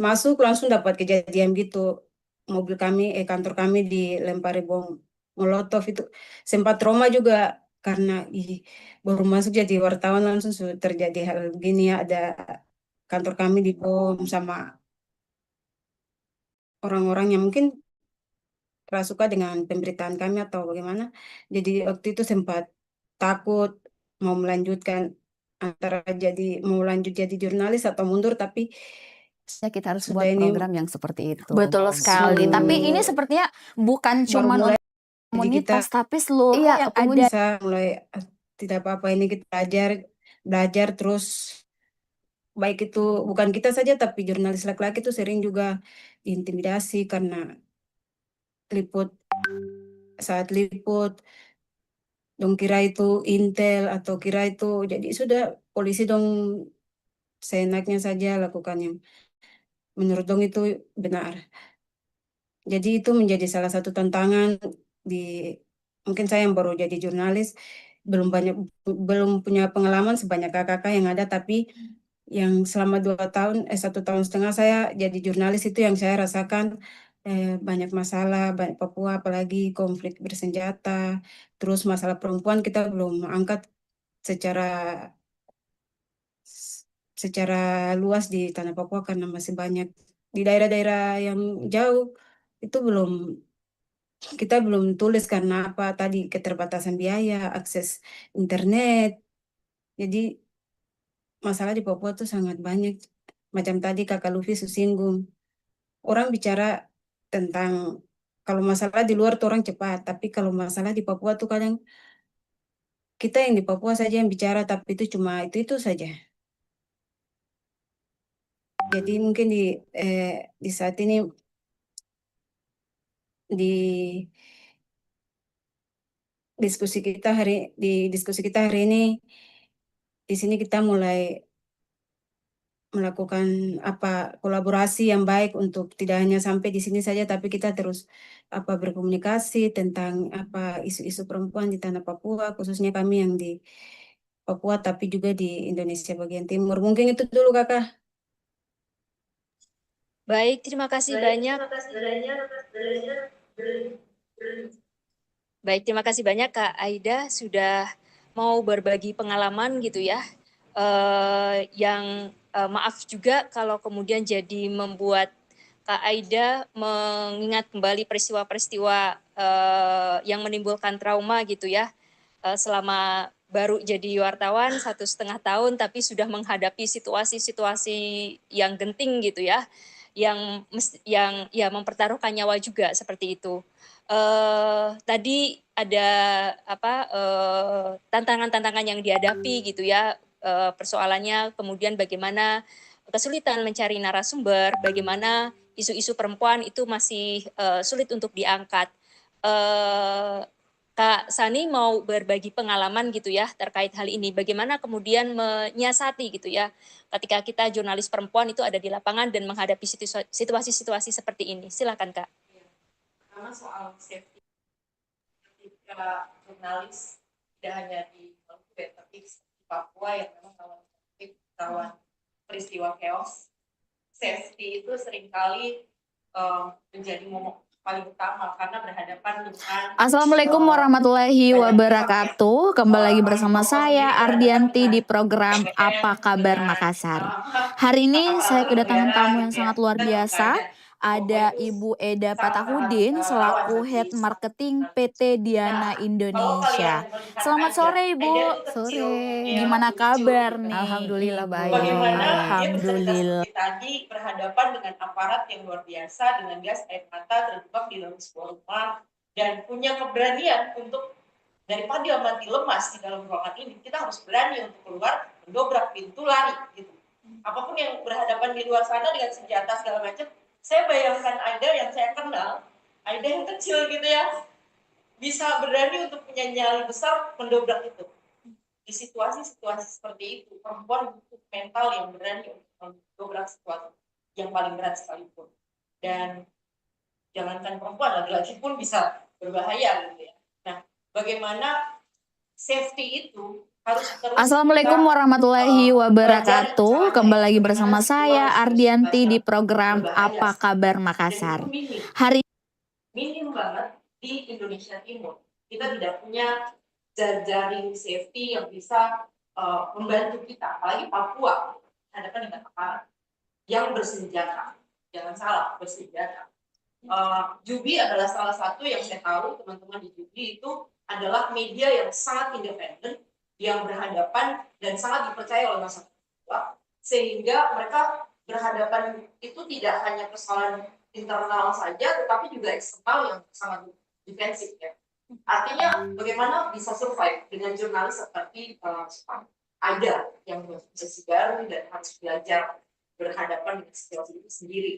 masuk langsung dapat kejadian gitu, mobil kami, kantor kami dilempari bom molotov, itu sempat trauma juga karena baru masuk jadi wartawan langsung terjadi hal begini ya, ada kantor kami dibom sama orang-orang yang mungkin suka dengan pemberitaan kami atau bagaimana. Jadi waktu itu sempat takut mau melanjutkan antara mau lanjut jadi jurnalis atau mundur, tapi kita harus sudah buat ini program yang seperti itu. Betul sekali. Tapi ini sepertinya bukan cuma mulai komunitas, tapi seluruh Iya, yang ada. bisa mulai tidak apa-apa, ini kita belajar terus, baik itu bukan kita saja, tapi jurnalis laki-laki itu sering juga diintimidasi karena saat liput dong kira itu intel atau kira itu, jadi sudah polisi dong seenaknya saja lakukan yang menurut dong itu benar. Jadi itu menjadi salah satu tantangan di, mungkin saya yang baru jadi jurnalis belum punya pengalaman sebanyak kakak-kakak yang ada, tapi yang selama 1,5 tahun saya jadi jurnalis, itu yang saya rasakan banyak masalah, banyak Papua apalagi konflik bersenjata, terus masalah perempuan kita belum angkat secara luas di tanah Papua karena masih banyak di daerah-daerah yang jauh itu kita belum tulis karena tadi keterbatasan biaya, akses internet. Jadi masalah di Papua tuh sangat banyak. Macam tadi Kakak Luffy singgung, orang bicara tentang kalau masalah di luar tuh orang cepat, tapi kalau masalah di Papua tuh kadang kita yang di Papua saja yang bicara, tapi itu cuma itu saja. Jadi mungkin di saat ini di diskusi kita hari ini di sini kita mulai melakukan kolaborasi yang baik untuk tidak hanya sampai di sini saja, tapi kita terus berkomunikasi tentang isu-isu perempuan di tanah Papua, khususnya kami yang di Papua, tapi juga di Indonesia bagian timur. Mungkin itu dulu Kakak. Baik, terima kasih banyak. Baik, terima kasih banyak Kak Aida sudah mau berbagi pengalaman gitu ya. Maaf juga kalau kemudian jadi membuat Kak Aida mengingat kembali peristiwa-peristiwa yang menimbulkan trauma gitu ya. Selama baru jadi wartawan 1,5 tahun tapi sudah menghadapi situasi-situasi yang genting gitu ya, yang ya mempertaruhkan nyawa juga seperti itu. Tadi ada tantangan-tantangan yang dihadapi gitu ya, persoalannya kemudian bagaimana kesulitan mencari narasumber, bagaimana isu-isu perempuan itu masih sulit untuk diangkat. Kak Sani mau berbagi pengalaman gitu ya terkait hal ini. Bagaimana kemudian menyiasati gitu ya ketika kita jurnalis perempuan itu ada di lapangan dan menghadapi situasi-situasi seperti ini. Silakan Kak. Karena soal safety ketika jurnalis tidak hanya di Maluku ya, tapi di Papua yang memang rawan peristiwa chaos, safety itu seringkali menjadi momok paling utama karena berhadapan dengan Assalamualaikum warahmatullahi wabarakatuh. Kembali lagi bersama saya Ardianti di program Apa Kabar Makassar. Hari ini saya kedatangan tamu yang sangat luar biasa. Ada Ibu Eda Patahudin selaku Head Marketing PT Diana Indonesia. Selamat sore Ibu. Sore. Gimana kabar nih? Alhamdulillah baik. Alhamdulillah. tadi berhadapan dengan aparat yang luar biasa dengan gas air mata terjebak di dalam sebuah rumah dan punya keberanian untuk daripada mati lemas di dalam ruangan ini, kita harus berani untuk keluar, mendobrak pintu, lari gitu. Apapun yang berhadapan di luar sana dengan senjata segala macam, saya bayangkan Aida yang saya kenal, Aida yang kecil gitu ya, bisa berani untuk punya nyali besar mendobrak itu. Di situasi-situasi seperti itu, perempuan butuh mental yang berani untuk mendobrak sesuatu yang paling berat sekalipun. Dan jangankan perempuan, laki-laki pun bisa berbahaya gitu ya. Nah, bagaimana safety itu harus terus. Assalamualaikum warahmatullahi wabarakatuh. Kembali lagi bersama saya Ardianti di program Apa Kabar Makassar. Hari minim banget di Indonesia Timur. Kita tidak punya jaring safety yang bisa membantu kita, apalagi Papua hadapan dengan aparat yang bersenjata. Jangan salah, bersenjata. Jubi adalah salah satu yang saya tahu teman-teman di Jubi itu adalah media yang sangat independen, yang berhadapan dan sangat dipercaya oleh masyarakat Papua, sehingga mereka berhadapan itu tidak hanya persoalan internal saja, tetapi juga eksternal yang sangat defensif ya. Artinya bagaimana bisa survive dengan jurnalis seperti Aida yang masih baru dan harus belajar berhadapan dengan situasi itu sendiri.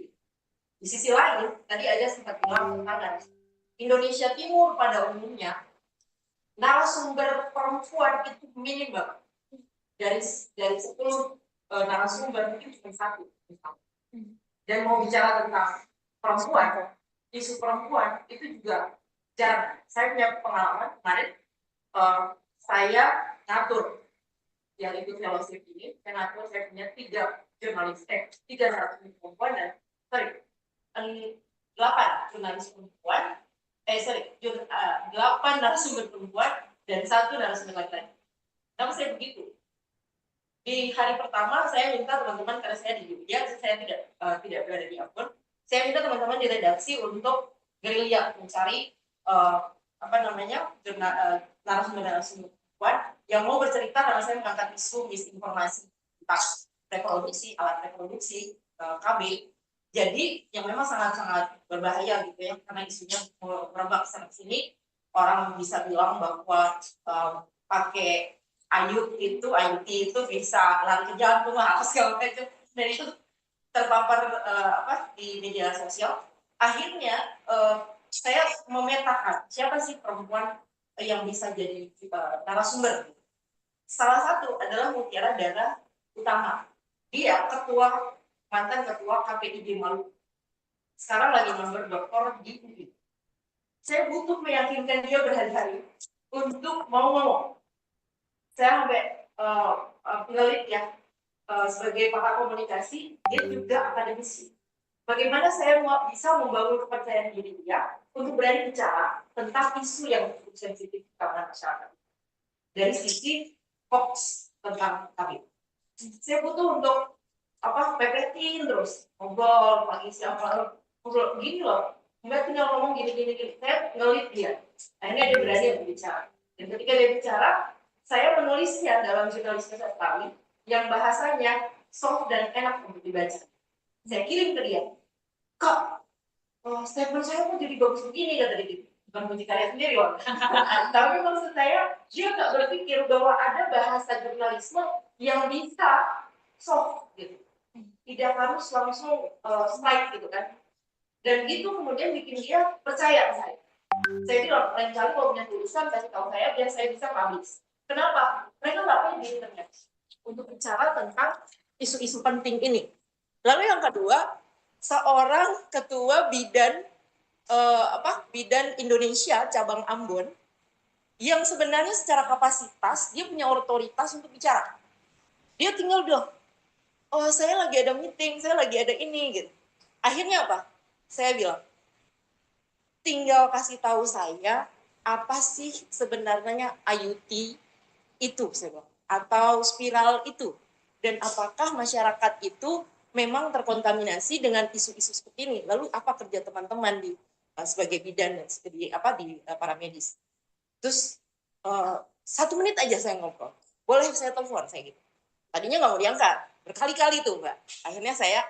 Di sisi lain, tadi Aida sempat bilang tentang Indonesia Timur pada umumnya narasumber perempuan itu minim banget. Dari 10 narasumber mungkin cuma 1 misalnya. Dan mau bicara tentang perempuan, isu perempuan itu juga jarang. Saya punya pengalaman kemarin, saya ngatur yang ikut fellowship ini, saya punya 3 jurnalis, 3 narasumber perempuan dan 8 jurnalis perempuan, 8 narasumber perempuan dan 1 narasumber laki-laki. Kenapa saya begitu? Di hari pertama saya minta teman-teman, karena saya di Jogja, saya tidak berada di Ambon, saya minta teman-teman di redaksi untuk gerilya mencari narasumber perempuan yang mau bercerita karena saya mengangkat isu misinformasi tentang reproduksi, alat reproduksi KB. Jadi yang memang sangat-sangat berbahaya gitu ya, karena isunya merebak sana sini, orang bisa bilang bahwa pakai IUT itu bisa lari ke jantung apa segala macam, dan itu terpapar di media sosial. Akhirnya saya memetakan siapa sih perempuan yang bisa jadi narasumber. Salah satu adalah Mutiara Dara Utama. Dia mantan ketua KPID Maluku. Sekarang lagi member doktor di UI. Saya butuh meyakinkan dia berhari-hari untuk mau ngomong. Saya sampai penelit ya, sebagai pakar komunikasi, dia juga akademisi. Bagaimana saya bisa membangun kepercayaan diri dia untuk berani bicara tentang isu yang cukup sensitif di kalangan masyarakat. Dari sisi hoax tentang kami. Saya butuh untuk pepetin terus, ngobrol pagi siapa, ngobrol gini loh. Mbak tinggal ngomong gini. Saya ngelit dia. Akhirnya dia berani untuk bicara. Dan ketika dia bicara, saya menulisnya dalam jurnalisme sekali yang bahasanya soft dan enak untuk dibaca. Saya kirim ke dia. Kak, statement saya kok jadi bagus begini, kata dia gitu. Bukan puji karya sendiri, loh. Tapi maksud saya, dia nggak berpikir bahwa ada bahasa jurnalisme yang bisa soft gitu. Tidak harus langsung strike gitu kan. Dan itu kemudian bikin dia percaya ke saya. Saya bilang, lain kali kalau punya tulisan, kasih tahu saya biar saya bisa publish. Kenapa? Mereka nggak punya di internet untuk bicara tentang isu-isu penting ini. Lalu yang kedua, seorang ketua bidan bidan Indonesia cabang Ambon yang sebenarnya secara kapasitas dia punya otoritas untuk bicara. Dia tinggal bilang, oh saya lagi ada meeting, saya lagi ada ini gitu. Akhirnya apa? Saya bilang, tinggal kasih tahu saya apa sih sebenarnya IUT itu, saya bilang, atau spiral itu, dan apakah masyarakat itu memang terkontaminasi dengan isu-isu seperti ini. Lalu apa kerja teman-teman di sebagai bidan dan di para medis. Terus 1 menit aja saya ngobrol. Boleh saya telepon saya gitu. Tadinya nggak mau diangkat, berkali-kali tuh Mbak. Akhirnya saya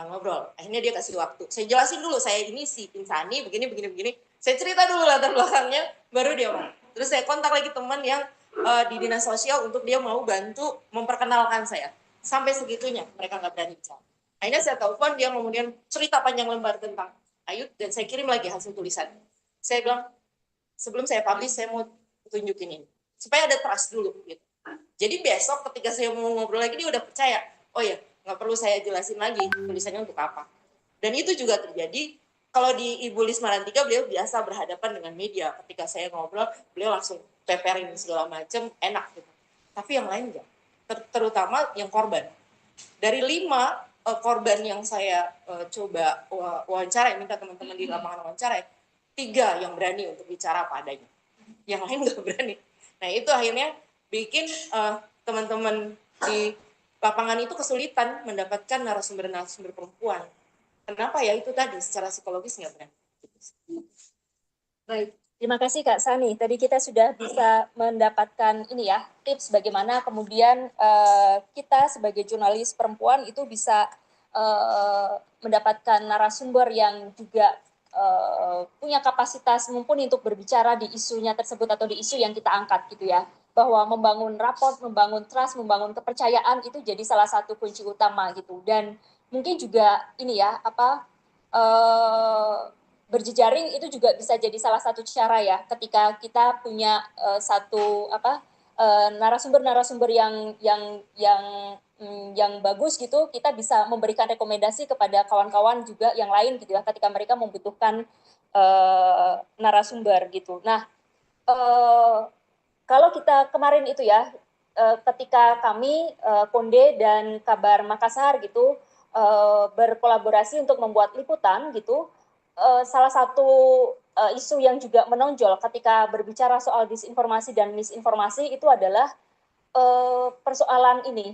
ngobrol. Akhirnya dia kasih waktu. Saya jelasin dulu, saya ini si Insani, begini. Saya cerita dulu latar belakangnya, baru dia mau. Terus saya kontak lagi teman yang di dinas sosial untuk dia mau bantu memperkenalkan saya. Sampai segitunya, mereka nggak berani bicara. Akhirnya saya telepon, dia kemudian cerita panjang lebar tentang Ayut, dan saya kirim lagi hasil tulisan. Saya bilang, sebelum saya publish, saya mau tunjukin ini. Supaya ada trust dulu. Gitu. Jadi besok ketika saya mau ngobrol lagi, dia udah percaya. Oh ya, nggak perlu saya jelasin lagi tulisannya untuk apa. Dan itu juga terjadi, kalau di Ibu Lisma Rantika, beliau biasa berhadapan dengan media. Ketika saya ngobrol, beliau langsung peperin segala macam, enak gitu. Tapi yang lain enggak. Terutama yang korban. Dari 5 korban yang saya coba wawancara, minta teman-teman di lapangan wawancara, 3 yang berani untuk bicara apa adanya. Yang lain nggak berani. Nah itu akhirnya bikin teman-teman di lapangan itu kesulitan mendapatkan narasumber-narasumber perempuan. Kenapa ya? Itu tadi secara psikologis nggak berani. Baik, terima kasih Kak Sani. Tadi kita sudah bisa mendapatkan ini ya, tips bagaimana kemudian kita sebagai jurnalis perempuan itu bisa mendapatkan narasumber yang juga punya kapasitas mumpuni untuk berbicara di isunya tersebut atau di isu yang kita angkat gitu ya. Bahwa membangun raport, membangun trust, membangun kepercayaan itu jadi salah satu kunci utama gitu. Dan mungkin juga ini ya, berjejaring itu juga bisa jadi salah satu cara ya ketika kita punya satu narasumber-narasumber yang bagus gitu, kita bisa memberikan rekomendasi kepada kawan-kawan juga yang lain gitu ya ketika mereka membutuhkan narasumber gitu. Nah, kalau kita kemarin itu ya ketika kami Konde dan Kabar Makassar gitu berkolaborasi untuk membuat liputan gitu, salah satu isu yang juga menonjol ketika berbicara soal disinformasi dan misinformasi itu adalah persoalan ini,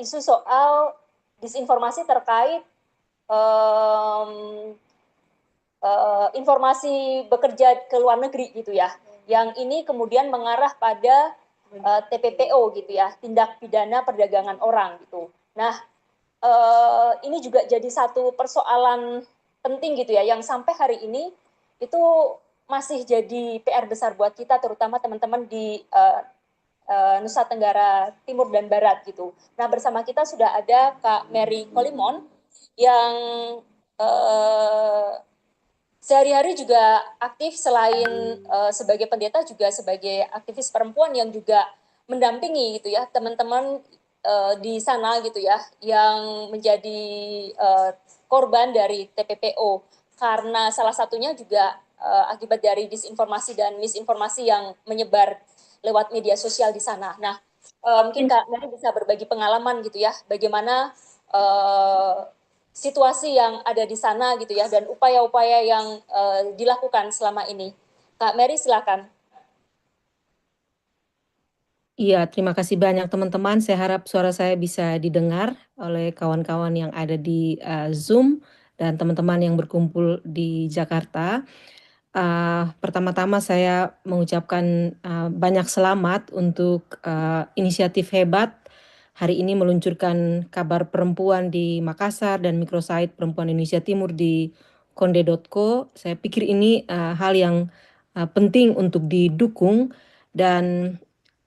isu soal disinformasi terkait informasi bekerja ke luar negeri gitu ya, yang ini kemudian mengarah pada TPPO gitu ya, tindak pidana perdagangan orang gitu. Nah, ini juga jadi satu persoalan penting gitu ya, yang sampai hari ini itu masih jadi PR besar buat kita, terutama teman-teman di Nusa Tenggara Timur dan Barat gitu. Nah, bersama kita sudah ada Kak Mary Kolimon yang sehari-hari juga aktif selain sebagai pendeta juga sebagai aktivis perempuan yang juga mendampingi gitu ya teman-teman di sana gitu ya yang menjadi korban dari TPPO, karena salah satunya juga akibat dari disinformasi dan misinformasi yang menyebar lewat media sosial di sana. Nah, mungkin Kak Mary bisa berbagi pengalaman gitu ya, bagaimana situasi yang ada di sana gitu ya, dan upaya-upaya yang dilakukan selama ini. Kak Mary, silakan. Iya, terima kasih banyak teman-teman. Saya harap suara saya bisa didengar oleh kawan-kawan yang ada di Zoom dan teman-teman yang berkumpul di Jakarta. Pertama-tama saya mengucapkan banyak selamat untuk inisiatif hebat hari ini meluncurkan kabar perempuan di Makassar dan microsite perempuan Indonesia Timur di konde.co. Saya pikir ini hal yang penting untuk didukung, dan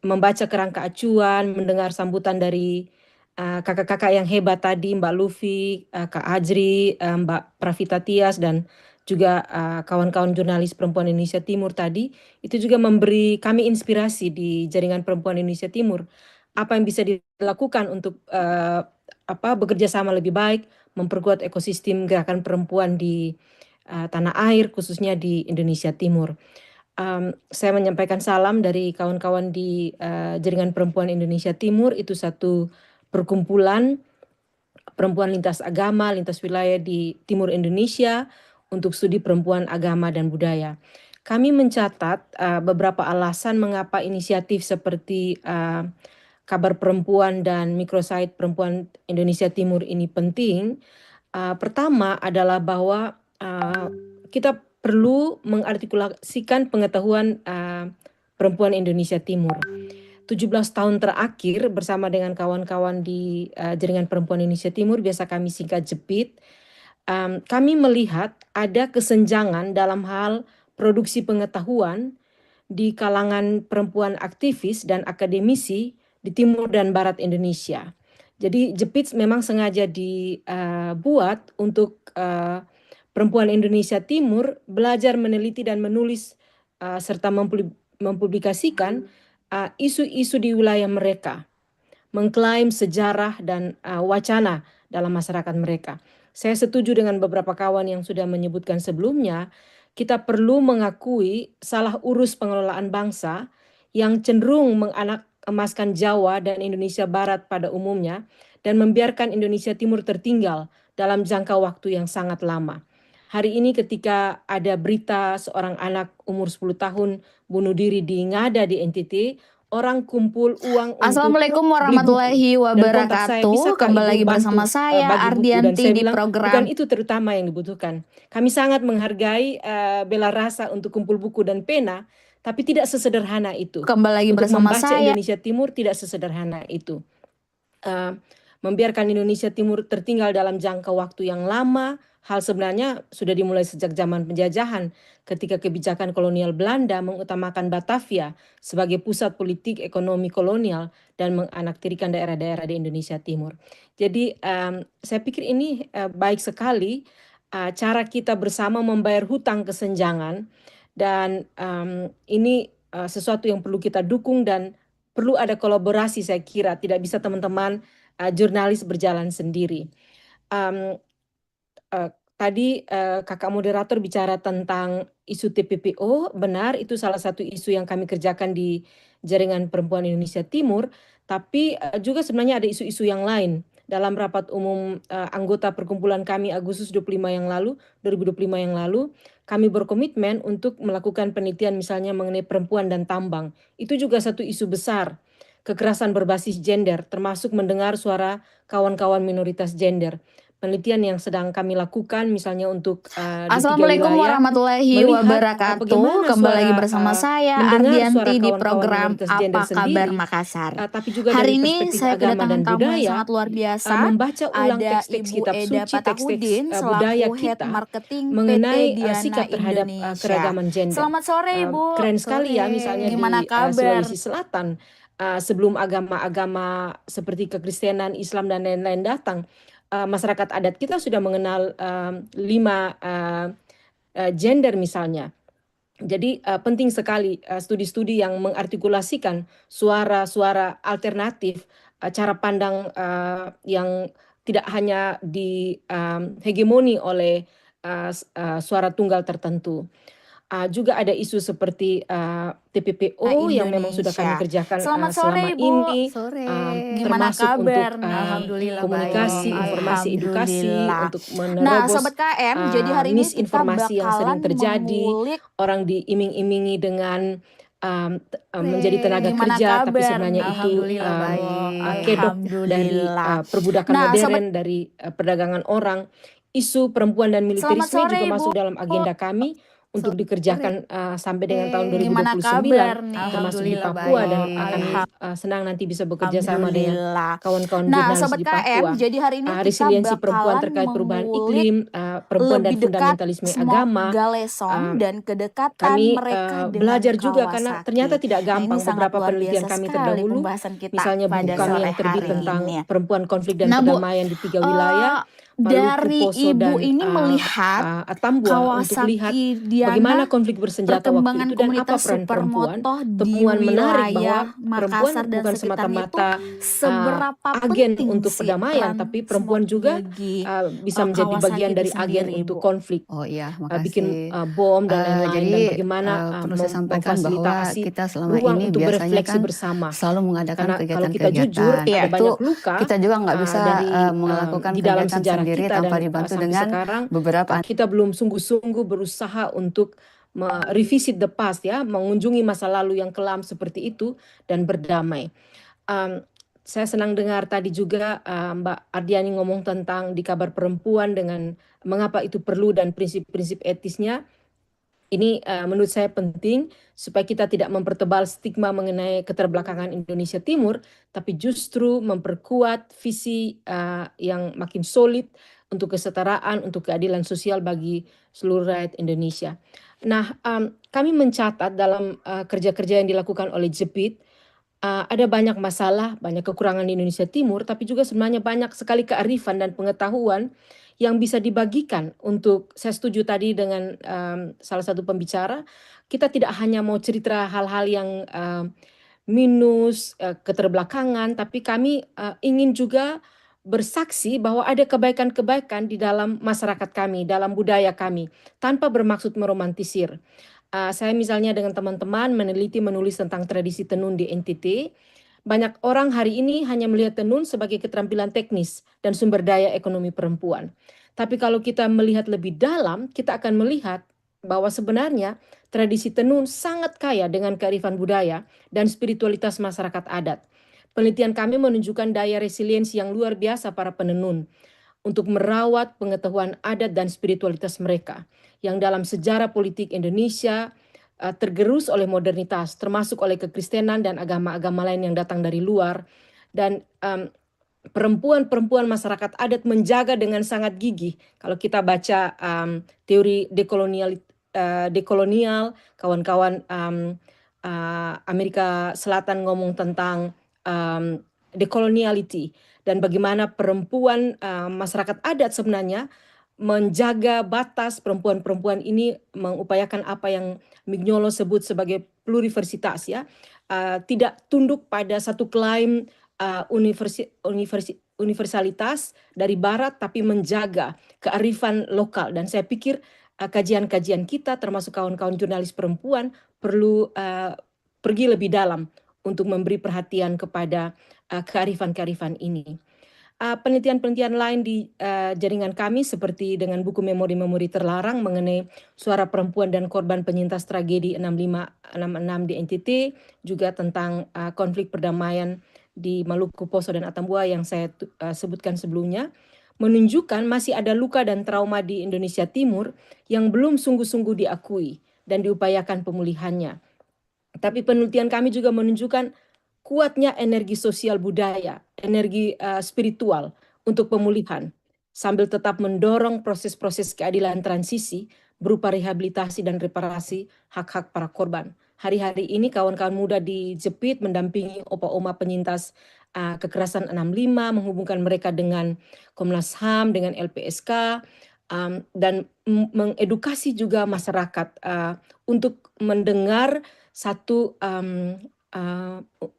membaca kerangka acuan, mendengar sambutan dari kakak-kakak yang hebat tadi, Mbak Luffy, Kak Ajri, Mbak Pravita Tias, dan juga kawan-kawan jurnalis perempuan Indonesia Timur tadi, itu juga memberi kami inspirasi di Jaringan Perempuan Indonesia Timur. Apa yang bisa dilakukan untuk bekerja sama lebih baik, memperkuat ekosistem gerakan perempuan di tanah air, khususnya di Indonesia Timur. Saya menyampaikan salam dari kawan-kawan di Jaringan Perempuan Indonesia Timur. Itu satu perkumpulan perempuan lintas agama, lintas wilayah di Timur Indonesia untuk studi perempuan, agama, dan budaya. Kami mencatat beberapa alasan mengapa inisiatif seperti kabar perempuan dan microsite perempuan Indonesia Timur ini penting. Pertama adalah bahwa kita perlu mengartikulasikan pengetahuan perempuan Indonesia Timur. 17 tahun terakhir bersama dengan kawan-kawan di Jaringan Perempuan Indonesia Timur, biasa kami singkat JEPIT, kami melihat ada kesenjangan dalam hal produksi pengetahuan di kalangan perempuan aktivis dan akademisi di Timur dan Barat Indonesia. Jadi JEPIT memang sengaja dibuat untuk perempuan Indonesia Timur belajar meneliti dan menulis serta mempublikasikan isu-isu di wilayah mereka, mengklaim sejarah dan wacana dalam masyarakat mereka. Saya setuju dengan beberapa kawan yang sudah menyebutkan sebelumnya, kita perlu mengakui salah urus pengelolaan bangsa yang cenderung menganak emaskan Jawa dan Indonesia Barat pada umumnya dan membiarkan Indonesia Timur tertinggal dalam jangka waktu yang sangat lama. Hari ini ketika ada berita seorang anak umur 10 tahun bunuh diri di Ngada di NTT, orang kumpul uang Assalamualaikum untuk warahmatullahi wabarakatuh. Kembali lagi bersama saya Ardianti di program. Bukan itu terutama yang dibutuhkan. Kami sangat menghargai bela rasa untuk kumpul buku dan pena, tapi tidak sesederhana itu. Kembali lagi untuk bersama membaca saya. Indonesia Timur tidak sesederhana itu. Membiarkan Indonesia Timur tertinggal dalam jangka waktu yang lama, hal sebenarnya sudah dimulai sejak zaman penjajahan ketika kebijakan kolonial Belanda mengutamakan Batavia sebagai pusat politik ekonomi kolonial dan menganaktirikan daerah-daerah di Indonesia Timur. Jadi saya pikir ini baik sekali cara kita bersama membayar hutang kesenjangan, dan ini sesuatu yang perlu kita dukung dan perlu ada kolaborasi. Saya kira tidak bisa teman-teman jurnalis berjalan sendiri. Tadi kakak moderator bicara tentang isu TPPO, benar itu salah satu isu yang kami kerjakan di Jaringan Perempuan Indonesia Timur, tapi juga sebenarnya ada isu-isu yang lain. Dalam rapat umum anggota perkumpulan kami Agustus 2025 yang lalu, kami berkomitmen untuk melakukan penelitian misalnya mengenai perempuan dan tambang. Itu juga satu isu besar. Kekerasan berbasis gender, termasuk mendengar suara kawan-kawan minoritas gender. Penelitian yang sedang kami lakukan misalnya untuk Assalamualaikum warahmatullahi wabarakatuh. Kembali lagi bersama saya Ardianti di program Apa Kabar Makassar. Tapi juga hari dari ini saya kedatangan tamu yang budaya, sangat luar biasa. Membaca ulang ada teks-teks Ibu kitab Eda suci, Patahudin teks-teks budaya selaku Head kita Marketing mengenai PT Diana sikap terhadap Indonesia. keragaman gender. Selamat sore Ibu. Keren sekali ya, misalnya Gimana di kabar? Sulawesi Selatan. Sebelum agama-agama seperti kekristenan, Islam, dan lain-lain datang, masyarakat adat kita sudah mengenal 5 gender misalnya. Jadi penting sekali studi-studi yang mengartikulasikan suara-suara alternatif, cara pandang yang tidak hanya di hegemoni oleh suara tunggal tertentu. Juga ada isu seperti TPPO yang memang sudah kami Indonesia. kerjakan Selamat selama sore, Ibu. ini, Sore. Gimana termasuk untuk kabar nih? Alhamdulillah komunikasi, baik. informasi, edukasi, Alhamdulillah. untuk Nah, menerobos Sobat KM, jadi hari ini kita misinformasi yang sering bakalan terjadi, mengulik orang diiming-imingi dengan menjadi tenaga gimana kerja, tapi kabar sebenarnya nih? itu Alhamdulillah baik. kedok dari Alhamdulillah. perbudakan Nah, Sobat, modern, dari perdagangan orang. Isu perempuan dan selamat militerisme sore, juga Ibu. masuk dalam agenda kami untuk Sore. dikerjakan sampai dengan tahun Gimana 2029, kabar nih? termasuk di Alhamdulillah Papua, dan baik. kami senang nanti bisa bekerja sama dengan Alhamdulillah. kawan-kawan Nah, jurnalis Sobat di KM, Papua. jadi hari ini kita Resiliensi perempuan bakalan terkait perubahan mengulik iklim, perempuan dan lebih dekat fundamentalisme Smok agama. Galesom dan kedekatan Kami mereka dengan belajar juga karena ternyata Kawasaki. tidak Nah, ini gampang. sangat Beberapa luar penelitian biasa kami sekali terdahulu, pembahasan kita misalnya buku pada kami sore yang terbit hari tentang ini. perempuan, konflik dan Nah, Bu, perdamaian di 3 wilayah, Maluku, dari Poso, Ibu dan ini melihat Atambua, untuk lihat Kawasaki bagaimana Diana konflik bersenjata waktu perkembangan itu dan apa komunitas peran perempuan. supermoto di Temuan menarik bahwa wilayah perempuan Makassar dan bukan sekitarnya itu semata-mata seberapa agen penting untuk sih perdamaian, peran tapi perempuan Smok juga bagi bisa menjadi Kawasaki bagian itu dari agen sendiri, untuk Bu? konflik, Oh iya, bikin makasih. bom dan lain-lain, dan Jadi bagaimana perlu saya sampaikan bahwa memfasilitasi kita selama ruang ini untuk biasanya berefleksi kan bersama. selalu mengadakan Karena kalau kita jujur, kegiatan-kegiatan. ada Itu banyak luka kita juga nggak bisa dari melakukan di dalam kegiatan sejarah sendiri kita, tanpa dan dibantu sampai dengan sekarang beberapa kita belum sungguh-sungguh berusaha untuk revisit the past, ya, mengunjungi masa lalu yang kelam seperti itu dan berdamai. Saya senang dengar tadi juga Mbak Ardiani ngomong tentang di kabar perempuan dengan mengapa itu perlu dan prinsip-prinsip etisnya. Ini menurut saya penting supaya kita tidak mempertebal stigma mengenai keterbelakangan Indonesia Timur, tapi justru memperkuat visi yang makin solid untuk kesetaraan, untuk keadilan sosial bagi seluruh rakyat Indonesia. Nah, kami mencatat dalam kerja-kerja yang dilakukan oleh JEPIT, ada banyak masalah, banyak kekurangan di Indonesia Timur, tapi juga sebenarnya banyak sekali kearifan dan pengetahuan yang bisa dibagikan untuk. Saya setuju tadi dengan salah satu pembicara, kita tidak hanya mau cerita hal-hal yang minus, keterbelakangan, tapi kami ingin juga bersaksi bahwa ada kebaikan-kebaikan di dalam masyarakat kami, dalam budaya kami, tanpa bermaksud meromantisir. Saya misalnya dengan teman-teman meneliti, menulis tentang tradisi tenun di NTT. Banyak orang hari ini hanya melihat tenun sebagai keterampilan teknis dan sumber daya ekonomi perempuan. Tapi kalau kita melihat lebih dalam, kita akan melihat bahwa sebenarnya tradisi tenun sangat kaya dengan kearifan budaya dan spiritualitas masyarakat adat. Penelitian kami menunjukkan daya resiliensi yang luar biasa para penenun untuk merawat pengetahuan adat dan spiritualitas mereka, yang dalam sejarah politik Indonesia tergerus oleh modernitas, termasuk oleh kekristenan dan agama-agama lain yang datang dari luar. Dan perempuan-perempuan masyarakat adat menjaga dengan sangat gigih. Kalau kita baca teori dekolonial, kawan-kawan Amerika Selatan ngomong tentang decoloniality, dan bagaimana perempuan masyarakat adat sebenarnya menjaga batas. Perempuan-perempuan ini mengupayakan apa yang Mignolo sebut sebagai pluriversitas, ya, tidak tunduk pada satu klaim universalitas dari barat, tapi menjaga kearifan lokal. Dan saya pikir kajian-kajian kita, termasuk kawan-kawan jurnalis perempuan, perlu pergi lebih dalam untuk memberi perhatian kepada kearifan-kearifan ini. Penelitian-penelitian lain di jaringan kami seperti dengan buku memori-memori terlarang mengenai suara perempuan dan korban penyintas tragedi 65-66 di NTT, juga tentang konflik perdamaian di Maluku, Poso, dan Atambua yang saya sebutkan sebelumnya, menunjukkan masih ada luka dan trauma di Indonesia Timur yang belum sungguh-sungguh diakui dan diupayakan pemulihannya. Tapi penelitian kami juga menunjukkan kuatnya energi sosial budaya, energi spiritual untuk pemulihan, sambil tetap mendorong proses-proses keadilan transisi berupa rehabilitasi dan reparasi hak-hak para korban. Hari-hari ini kawan-kawan muda di JEPIT mendampingi opa-oma penyintas kekerasan 65, menghubungkan mereka dengan Komnas HAM, dengan LPSK, dan mengedukasi juga masyarakat untuk mendengar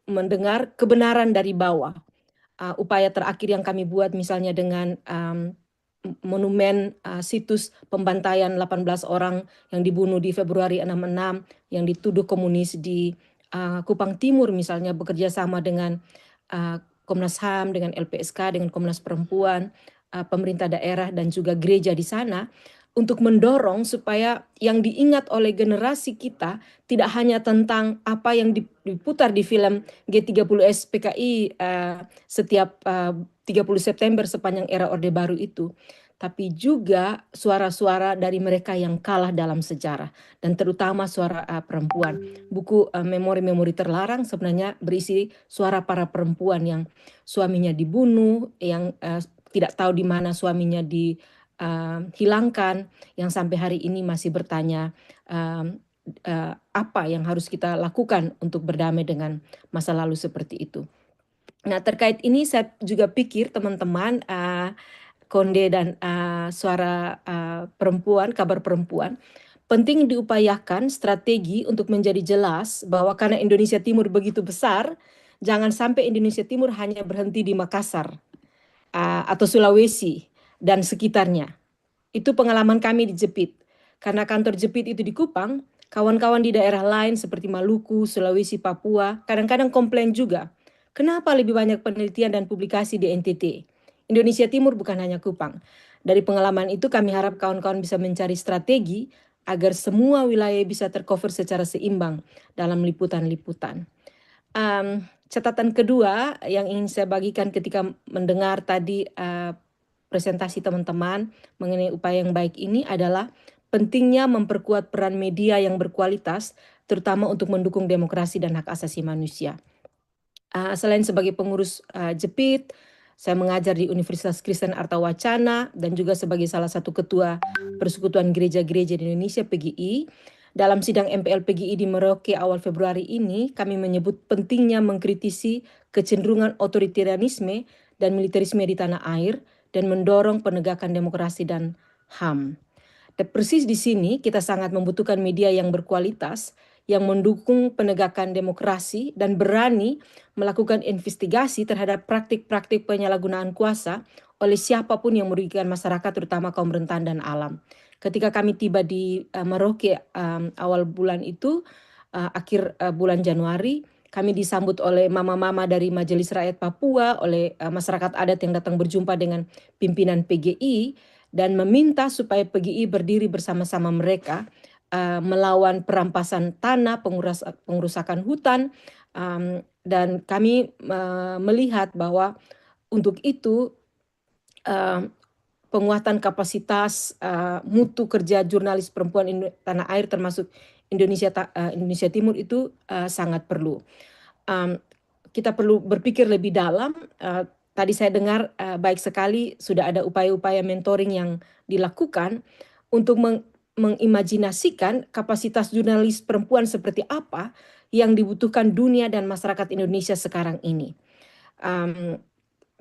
mendengar kebenaran dari bawah. Upaya terakhir yang kami buat misalnya dengan monumen situs pembantaian 18 orang yang dibunuh di Februari 66 yang dituduh komunis di Kupang Timur misalnya, bekerja sama dengan Komnas HAM, dengan LPSK, dengan Komnas Perempuan, pemerintah daerah dan juga gereja di sana, untuk mendorong supaya yang diingat oleh generasi kita tidak hanya tentang apa yang diputar di film G30S PKI setiap 30 September sepanjang era Orde Baru itu, tapi juga suara-suara dari mereka yang kalah dalam sejarah, dan terutama suara perempuan. Buku Memori-Memori Terlarang sebenarnya berisi suara para perempuan yang suaminya dibunuh, yang tidak tahu di mana suaminya hilangkan, yang sampai hari ini masih bertanya apa yang harus kita lakukan untuk berdamai dengan masa lalu seperti itu. Nah, terkait ini saya juga pikir teman-teman, Konde dan suara perempuan, kabar perempuan, penting diupayakan strategi untuk menjadi jelas bahwa karena Indonesia Timur begitu besar, jangan sampai Indonesia Timur hanya berhenti di Makassar atau Sulawesi dan sekitarnya. Itu pengalaman kami di Jepit. Karena kantor Jepit itu di Kupang, kawan-kawan di daerah lain seperti Maluku, Sulawesi, Papua, kadang-kadang komplain juga. Kenapa lebih banyak penelitian dan publikasi di NTT? Indonesia Timur bukan hanya Kupang. Dari pengalaman itu kami harap kawan-kawan bisa mencari strategi agar semua wilayah bisa tercover secara seimbang dalam liputan-liputan. Catatan kedua yang ingin saya bagikan ketika mendengar tadi presentasi teman-teman mengenai upaya yang baik ini adalah pentingnya memperkuat peran media yang berkualitas, terutama untuk mendukung demokrasi dan hak asasi manusia. Selain sebagai pengurus Jepit, saya mengajar di Universitas Kristen Artawacana dan juga sebagai salah satu ketua Persekutuan Gereja-Gereja di Indonesia PGI. Dalam sidang MPL PGI di Merauke awal Februari ini, kami menyebut pentingnya mengkritisi kecenderungan otoritarianisme dan militerisme di tanah air dan mendorong penegakan demokrasi dan HAM. Dan persis di sini kita sangat membutuhkan media yang berkualitas, yang mendukung penegakan demokrasi dan berani melakukan investigasi terhadap praktik-praktik penyalahgunaan kuasa oleh siapapun yang merugikan masyarakat, terutama kaum rentan dan alam. Ketika kami tiba di Merauke awal bulan itu, akhir bulan Januari, kami disambut oleh mama-mama dari Majelis Rakyat Papua, oleh masyarakat adat yang datang berjumpa dengan pimpinan PGI dan meminta supaya PGI berdiri bersama-sama mereka melawan perampasan tanah, pengerusakan hutan, dan kami melihat bahwa untuk itu penguatan kapasitas mutu kerja jurnalis perempuan tanah air termasuk Indonesia Timur itu sangat perlu. Kita perlu berpikir lebih dalam. Tadi saya dengar baik sekali sudah ada upaya-upaya mentoring yang dilakukan untuk mengimajinasikan kapasitas jurnalis perempuan seperti apa yang dibutuhkan dunia dan masyarakat Indonesia sekarang ini.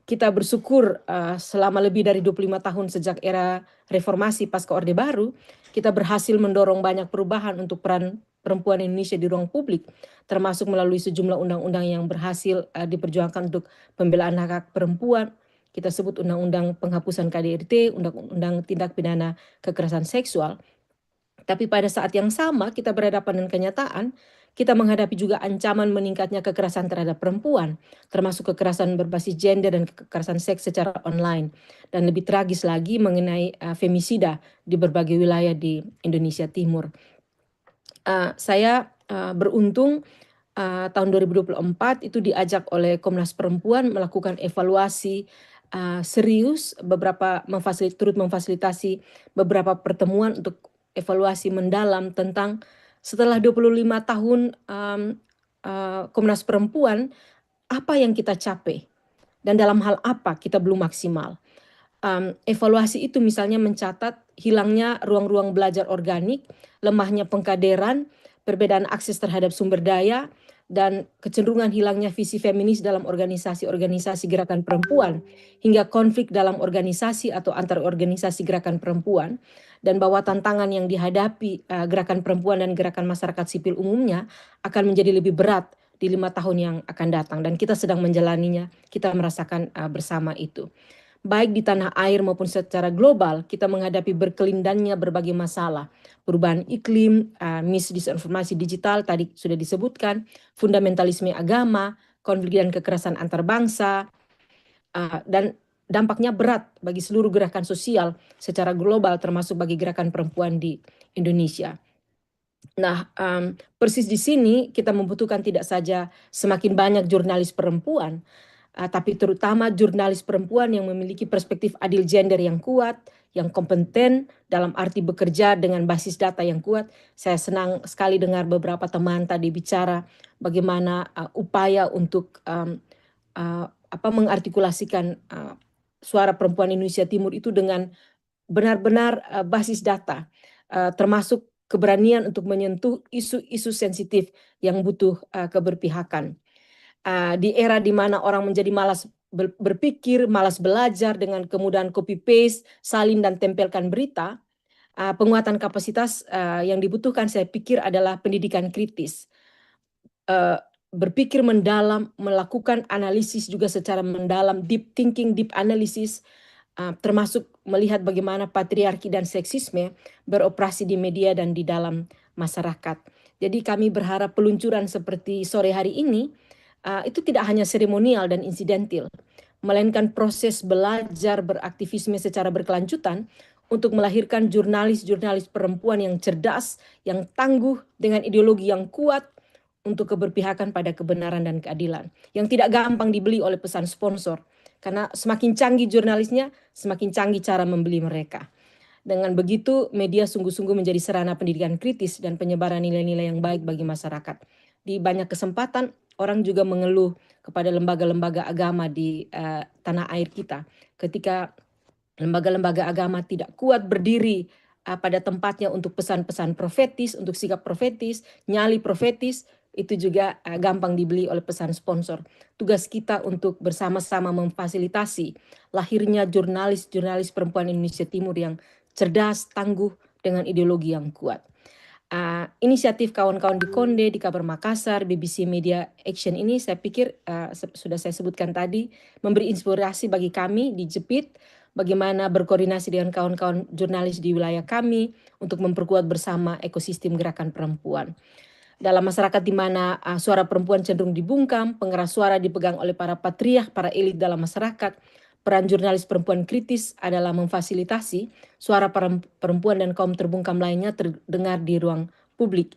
Kita bersyukur selama lebih dari 25 tahun sejak era reformasi pasca Orde Baru, kita berhasil mendorong banyak perubahan untuk peran perempuan Indonesia di ruang publik, termasuk melalui sejumlah undang-undang yang berhasil diperjuangkan untuk pembelaan hak perempuan. Kita sebut Undang-Undang Penghapusan KDRT, Undang-Undang Tindak Pidana Kekerasan Seksual. Tapi pada saat yang sama kita berhadapan dengan kenyataan, kita menghadapi juga ancaman meningkatnya kekerasan terhadap perempuan, termasuk kekerasan berbasis gender dan kekerasan seks secara online. Dan lebih tragis lagi mengenai femisida di berbagai wilayah di Indonesia Timur. Saya beruntung tahun 2024 itu diajak oleh Komnas Perempuan melakukan evaluasi serius, turut memfasilitasi beberapa pertemuan untuk evaluasi mendalam tentang setelah 25 tahun Komnas Perempuan, apa yang kita capai dan dalam hal apa kita belum maksimal. Evaluasi itu misalnya mencatat hilangnya ruang-ruang belajar organik, lemahnya pengkaderan, perbedaan akses terhadap sumber daya, dan kecenderungan hilangnya visi feminis dalam organisasi-organisasi gerakan perempuan, hingga konflik dalam organisasi atau antar organisasi gerakan perempuan, dan bahwa tantangan yang dihadapi gerakan perempuan dan gerakan masyarakat sipil umumnya akan menjadi lebih berat di 5 tahun yang akan datang, dan kita sedang menjalaninya, kita merasakan bersama itu. baik di tanah air maupun secara global, kita menghadapi berkelindannya berbagai masalah. Perubahan iklim, misinformasi digital tadi sudah disebutkan, fundamentalisme agama, konflik dan kekerasan antar bangsa, dan dampaknya berat bagi seluruh gerakan sosial secara global termasuk bagi gerakan perempuan di Indonesia. Nah, persis di sini kita membutuhkan tidak saja semakin banyak jurnalis perempuan, tapi terutama jurnalis perempuan yang memiliki perspektif adil gender yang kuat, yang kompeten dalam arti bekerja dengan basis data yang kuat. Saya senang sekali dengar beberapa teman tadi bicara bagaimana upaya untuk mengartikulasikan suara perempuan Indonesia Timur itu dengan benar-benar basis data, termasuk keberanian untuk menyentuh isu-isu sensitif yang butuh keberpihakan. Di era di mana orang menjadi malas berpikir, malas belajar dengan kemudahan copy-paste, salin dan tempelkan berita, penguatan kapasitas yang dibutuhkan saya pikir adalah pendidikan kritis. Berpikir mendalam, melakukan analisis juga secara mendalam, deep thinking, deep analysis, termasuk melihat bagaimana patriarki dan seksisme beroperasi di media dan di dalam masyarakat. Jadi kami berharap peluncuran seperti sore hari ini itu tidak hanya seremonial dan insidentil, melainkan proses belajar beraktivisme secara berkelanjutan untuk melahirkan jurnalis-jurnalis perempuan yang cerdas, yang tangguh dengan ideologi yang kuat untuk keberpihakan pada kebenaran dan keadilan, yang tidak gampang dibeli oleh pesan sponsor, karena semakin canggih jurnalisnya, semakin canggih cara membeli mereka. Dengan begitu, media sungguh-sungguh menjadi sarana pendidikan kritis dan penyebaran nilai-nilai yang baik bagi masyarakat. Di banyak kesempatan, orang juga mengeluh kepada lembaga-lembaga agama di tanah air kita. Ketika lembaga-lembaga agama tidak kuat berdiri pada tempatnya untuk pesan-pesan profetis, untuk sikap profetis, nyali profetis, itu juga gampang dibeli oleh pesan sponsor. Tugas kita untuk bersama-sama memfasilitasi lahirnya jurnalis-jurnalis perempuan Indonesia Timur yang cerdas, tangguh, dengan ideologi yang kuat. Inisiatif kawan-kawan di Konde, di Kabar Makassar, BBC Media Action ini saya pikir sudah saya sebutkan tadi, memberi inspirasi bagi kami di Jepit, bagaimana berkoordinasi dengan kawan-kawan jurnalis di wilayah kami untuk memperkuat bersama ekosistem gerakan perempuan. Dalam masyarakat di mana suara perempuan cenderung dibungkam, pengeras suara dipegang oleh para patriark, para elit dalam masyarakat, peran jurnalis perempuan kritis adalah memfasilitasi suara perempuan dan kaum terbungkam lainnya terdengar di ruang publik.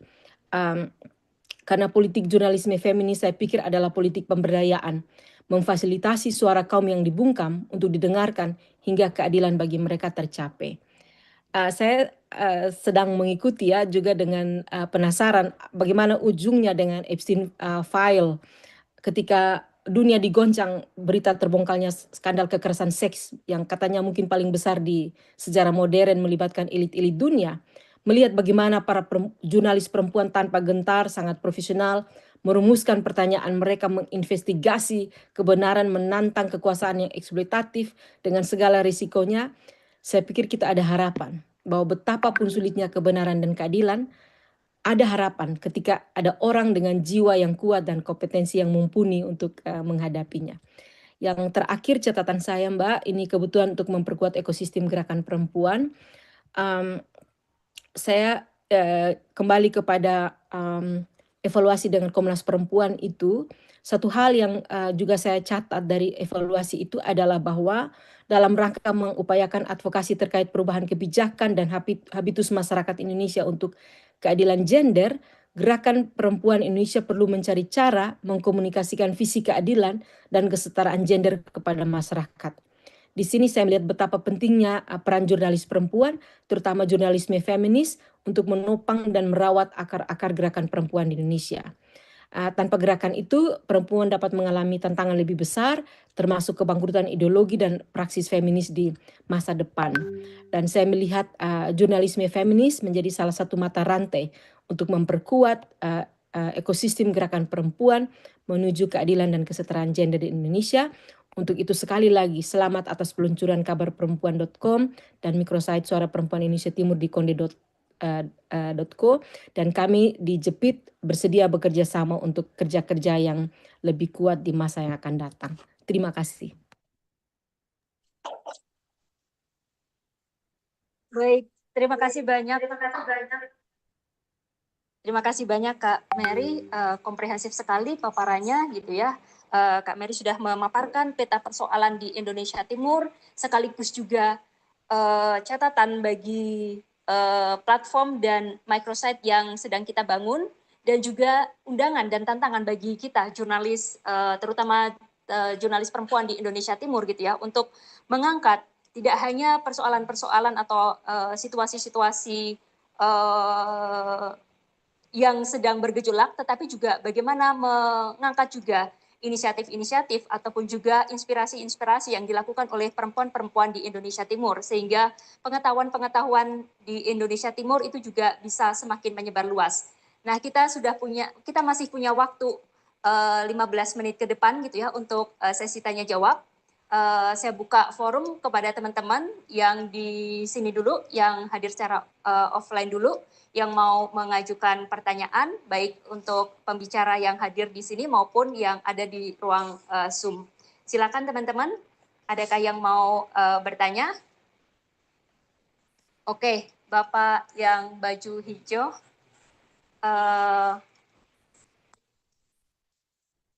Karena politik jurnalisme feminis saya pikir adalah politik pemberdayaan, memfasilitasi suara kaum yang dibungkam untuk didengarkan hingga keadilan bagi mereka tercapai. Saya sedang mengikuti ya juga dengan penasaran bagaimana ujungnya dengan Epstein File ketika dunia digoncang berita terbongkarnya skandal kekerasan seks yang katanya mungkin paling besar di sejarah modern melibatkan elit-elit dunia. Melihat bagaimana para jurnalis perempuan tanpa gentar, sangat profesional, merumuskan pertanyaan mereka, menginvestigasi kebenaran, menantang kekuasaan yang eksploitatif dengan segala risikonya, saya pikir kita ada harapan bahwa betapapun sulitnya kebenaran dan keadilan, ada harapan ketika ada orang dengan jiwa yang kuat dan kompetensi yang mumpuni untuk menghadapinya. Yang terakhir catatan saya Mbak, ini kebutuhan untuk memperkuat ekosistem gerakan perempuan. Saya kembali kepada evaluasi dengan Komnas Perempuan itu, satu hal yang juga saya catat dari evaluasi itu adalah bahwa dalam rangka mengupayakan advokasi terkait perubahan kebijakan dan habitus masyarakat Indonesia untuk keadilan gender, gerakan perempuan Indonesia perlu mencari cara mengkomunikasikan visi keadilan dan kesetaraan gender kepada masyarakat. Di sini saya melihat betapa pentingnya peran jurnalis perempuan, terutama jurnalisme feminis, untuk menopang dan merawat akar-akar gerakan perempuan di Indonesia. Tanpa gerakan itu, perempuan dapat mengalami tantangan lebih besar, termasuk kebangkrutan ideologi dan praksis feminis di masa depan. Dan saya melihat jurnalisme feminis menjadi salah satu mata rantai untuk memperkuat ekosistem gerakan perempuan menuju keadilan dan kesetaraan gender di Indonesia. Untuk itu sekali lagi, selamat atas peluncuran kabarperempuan.com dan mikrosite Suara Perempuan Indonesia Timur di konde.co, dan kami di Jepit bersedia bekerja sama untuk kerja-kerja yang lebih kuat di masa yang akan datang. Terima kasih. Baik, terima kasih banyak. Terima kasih banyak Kak Mary, komprehensif sekali paparannya gitu ya. Kak Mary sudah memaparkan peta persoalan di Indonesia Timur, sekaligus juga catatan bagi platform dan microsite yang sedang kita bangun, dan juga undangan dan tantangan bagi kita jurnalis, terutama jurnalis perempuan di Indonesia Timur gitu ya, untuk mengangkat tidak hanya persoalan-persoalan atau situasi-situasi yang sedang bergejolak, tetapi juga bagaimana mengangkat juga inisiatif-inisiatif ataupun juga inspirasi-inspirasi yang dilakukan oleh perempuan-perempuan di Indonesia Timur, sehingga pengetahuan-pengetahuan di Indonesia Timur itu juga bisa semakin menyebar luas. Nah, kita masih punya waktu 15 menit ke depan gitu ya untuk sesi tanya jawab. Saya buka forum kepada teman-teman yang di sini dulu, yang hadir secara offline dulu, yang mau mengajukan pertanyaan, baik untuk pembicara yang hadir di sini maupun yang ada di ruang Zoom. Silakan teman-teman, adakah yang mau bertanya? Oke, Bapak yang baju hijau,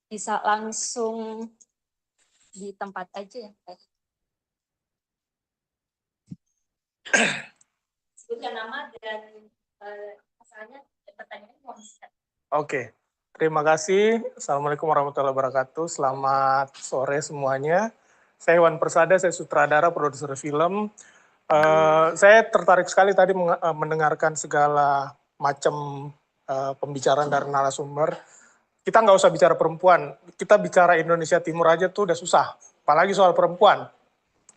bisa langsung di tempat aja ya. Sebutkan nama dan asalnya pertanyaannya mau bisa. Oke, terima kasih. Assalamualaikum warahmatullahi wabarakatuh. Selamat sore semuanya. Saya Iwan Persada, saya sutradara, produser film. Saya tertarik sekali tadi mendengarkan segala macam pembicaraan dari narasumber. Kita nggak usah bicara perempuan, kita bicara Indonesia Timur aja tuh udah susah, apalagi soal perempuan.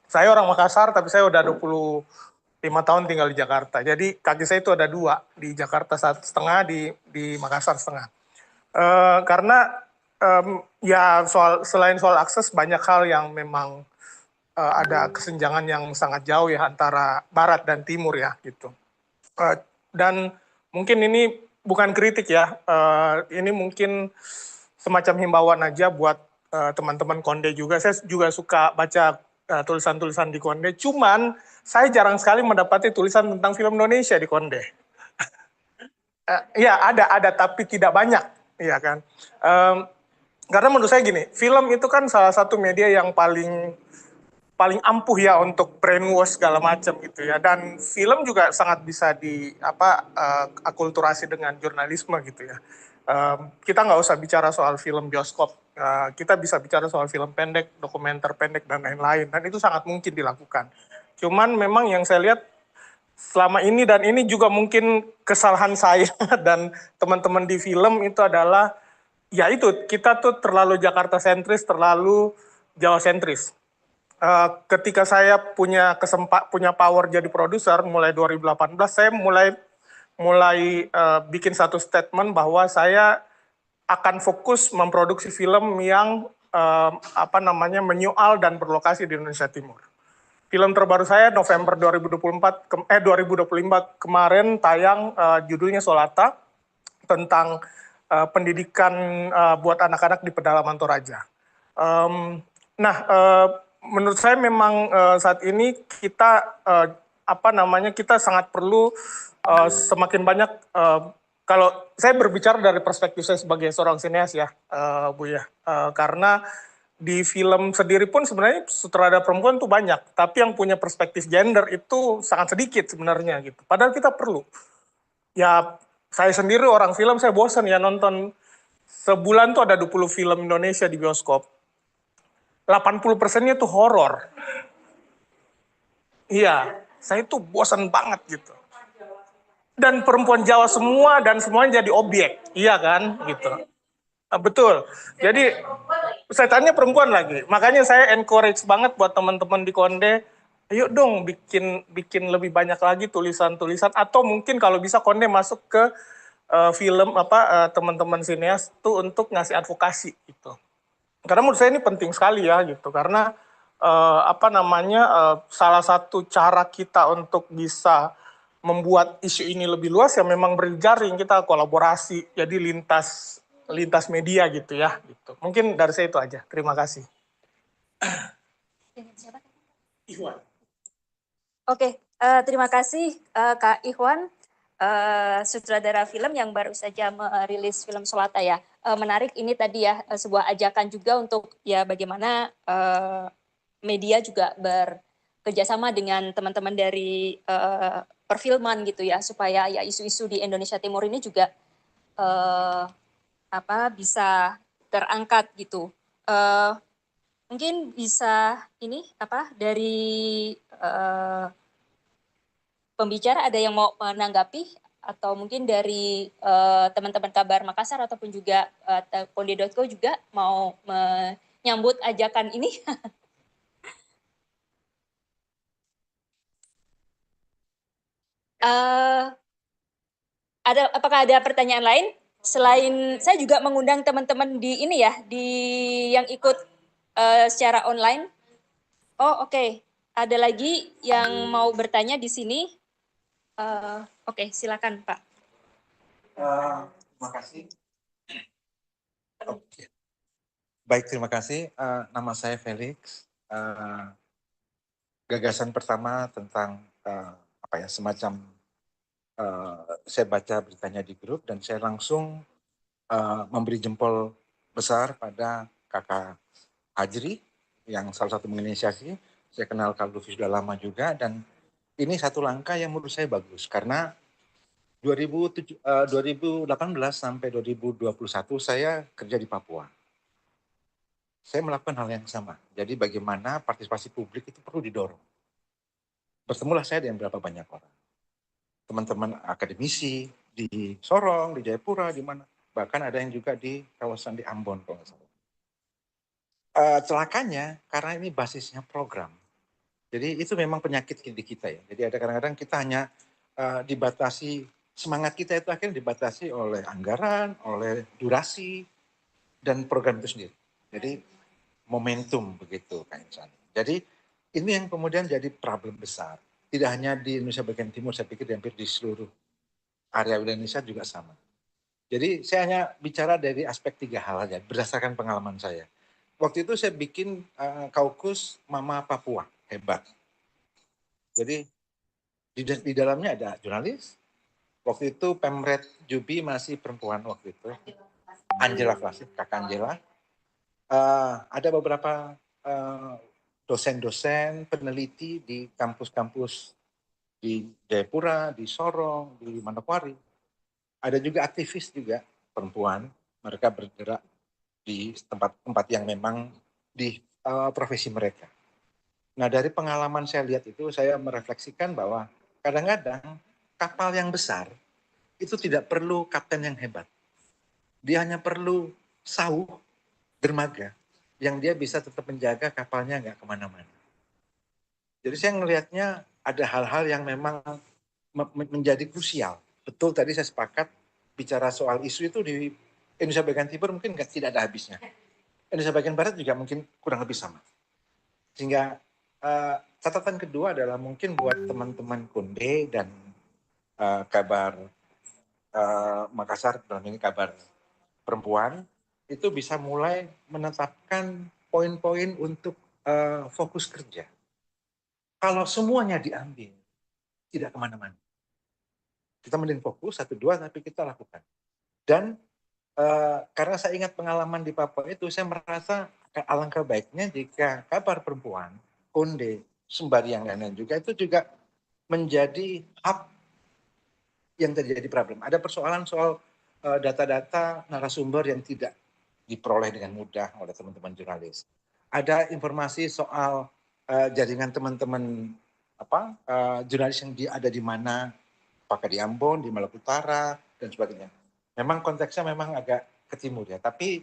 Saya orang Makassar, tapi saya udah 25 tahun tinggal di Jakarta. Jadi kaki saya itu ada 2, di Jakarta 1,5, di Makassar 1,5. Karena ya selain soal akses, banyak hal yang memang ada kesenjangan yang sangat jauh ya antara Barat dan Timur ya gitu. Dan mungkin ini bukan kritik ya, ini mungkin semacam himbauan aja buat teman-teman Konde juga. Saya juga suka baca tulisan-tulisan di Konde, cuman saya jarang sekali mendapati tulisan tentang film Indonesia di Konde. Ya ada tapi tidak banyak, ya kan. Karena menurut saya gini, film itu kan salah satu media yang paling ampuh ya untuk brainwash segala macam gitu ya, dan film juga sangat bisa akulturasi dengan jurnalisme gitu ya. Kita nggak usah bicara soal film bioskop, kita bisa bicara soal film pendek, dokumenter pendek dan lain-lain, dan itu sangat mungkin dilakukan. Cuman memang yang saya lihat selama ini, dan ini juga mungkin kesalahan saya dan teman-teman di film itu adalah, ya itu kita tuh terlalu Jakarta sentris, terlalu Jawa sentris. Ketika saya punya power jadi produser mulai 2018, saya mulai bikin satu statement bahwa saya akan fokus memproduksi film yang menyoal dan berlokasi di Indonesia Timur. Film terbaru saya November 2025 kemarin tayang, judulnya Solata, tentang pendidikan buat anak-anak di pedalaman Toraja. Menurut saya memang saat ini kita kita sangat perlu semakin banyak, kalau saya berbicara dari perspektif saya sebagai seorang sineas ya, Bu ya, karena di film sendiri pun sebenarnya sutradara perempuan tuh banyak, tapi yang punya perspektif gender itu sangat sedikit sebenarnya gitu. Padahal kita perlu. Ya saya sendiri orang film, saya bosan ya nonton sebulan tuh ada 20 film Indonesia di bioskop. 80%-nya tuh horor. Iya, saya tuh bosan banget gitu. Dan perempuan Jawa semua, dan semuanya jadi objek, iya kan, gitu. Betul. Jadi saya tanya perempuan lagi. Makanya saya encourage banget buat teman-teman di Konde, ayo dong bikin lebih banyak lagi tulisan-tulisan, atau mungkin kalau bisa Konde masuk ke film teman-teman sineas tuh untuk ngasih advokasi gitu. Karena menurut saya ini penting sekali ya gitu, karena salah satu cara kita untuk bisa membuat isu ini lebih luas ya memang berjaring, kita kolaborasi, jadi lintas media gitu ya gitu. Mungkin dari saya itu aja. Terima kasih. Oke, Terima kasih Kak Ikhwan, sutradara film yang baru saja merilis film Solata ya. Menarik ini tadi ya, sebuah ajakan juga untuk ya bagaimana media juga bekerjasama dengan teman-teman dari perfilman gitu ya, supaya ya isu-isu di Indonesia Timur ini juga bisa terangkat gitu. Mungkin bisa ini dari pembicara ada yang mau menanggapi atau mungkin dari teman-teman Kabar Makassar ataupun juga Ponde.co juga mau menyambut ajakan ini. Apakah ada pertanyaan lain? Selain saya juga mengundang teman-teman di ini ya, di yang ikut secara online. Oh oke. Ada lagi yang mau bertanya di sini? Oke, silakan Pak. Terima kasih. Oke. Baik, terima kasih. Nama saya Felix. Gagasan pertama tentang semacam saya baca beritanya di grup dan saya langsung memberi jempol besar pada kakak Hajri yang salah satu menginisiasi. Saya kenal Kak Lufi sudah lama juga dan ini satu langkah yang menurut saya bagus karena 2018 sampai 2021 saya kerja di Papua. Saya melakukan hal yang sama. Jadi bagaimana partisipasi publik itu perlu didorong. Bertemulah saya dengan berapa banyak orang. Teman-teman akademisi di Sorong, di Jayapura, di mana. Bahkan ada yang juga di kawasan di Ambon kalau nggak salah. Celakanya karena ini basisnya program. Jadi itu memang penyakit di kita ya. Jadi ada kadang-kadang kita hanya dibatasi, semangat kita itu akhirnya dibatasi oleh anggaran, oleh durasi, dan program itu sendiri. Jadi momentum begitu Kak Insan. Jadi ini yang kemudian jadi problem besar. Tidak hanya di Indonesia bagian timur, saya pikir hampir di seluruh area Indonesia juga sama. Jadi saya hanya bicara dari aspek 3 hal aja, berdasarkan pengalaman saya. Waktu itu saya bikin kaukus Mama Papua, hebat. Jadi di dalamnya ada jurnalis. Waktu itu Pemret Jubi masih perempuan waktu itu. Angela Klasik, Kakak Angela. Ada beberapa dosen-dosen, peneliti di kampus-kampus di Jayapura, di Sorong, di Manokwari. Ada juga aktivis juga, perempuan. Mereka bergerak di tempat-tempat yang memang di profesi mereka. Nah dari pengalaman saya lihat itu, saya merefleksikan bahwa kadang-kadang kapal yang besar itu tidak perlu kapten yang hebat. Dia hanya perlu sauh, dermaga, yang dia bisa tetap menjaga kapalnya nggak kemana-mana. Jadi saya melihatnya ada hal-hal yang memang menjadi krusial. Betul tadi saya sepakat bicara soal isu itu di Indonesia bagian timur mungkin tidak ada habisnya. Indonesia bagian barat juga mungkin kurang lebih sama. Sehingga catatan kedua adalah mungkin buat teman-teman Konde dan Kabar Makassar, dalam ini Kabar Perempuan, itu bisa mulai menetapkan poin-poin untuk fokus kerja. Kalau semuanya diambil, tidak kemana-mana. Kita mending fokus, 1, 2, tapi kita lakukan. Dan karena saya ingat pengalaman di Papua itu, saya merasa alangkah baiknya jika Kabar Perempuan, Konde, sembari yang lain-lain juga, itu juga menjadi hub yang terjadi problem. Ada persoalan soal data-data narasumber yang tidak diperoleh dengan mudah oleh teman-teman jurnalis. Ada informasi soal jaringan teman-teman jurnalis yang ada di mana, apakah di Ambon, di Maluku Utara, dan sebagainya. Memang konteksnya memang agak ke timur ya, tapi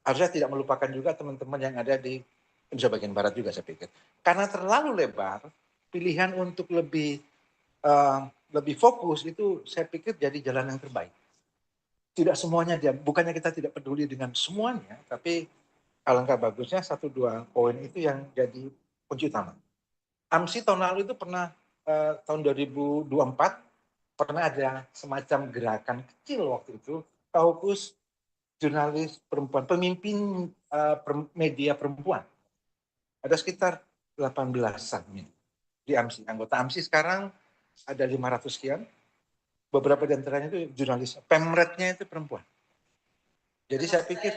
harusnya tidak melupakan juga teman-teman yang ada di Indonesia bagian barat juga saya pikir. Karena terlalu lebar, pilihan untuk lebih fokus itu saya pikir jadi jalan yang terbaik. Tidak semuanya bukannya kita tidak peduli dengan semuanya, tapi alangkah bagusnya 1, 2 poin itu yang jadi kunci utama. AMSI tahun lalu itu pernah tahun 2024 pernah ada semacam gerakan kecil waktu itu, kaukus jurnalis perempuan, pemimpin media perempuan. Ada sekitar 18-an di AMSI. Anggota AMSI sekarang ada 500 sekian. Beberapa di antaranya itu jurnalis. Pemretnya itu perempuan. Jadi saya pikir,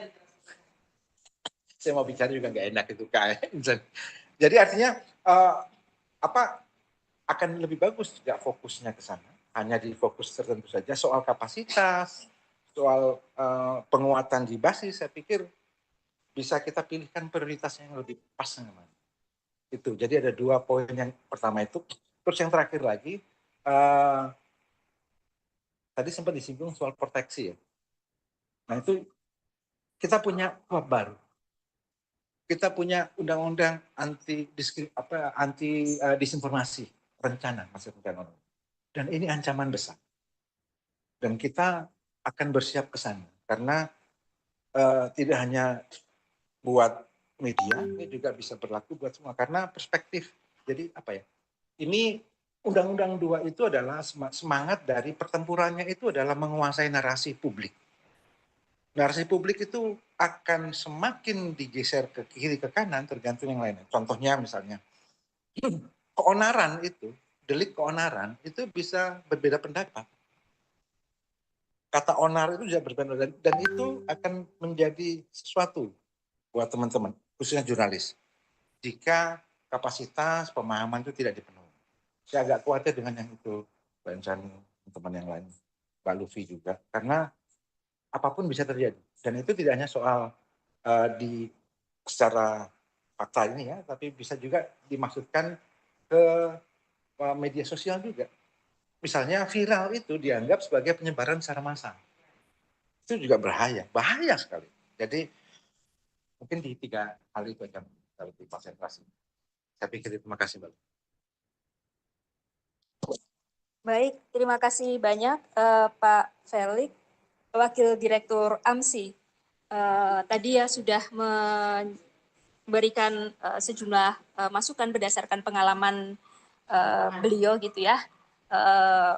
saya mau bicara juga nggak enak itu Kak. Jadi artinya akan lebih bagus juga fokusnya ke sana. Hanya di fokus tertentu saja. Soal kapasitas, soal penguatan di basis, saya pikir bisa kita pilihkan prioritas yang lebih pas dengan mana. Itu. Jadi ada 2 poin yang pertama itu. Terus yang terakhir lagi, tadi sempat disinggung soal proteksi ya. Nah itu kita punya kuhab baru. Kita punya undang-undang anti disinformasi rencana masih rencana. Dan ini ancaman besar. Dan kita akan bersiap ke sana karena tidak hanya buat media, ini juga bisa berlaku buat semua karena perspektif. Jadi apa ya? Ini Undang-Undang 2 itu adalah semangat dari pertempurannya itu adalah menguasai narasi publik. Narasi publik itu akan semakin digeser ke kiri ke kanan tergantung yang lainnya. Contohnya misalnya keonaran itu, delik keonaran itu bisa berbeda pendapat. Kata onar itu bisa berbeda dan itu akan menjadi sesuatu buat teman-teman, khususnya jurnalis. Jika kapasitas pemahaman itu tidak dipenuhi. Saya agak khawatir dengan yang itu, Mbak Insani, teman-teman yang lain, Mbak Lufi juga, karena apapun bisa terjadi. Dan itu tidak hanya soal secara fakta ini ya, tapi bisa juga dimaksudkan ke media sosial juga. Misalnya viral itu dianggap sebagai penyebaran secara massal. Itu juga bahaya sekali. Jadi mungkin di 3 hal itu akan lebih konsentrasi. Saya pikir terima kasih Mbak. Baik, terima kasih banyak Pak Felix, Wakil Direktur AMSI. Tadi ya sudah memberikan sejumlah masukan berdasarkan pengalaman beliau gitu ya,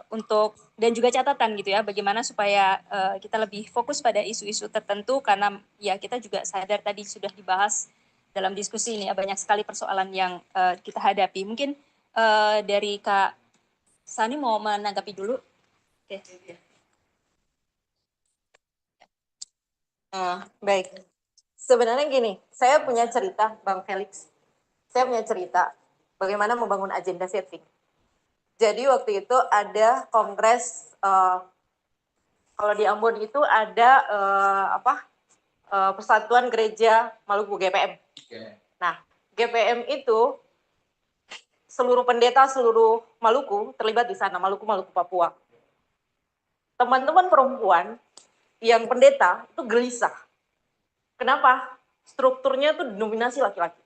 untuk dan juga catatan gitu ya, bagaimana supaya kita lebih fokus pada isu-isu tertentu karena ya kita juga sadar tadi sudah dibahas dalam diskusi ini ya, banyak sekali persoalan yang kita hadapi. Mungkin dari Kak Sani mau menanggapi dulu. Oke. Baik. Sebenarnya gini, saya punya cerita, Bang Felix. Saya punya cerita bagaimana membangun agenda saving. Jadi waktu itu ada kongres, kalau di Ambon itu ada Persatuan Gereja Maluku GPM. Nah, GPM itu seluruh pendeta seluruh Maluku terlibat di sana, Maluku Papua. Teman-teman perempuan yang pendeta itu gelisah. Kenapa? Strukturnya itu dominasi laki-laki.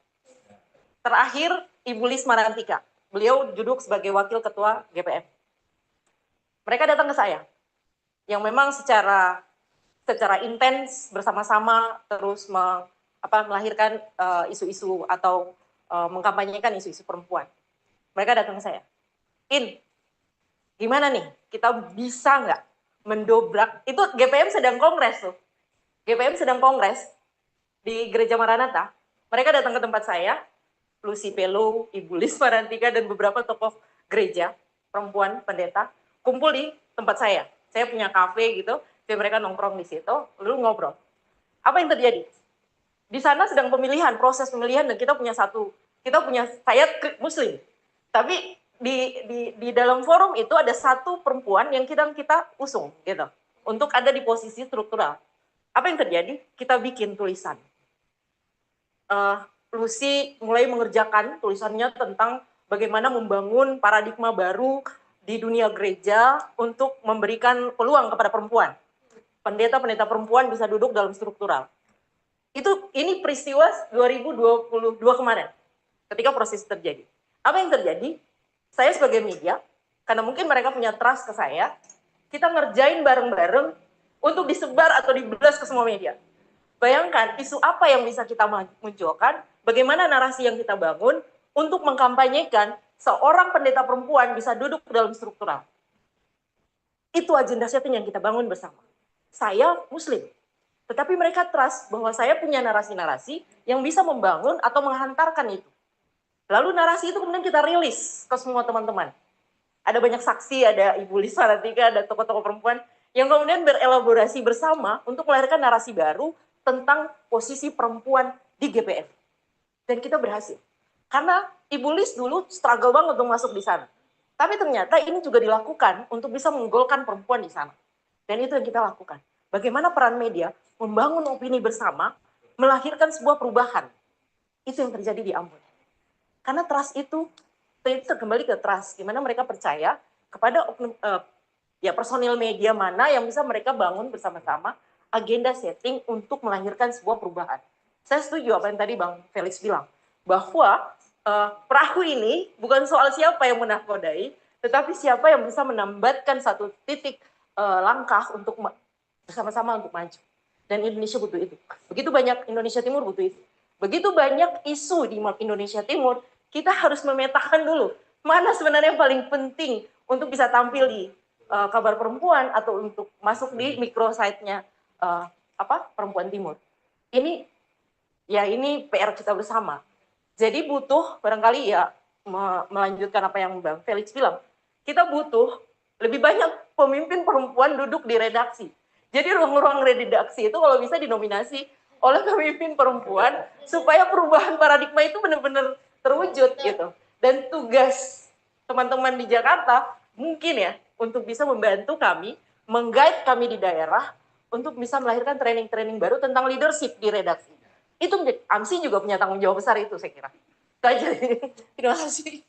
Terakhir Ibu Lis Marantika, beliau duduk sebagai wakil ketua GPM. Mereka datang ke saya, yang memang secara intens bersama-sama terus melahirkan isu-isu atau mengkampanyekan isu-isu perempuan. Mereka datang ke saya, gimana nih kita bisa nggak mendobrak, itu GPM sedang kongres tuh, GPM sedang kongres di Gereja Maranatha. Mereka datang ke tempat saya, Lucy Pelo, Ibu Lis Marantika, dan beberapa tokoh gereja, perempuan, pendeta, kumpul di tempat saya. Saya punya kafe gitu, jadi mereka nongkrong di situ, lalu ngobrol. Apa yang terjadi? Di sana sedang pemilihan, proses pemilihan, dan saya Muslim. Tapi di dalam forum itu ada satu perempuan yang kita usung gitu, untuk ada di posisi struktural. Apa yang terjadi? Kita bikin tulisan. Lucy mulai mengerjakan tulisannya tentang bagaimana membangun paradigma baru di dunia gereja untuk memberikan peluang kepada perempuan. Pendeta-pendeta perempuan bisa duduk dalam struktural. Ini peristiwa 2022 kemarin, ketika proses terjadi. Apa yang terjadi? Saya sebagai media, karena mungkin mereka punya trust ke saya, kita ngerjain bareng-bareng untuk disebar atau dibelas ke semua media. Bayangkan isu apa yang bisa kita munculkan, bagaimana narasi yang kita bangun untuk mengkampanyekan seorang pendeta perempuan bisa duduk dalam struktural. Itu agenda setting yang kita bangun bersama. Saya Muslim, tetapi mereka trust bahwa saya punya narasi-narasi yang bisa membangun atau menghantarkan itu. Lalu narasi itu kemudian kita rilis ke semua teman-teman. Ada banyak saksi, ada Ibu Lisa Latika, ada tokoh-tokoh perempuan yang kemudian berelaborasi bersama untuk melahirkan narasi baru tentang posisi perempuan di GPF. Dan kita berhasil. Karena Ibu Lis dulu struggle banget untuk masuk di sana. Tapi ternyata ini juga dilakukan untuk bisa menggolkan perempuan di sana. Dan itu yang kita lakukan. Bagaimana peran media membangun opini bersama, melahirkan sebuah perubahan. Itu yang terjadi di Ambon. Karena trust itu kembali ke trust, di mana mereka percaya kepada personil media mana yang bisa mereka bangun bersama-sama agenda setting untuk melahirkan sebuah perubahan. Saya setuju apa yang tadi Bang Felix bilang, bahwa perahu ini bukan soal siapa yang menakodai, tetapi siapa yang bisa menambatkan satu titik langkah untuk bersama-sama untuk maju. Dan Indonesia butuh itu. Begitu banyak Indonesia Timur butuh itu. Begitu banyak isu di Indonesia Timur, kita harus memetakan dulu mana sebenarnya yang paling penting untuk bisa tampil di kabar perempuan atau untuk masuk di microsite-nya perempuan Timur. Ini PR kita bersama. Jadi butuh barangkali melanjutkan apa yang Bang Felix bilang. Kita butuh lebih banyak pemimpin perempuan duduk di redaksi. Jadi ruang-ruang redaksi itu kalau bisa dinominasi oleh pemimpin perempuan supaya perubahan paradigma itu benar-benar terwujud gitu. Dan tugas teman-teman di Jakarta mungkin ya untuk bisa membantu kami, meng-guide kami di daerah untuk bisa melahirkan training-training baru tentang leadership di redaksi. Itu AMSI juga punya tanggung jawab besar itu saya kira. Itu aja. Terima kasih.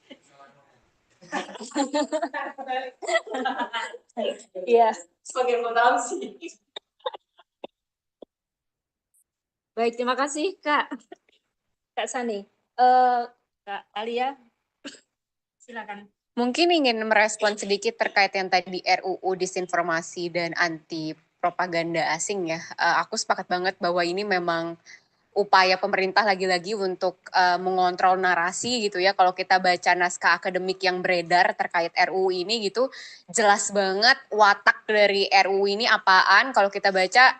Iya. Sebagai anggota AMSI. Baik, terima kasih Kak Sani. Kak Alia, silakan. Mungkin ingin merespon sedikit terkait yang tadi RUU disinformasi dan anti propaganda asing ya. Aku sepakat banget bahwa ini memang upaya pemerintah lagi-lagi untuk mengontrol narasi gitu ya. Kalau kita baca naskah akademik yang beredar terkait RUU ini gitu, jelas banget watak dari RUU ini apaan. Kalau kita baca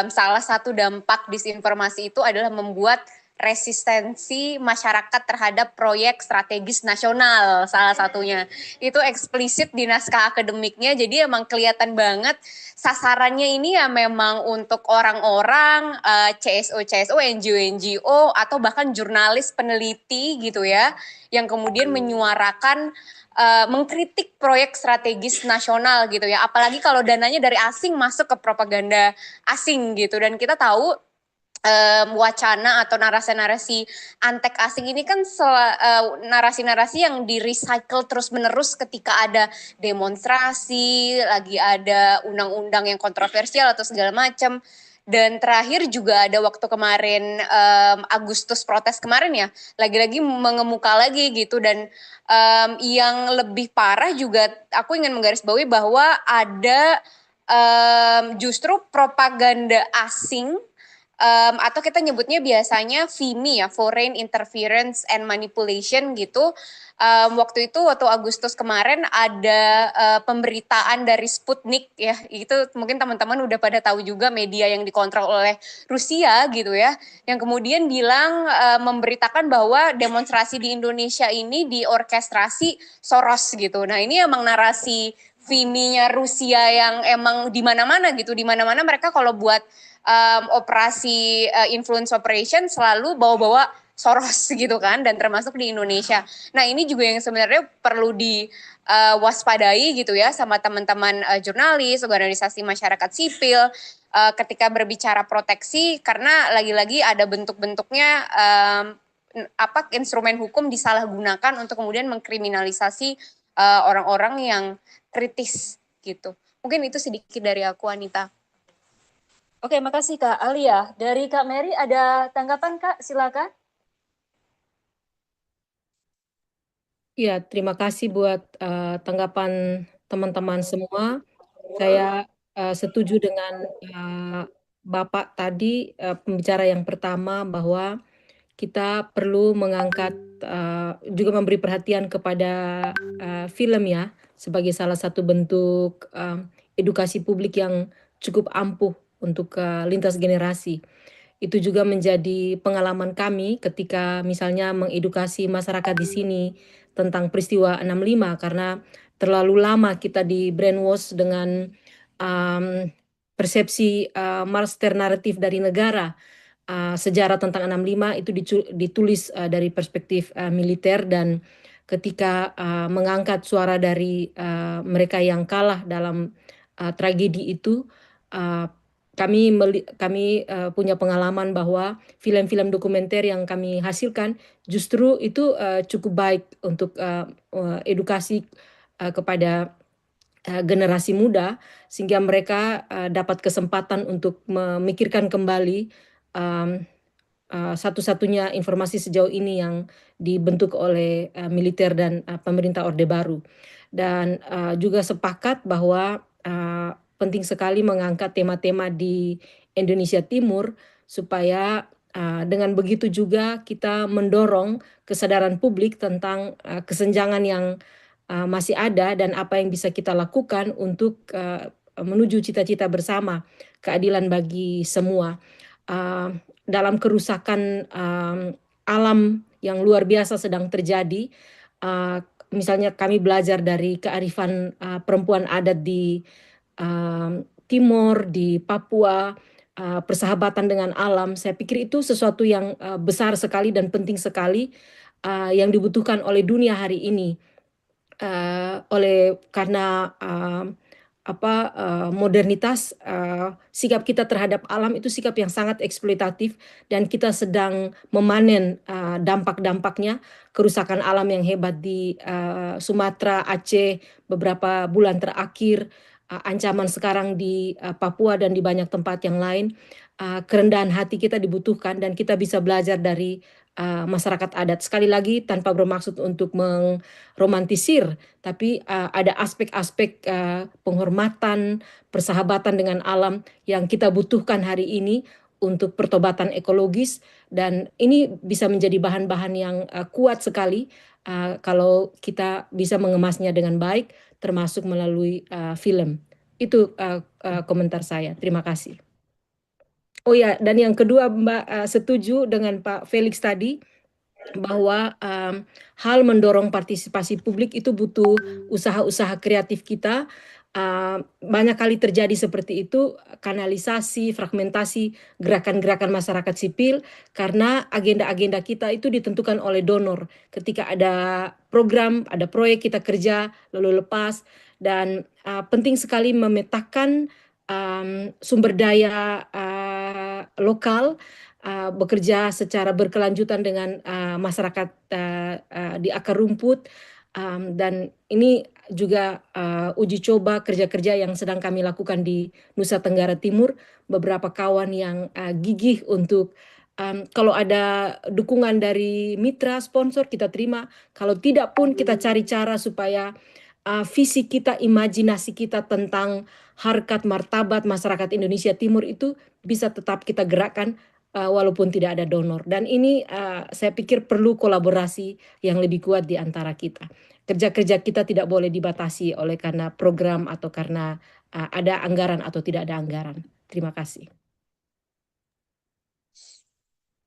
salah satu dampak disinformasi itu adalah membuat resistensi masyarakat terhadap proyek strategis nasional, salah satunya. Itu eksplisit di naskah akademiknya, jadi emang kelihatan banget sasarannya ini ya memang untuk orang-orang, CSO, NGO, atau bahkan jurnalis peneliti gitu ya, yang kemudian menyuarakan, mengkritik proyek strategis nasional gitu ya. Apalagi kalau dananya dari asing masuk ke propaganda asing gitu, dan kita tahu wacana atau narasi-narasi antek asing ini kan narasi-narasi yang di-recycle terus-menerus ketika ada demonstrasi, lagi ada undang-undang yang kontroversial atau segala macam. Dan terakhir juga ada waktu kemarin Agustus protes kemarin ya, lagi-lagi mengemuka lagi gitu. Dan yang lebih parah juga aku ingin menggarisbawahi bahwa ada justru propaganda asing, atau kita nyebutnya biasanya FIMI ya, Foreign Interference and Manipulation gitu. Waktu Agustus kemarin ada pemberitaan dari Sputnik ya, itu mungkin teman-teman udah pada tahu juga, media yang dikontrol oleh Rusia gitu ya, yang kemudian bilang memberitakan bahwa demonstrasi di Indonesia ini diorkestrasi Soros gitu. Nah ini emang narasi FIMI-nya Rusia yang emang di mana-mana gitu, di mana-mana mereka kalau buat operasi influence operation selalu bawa-bawa Soros gitu kan, dan termasuk di Indonesia. Nah ini juga yang sebenarnya perlu diwaspadai gitu ya sama teman-teman jurnalis, organisasi masyarakat sipil ketika berbicara proteksi, karena lagi-lagi ada bentuk-bentuknya instrumen hukum disalahgunakan untuk kemudian mengkriminalisasi orang-orang yang kritis gitu. Mungkin itu sedikit dari aku, Anita. Oke, makasih Kak Alia. Dari Kak Mary ada tanggapan Kak? Silakan. Ya, terima kasih buat tanggapan teman-teman semua. Saya setuju dengan Bapak tadi, pembicara yang pertama, bahwa kita perlu mengangkat, juga memberi perhatian kepada film ya, sebagai salah satu bentuk edukasi publik yang cukup ampuh untuk lintas generasi. Itu juga menjadi pengalaman kami ketika misalnya mengedukasi masyarakat di sini tentang peristiwa 65, karena terlalu lama kita di brainwash dengan persepsi master naratif dari negara. Sejarah tentang 65 itu ditulis dari perspektif militer, dan ketika mengangkat suara dari mereka yang kalah dalam tragedi itu, kami punya pengalaman bahwa film-film dokumenter yang kami hasilkan justru itu cukup baik untuk edukasi kepada generasi muda, sehingga mereka dapat kesempatan untuk memikirkan kembali satu-satunya informasi sejauh ini yang dibentuk oleh militer dan pemerintah Orde Baru. Dan juga sepakat bahwa penting sekali mengangkat tema-tema di Indonesia Timur, supaya dengan begitu juga kita mendorong kesadaran publik tentang kesenjangan yang masih ada dan apa yang bisa kita lakukan untuk menuju cita-cita bersama, keadilan bagi semua. Dalam kerusakan alam yang luar biasa sedang terjadi, misalnya kami belajar dari kearifan perempuan adat di Timor, di Papua, persahabatan dengan alam. Saya pikir itu sesuatu yang besar sekali dan penting sekali yang dibutuhkan oleh dunia hari ini, karena modernitas, sikap kita terhadap alam itu sikap yang sangat eksploitatif, dan kita sedang memanen dampak-dampaknya, kerusakan alam yang hebat di Sumatera, Aceh beberapa bulan terakhir, ancaman sekarang di Papua dan di banyak tempat yang lain. Kerendahan hati kita dibutuhkan, dan kita bisa belajar dari masyarakat adat. Sekali lagi, tanpa bermaksud untuk romantisir, tapi ada aspek-aspek penghormatan, persahabatan dengan alam yang kita butuhkan hari ini untuk pertobatan ekologis, dan ini bisa menjadi bahan-bahan yang kuat sekali kalau kita bisa mengemasnya dengan baik, termasuk melalui film. Itu komentar saya. Terima kasih. Oh ya, dan yang kedua, Mbak, setuju dengan Pak Felix tadi, bahwa hal mendorong partisipasi publik itu butuh usaha-usaha kreatif kita. Banyak kali terjadi seperti itu, kanalisasi, fragmentasi gerakan-gerakan masyarakat sipil, karena agenda-agenda kita itu ditentukan oleh donor. Ketika ada program, ada proyek, kita kerja lalu lepas, dan penting sekali memetakan sumber daya lokal, bekerja secara berkelanjutan dengan masyarakat di akar rumput, dan ini juga uji coba kerja-kerja yang sedang kami lakukan di Nusa Tenggara Timur. Beberapa kawan yang gigih untuk kalau ada dukungan dari mitra sponsor kita terima, kalau tidak pun kita cari cara supaya visi kita, imajinasi kita tentang harkat martabat masyarakat Indonesia Timur itu bisa tetap kita gerakkan walaupun tidak ada donor. Dan ini saya pikir perlu kolaborasi yang lebih kuat di antara kita. Kerja-kerja kita tidak boleh dibatasi oleh karena program atau karena ada anggaran atau tidak ada anggaran. Terima kasih.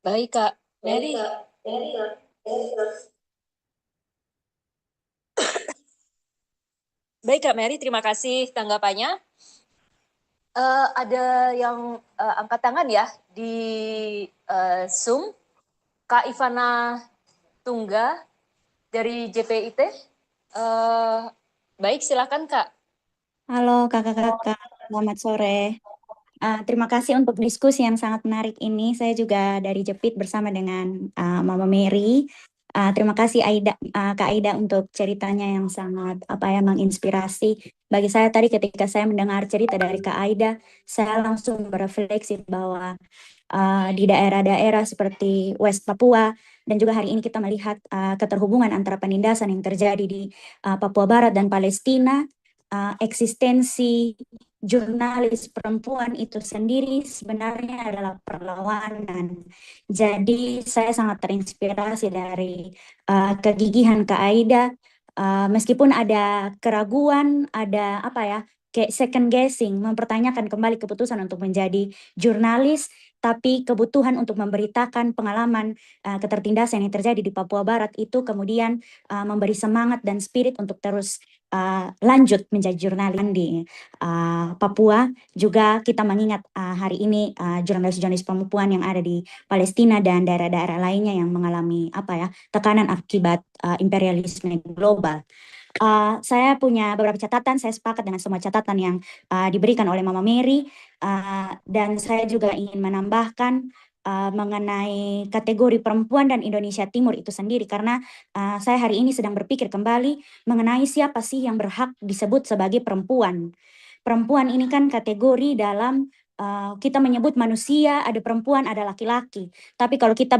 Baik, Kak Mary. Baik, Kak Mary, terima kasih tanggapannya. Ada yang angkat tangan ya di Zoom. Kak Ivana Tungga dari JPIT. Baik, silakan Kak. Halo kakak-kakak, selamat sore. Terima kasih untuk diskusi yang sangat menarik ini. Saya juga dari Jepit bersama dengan Mama Mary. Terima kasih Kak Aida untuk ceritanya yang sangat menginspirasi. Bagi saya tadi ketika saya mendengar cerita dari Kak Aida, saya langsung berefleksi bahwa di daerah-daerah seperti West Papua, dan juga hari ini kita melihat keterhubungan antara penindasan yang terjadi di Papua Barat dan Palestina, eksistensi jurnalis perempuan itu sendiri sebenarnya adalah perlawanan. Jadi saya sangat terinspirasi dari kegigihan Kak Aida, meskipun ada keraguan, ada second guessing, mempertanyakan kembali keputusan untuk menjadi jurnalis, tapi kebutuhan untuk memberitakan pengalaman ketertindasan yang terjadi di Papua Barat itu kemudian memberi semangat dan spirit untuk terus lanjut menjadi jurnalis di Papua. Juga kita mengingat hari ini jurnalis-jurnalis perempuan yang ada di Palestina dan daerah-daerah lainnya yang mengalami tekanan akibat imperialisme global. Saya punya beberapa catatan, saya sepakat dengan semua catatan yang diberikan oleh Mama Mary, dan saya juga ingin menambahkan mengenai kategori perempuan dan Indonesia Timur itu sendiri, karena saya hari ini sedang berpikir kembali mengenai siapa sih yang berhak disebut sebagai perempuan. Perempuan ini kan kategori dalam kita menyebut manusia, ada perempuan, ada laki-laki. Tapi kalau kita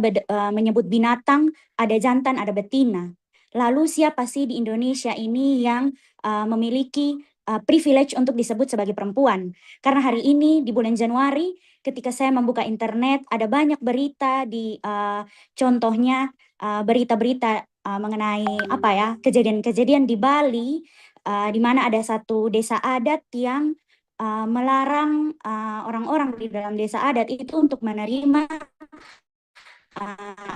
menyebut binatang, ada jantan, ada betina. Lalu siapa sih di Indonesia ini yang memiliki privilege untuk disebut sebagai perempuan? Karena hari ini di bulan Januari ketika saya membuka internet ada banyak berita di contohnya berita-berita mengenai kejadian-kejadian di Bali di mana ada satu desa adat yang melarang orang-orang di dalam desa adat itu untuk menerima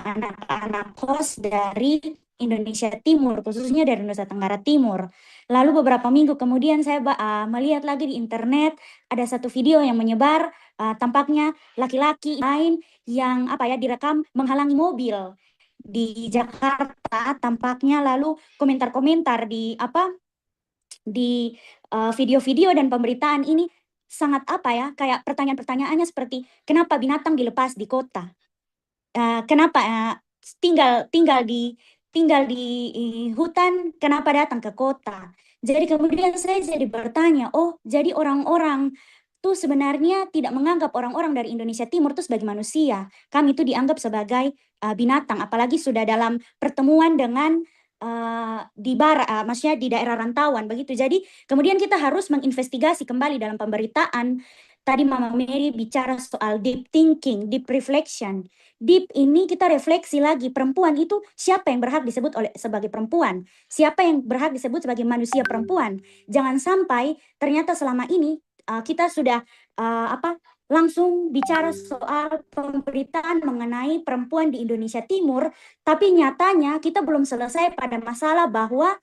anak-anak kos dari Indonesia Timur, khususnya dari Nusa Tenggara Timur. Lalu beberapa minggu kemudian saya melihat lagi di internet ada satu video yang menyebar, tampaknya laki-laki lain yang direkam menghalangi mobil di Jakarta tampaknya. Lalu komentar-komentar di video-video dan pemberitaan ini sangat kayak pertanyaan-pertanyaannya seperti kenapa binatang dilepas di kota? Kenapa tinggal di hutan, kenapa datang ke kota? Jadi kemudian saya jadi bertanya, jadi orang-orang tuh sebenarnya tidak menganggap orang-orang dari Indonesia Timur itu sebagai manusia. Kami itu dianggap sebagai binatang, apalagi sudah dalam pertemuan dengan maksudnya di daerah rantauan begitu. Jadi kemudian kita harus menginvestigasi kembali dalam pemberitaan. Tadi Mama Mary bicara soal deep thinking, deep reflection. Deep ini kita refleksi lagi, perempuan itu siapa yang berhak disebut sebagai perempuan? Siapa yang berhak disebut sebagai manusia perempuan? Jangan sampai ternyata selama ini kita sudah langsung bicara soal pemberitaan mengenai perempuan di Indonesia Timur, tapi nyatanya kita belum selesai pada masalah bahwa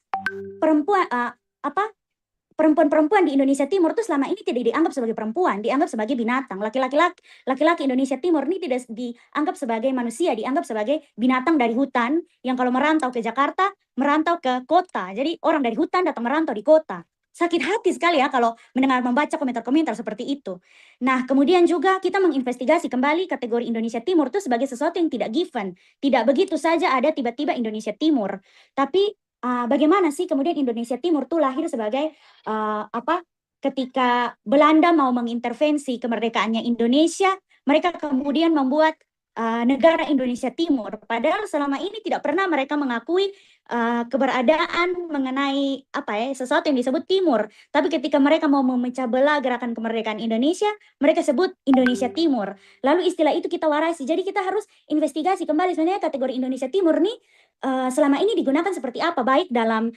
perempuan-perempuan di Indonesia Timur itu selama ini tidak dianggap sebagai perempuan, dianggap sebagai binatang. Laki-laki Indonesia Timur ini tidak dianggap sebagai manusia, dianggap sebagai binatang dari hutan yang kalau merantau ke Jakarta, merantau ke kota. Jadi orang dari hutan datang merantau di kota. Sakit hati sekali ya kalau membaca komentar-komentar seperti itu. Nah, kemudian juga kita menginvestigasi kembali kategori Indonesia Timur itu sebagai sesuatu yang tidak given. Tidak begitu saja ada tiba-tiba Indonesia Timur. Tapi bagaimana sih kemudian Indonesia Timur itu lahir sebagai ketika Belanda mau mengintervensi kemerdekaannya Indonesia, mereka kemudian membuat negara Indonesia Timur. Padahal selama ini tidak pernah mereka mengakui keberadaan mengenai sesuatu yang disebut Timur. Tapi ketika mereka mau memecah belah gerakan kemerdekaan Indonesia, mereka sebut Indonesia Timur. Lalu istilah itu kita warasi. Jadi kita harus investigasi kembali sebenarnya kategori Indonesia Timur nih selama ini digunakan seperti apa, baik dalam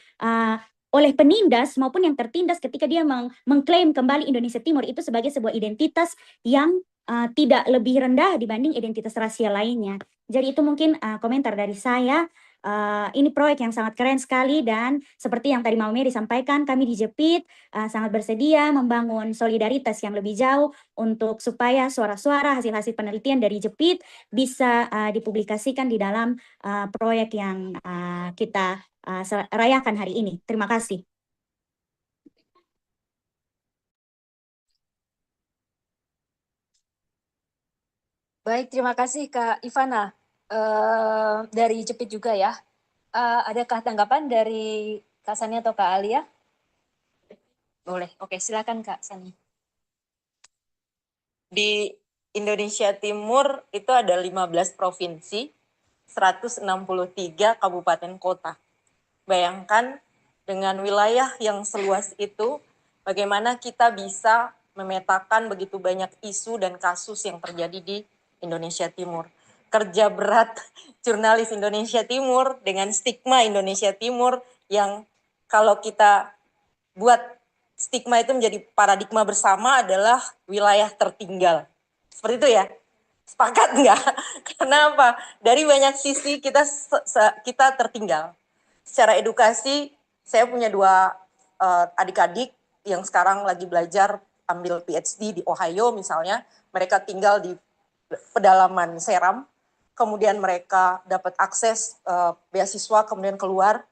oleh penindas maupun yang tertindas ketika dia mengklaim kembali Indonesia Timur itu sebagai sebuah identitas yang tidak lebih rendah dibanding identitas rasial lainnya. Jadi itu mungkin komentar dari saya. Ini proyek yang sangat keren sekali dan seperti yang tadi Mama Mary sampaikan, kami di Jepit sangat bersedia membangun solidaritas yang lebih jauh untuk supaya suara-suara hasil-hasil penelitian dari Jepit bisa dipublikasikan di dalam proyek yang kita rayakan hari ini. Terima kasih. Baik, terima kasih Kak Ivana. Dari Jepit juga ya. Adakah tanggapan dari Kak Sani atau Kak Alia? Boleh. Oke, silakan Kak Sani. Di Indonesia Timur itu ada 15 provinsi, 163 kabupaten kota. Bayangkan dengan wilayah yang seluas itu, bagaimana kita bisa memetakan begitu banyak isu dan kasus yang terjadi di Indonesia Timur. Kerja berat jurnalis Indonesia Timur dengan stigma Indonesia Timur yang kalau kita buat stigma itu menjadi paradigma bersama adalah wilayah tertinggal. Seperti itu ya? Sepakat nggak? Kenapa? Dari banyak sisi kita tertinggal. Secara edukasi, saya punya 2 adik-adik yang sekarang lagi belajar ambil PhD di Ohio misalnya. Mereka tinggal di pedalaman Seram, kemudian mereka dapat akses beasiswa, kemudian keluar.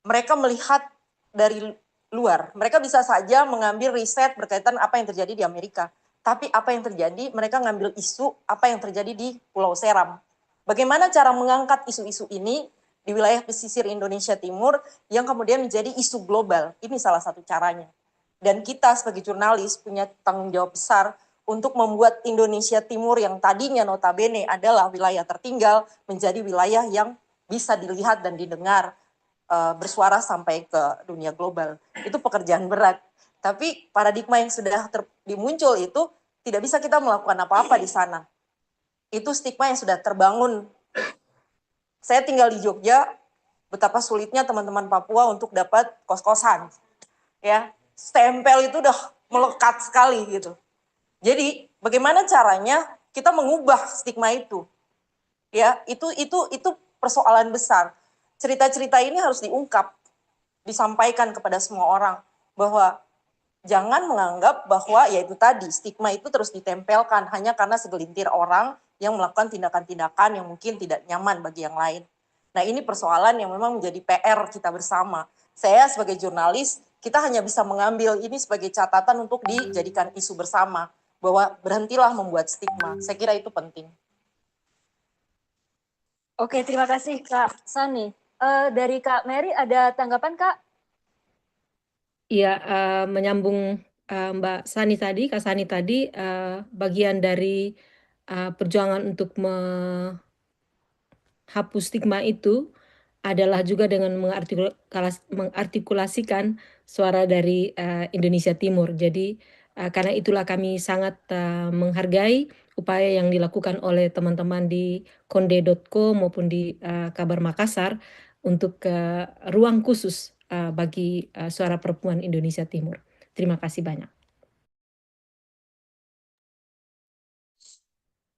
Mereka melihat dari luar. Mereka bisa saja mengambil riset berkaitan apa yang terjadi di Amerika. Tapi apa yang terjadi, mereka ngambil isu apa yang terjadi di Pulau Seram. Bagaimana cara mengangkat isu-isu ini di wilayah pesisir Indonesia Timur yang kemudian menjadi isu global. Ini salah satu caranya. Dan kita sebagai jurnalis punya tanggung jawab besar untuk membuat Indonesia Timur yang tadinya notabene adalah wilayah tertinggal menjadi wilayah yang bisa dilihat dan didengar, bersuara sampai ke dunia global. Itu pekerjaan berat. Tapi paradigma yang sudah dimuncul itu tidak bisa kita melakukan apa-apa di sana. Itu stigma yang sudah terbangun. Saya tinggal di Jogja, betapa sulitnya teman-teman Papua untuk dapat kos-kosan. Ya, stempel itu udah melekat sekali gitu. Jadi, bagaimana caranya kita mengubah stigma itu? Ya, itu persoalan besar. Cerita-cerita ini harus diungkap, disampaikan kepada semua orang bahwa jangan menganggap bahwa ya itu tadi stigma itu terus ditempelkan hanya karena segelintir orang yang melakukan tindakan-tindakan yang mungkin tidak nyaman bagi yang lain. Nah, ini persoalan yang memang menjadi PR kita bersama. Saya sebagai jurnalis, kita hanya bisa mengambil ini sebagai catatan untuk dijadikan isu bersama bahwa berhentilah membuat stigma. Saya kira itu penting. Oke, terima kasih Kak Sani. Dari Kak Mary ada tanggapan Kak? Iya, menyambung Mbak Sani tadi, Kak Sani tadi, bagian dari perjuangan untuk menghapus stigma itu adalah juga dengan mengartikulasikan suara dari Indonesia Timur. Jadi karena itulah kami sangat menghargai upaya yang dilakukan oleh teman-teman di konde.co maupun di Kabar Makassar untuk ruang khusus bagi suara perempuan Indonesia Timur. Terima kasih banyak.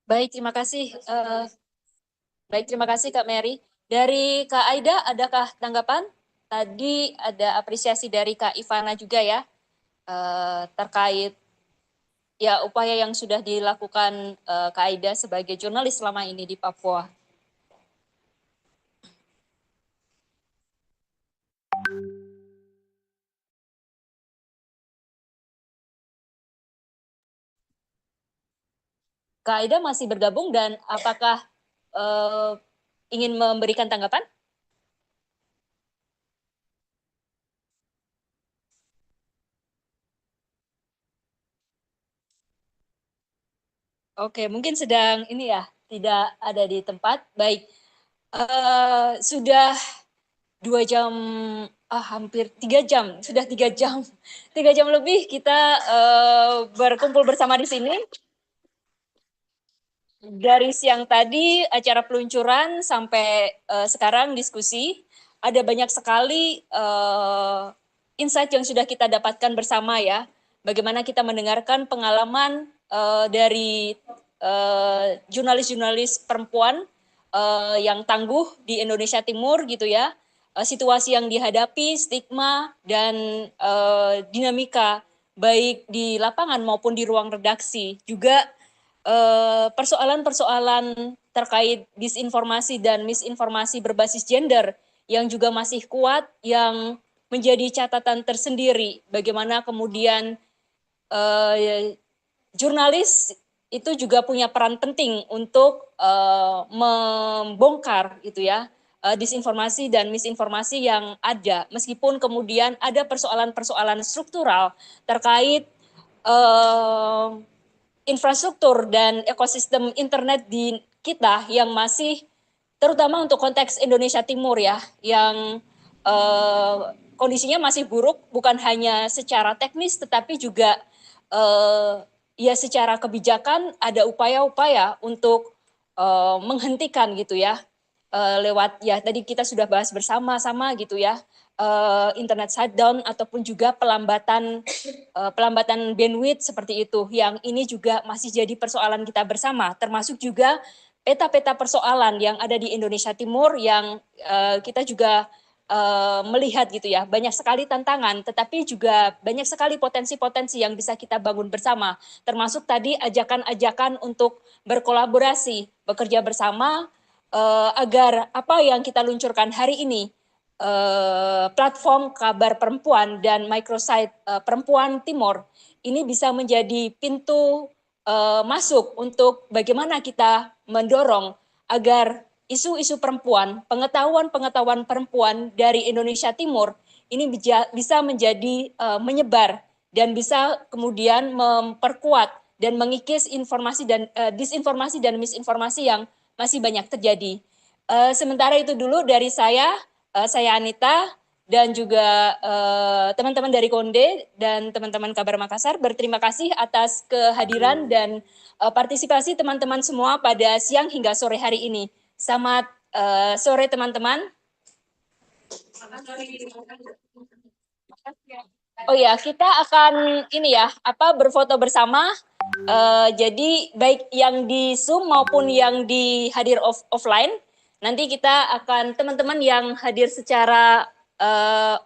Baik, terima kasih. Terima kasih Kak Mary. Dari Kak Aida, adakah tanggapan? Tadi ada apresiasi dari Kak Ivana juga ya, terkait ya upaya yang sudah dilakukan Kak Aida sebagai jurnalis selama ini di Papua. Kak Aida masih bergabung dan apakah ingin memberikan tanggapan? Oke, mungkin sedang ini ya, tidak ada di tempat. Baik, sudah 2 jam, hampir 3 jam, sudah 3 jam, 3 jam lebih kita berkumpul bersama di sini. Dari siang tadi acara peluncuran sampai sekarang diskusi, ada banyak sekali insight yang sudah kita dapatkan bersama ya. Bagaimana kita mendengarkan pengalaman dari jurnalis-jurnalis perempuan yang tangguh di Indonesia Timur gitu ya, situasi yang dihadapi, stigma dan dinamika baik di lapangan maupun di ruang redaksi, juga persoalan-persoalan terkait disinformasi dan misinformasi berbasis gender yang juga masih kuat, yang menjadi catatan tersendiri. Bagaimana kemudian jurnalis itu juga punya peran penting untuk membongkar gitu ya disinformasi dan misinformasi yang ada, meskipun kemudian ada persoalan-persoalan struktural terkait infrastruktur dan ekosistem internet di kita yang masih, terutama untuk konteks Indonesia Timur ya, yang kondisinya masih buruk, bukan hanya secara teknis tetapi juga ya secara kebijakan ada upaya-upaya untuk menghentikan gitu ya, lewat ya tadi kita sudah bahas bersama-sama gitu ya, internet shutdown ataupun juga pelambatan bandwidth seperti itu, yang ini juga masih jadi persoalan kita bersama, termasuk juga peta-peta persoalan yang ada di Indonesia Timur yang kita juga melihat gitu ya, banyak sekali tantangan, tetapi juga banyak sekali potensi-potensi yang bisa kita bangun bersama, termasuk tadi ajakan-ajakan untuk berkolaborasi, bekerja bersama agar apa yang kita luncurkan hari ini, platform kabar perempuan dan microsite perempuan Timur ini bisa menjadi pintu masuk untuk bagaimana kita mendorong agar isu-isu perempuan, pengetahuan perempuan dari Indonesia Timur ini bisa menjadi menyebar dan bisa kemudian memperkuat dan mengikis informasi dan disinformasi dan misinformasi yang masih banyak terjadi. Sementara itu dulu dari saya Anita dan juga teman-teman dari Konde dan teman-teman Kabar Makassar berterima kasih atas kehadiran dan partisipasi teman-teman semua pada siang hingga sore hari ini. Selamat sore teman-teman. Oh ya, kita akan ini ya, berfoto bersama. Jadi baik yang di Zoom maupun yang di hadir offline. Nanti kita akan teman-teman yang hadir secara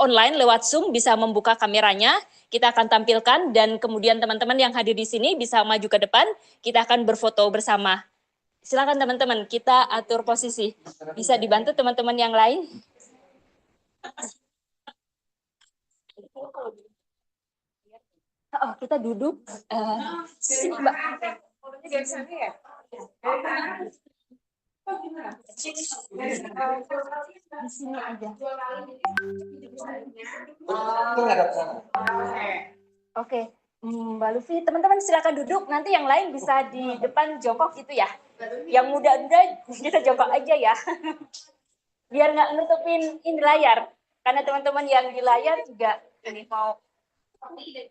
online lewat Zoom bisa membuka kameranya, kita akan tampilkan dan kemudian teman-teman yang hadir di sini bisa maju ke depan, kita akan berfoto bersama. Silakan teman-teman, kita atur posisi. Bisa dibantu teman-teman yang lain? Oh, kita duduk. Sini, Mbak. Di sini aja. Oke, Mbak Lucy, teman-teman silakan duduk. Nanti yang lain bisa di depan jongkok gitu ya. Yang muda-muda kita jongkok aja ya. Biar nggak nutupin ini layar. Karena teman-teman yang di layar juga ini mau. Oh gitu.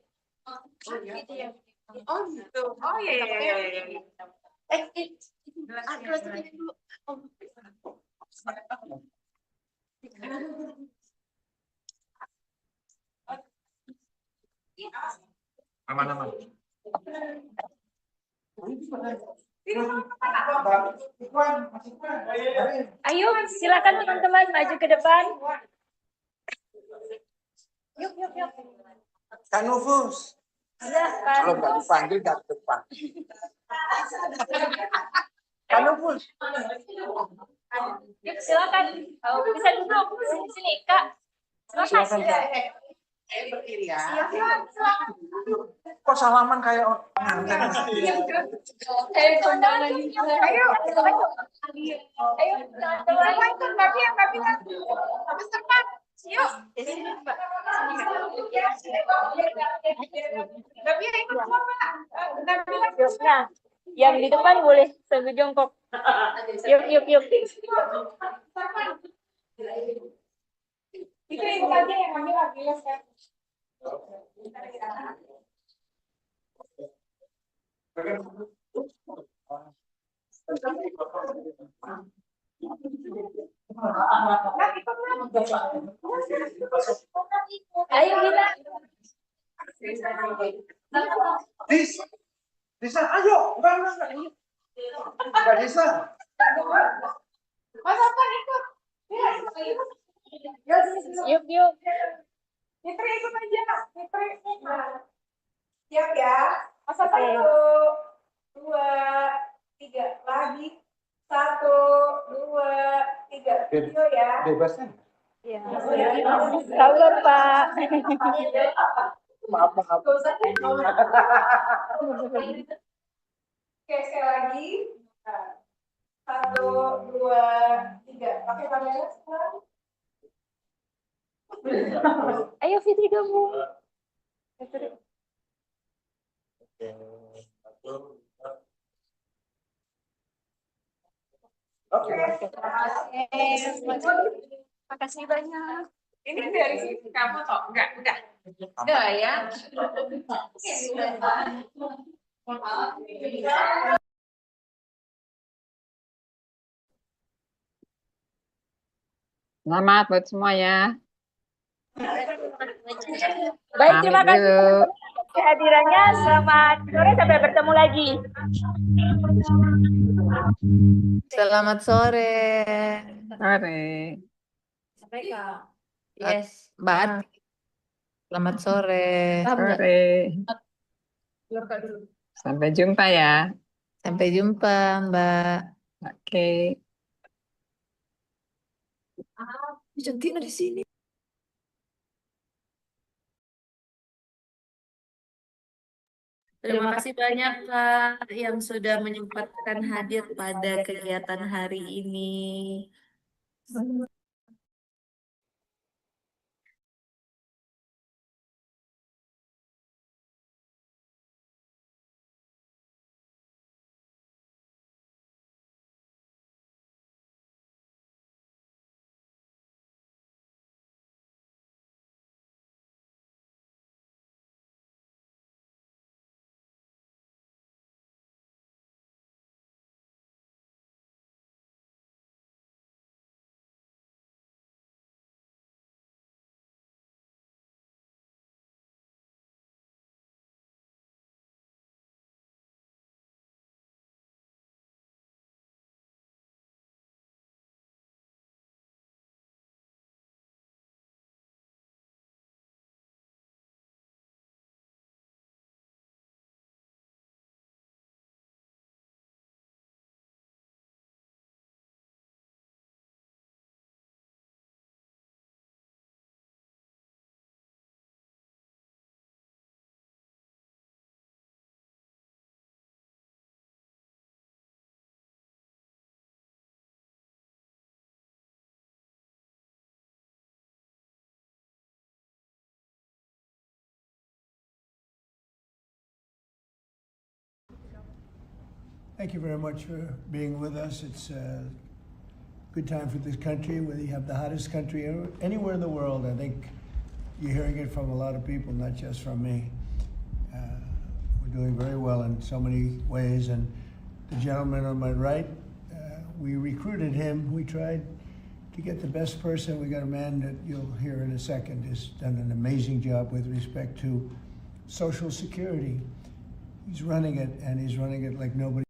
Oh iya. Aman-aman. Ayo, silakan teman-teman maju ke depan. Yuk. Kak Nufus. Silakan. Kalau nggak dipanggil nggak ke depan. Kak Nufus. Yuk, silakan. Bisa duduk sini, Kak. Silakan. Saya berdiri ya. Silakan. Kok salaman kayak Kayak kondangan gitu. Ayo. Yuk. Nah, yang di depan boleh sambil jongkok. Yuk. Itu ibu aja yang ambil lagi ya, Chef. Ayo kita. Bisa, ayo. Enggak. Enggak bisa. Mas Afan ikut. Yuk. Fitri ikut aja. Fitri. Siap ya. Mas Afan 1, 2, 3. Lagi. 1, 2, 3. Video ya. Bebas kan? Iya. Sabar, Pak. Maaf. Oke, sekali lagi. 1, 2, 3. Pakai kamera sekarang. Ayo Fitri gabung. Oke. Makasih banyak. Ini dari sini kamu toh? Enggak, udah. Udah ya. Selamat buat semua ya. Baik, terima kasih kehadirannya. Selamat sore, sampai bertemu lagi. Selamat sore. Sore. Yes. Mbak. Selamat sore. Sore. Sampai jumpa ya. Sampai jumpa, Mbak. Oke. Cantik di sini. Terima kasih banyak Kak yang sudah menyempatkan hadir pada kegiatan hari ini. Thank you very much for being with us. It's a good time for this country, whether you have the hottest country anywhere in the world. I think you're hearing it from a lot of people, not just from me. We're doing very well in so many ways. And the gentleman on my right, we recruited him. We tried to get the best person. We got a man that you'll hear in a second has done an amazing job with respect to Social Security. He's running it, and he's running it like nobody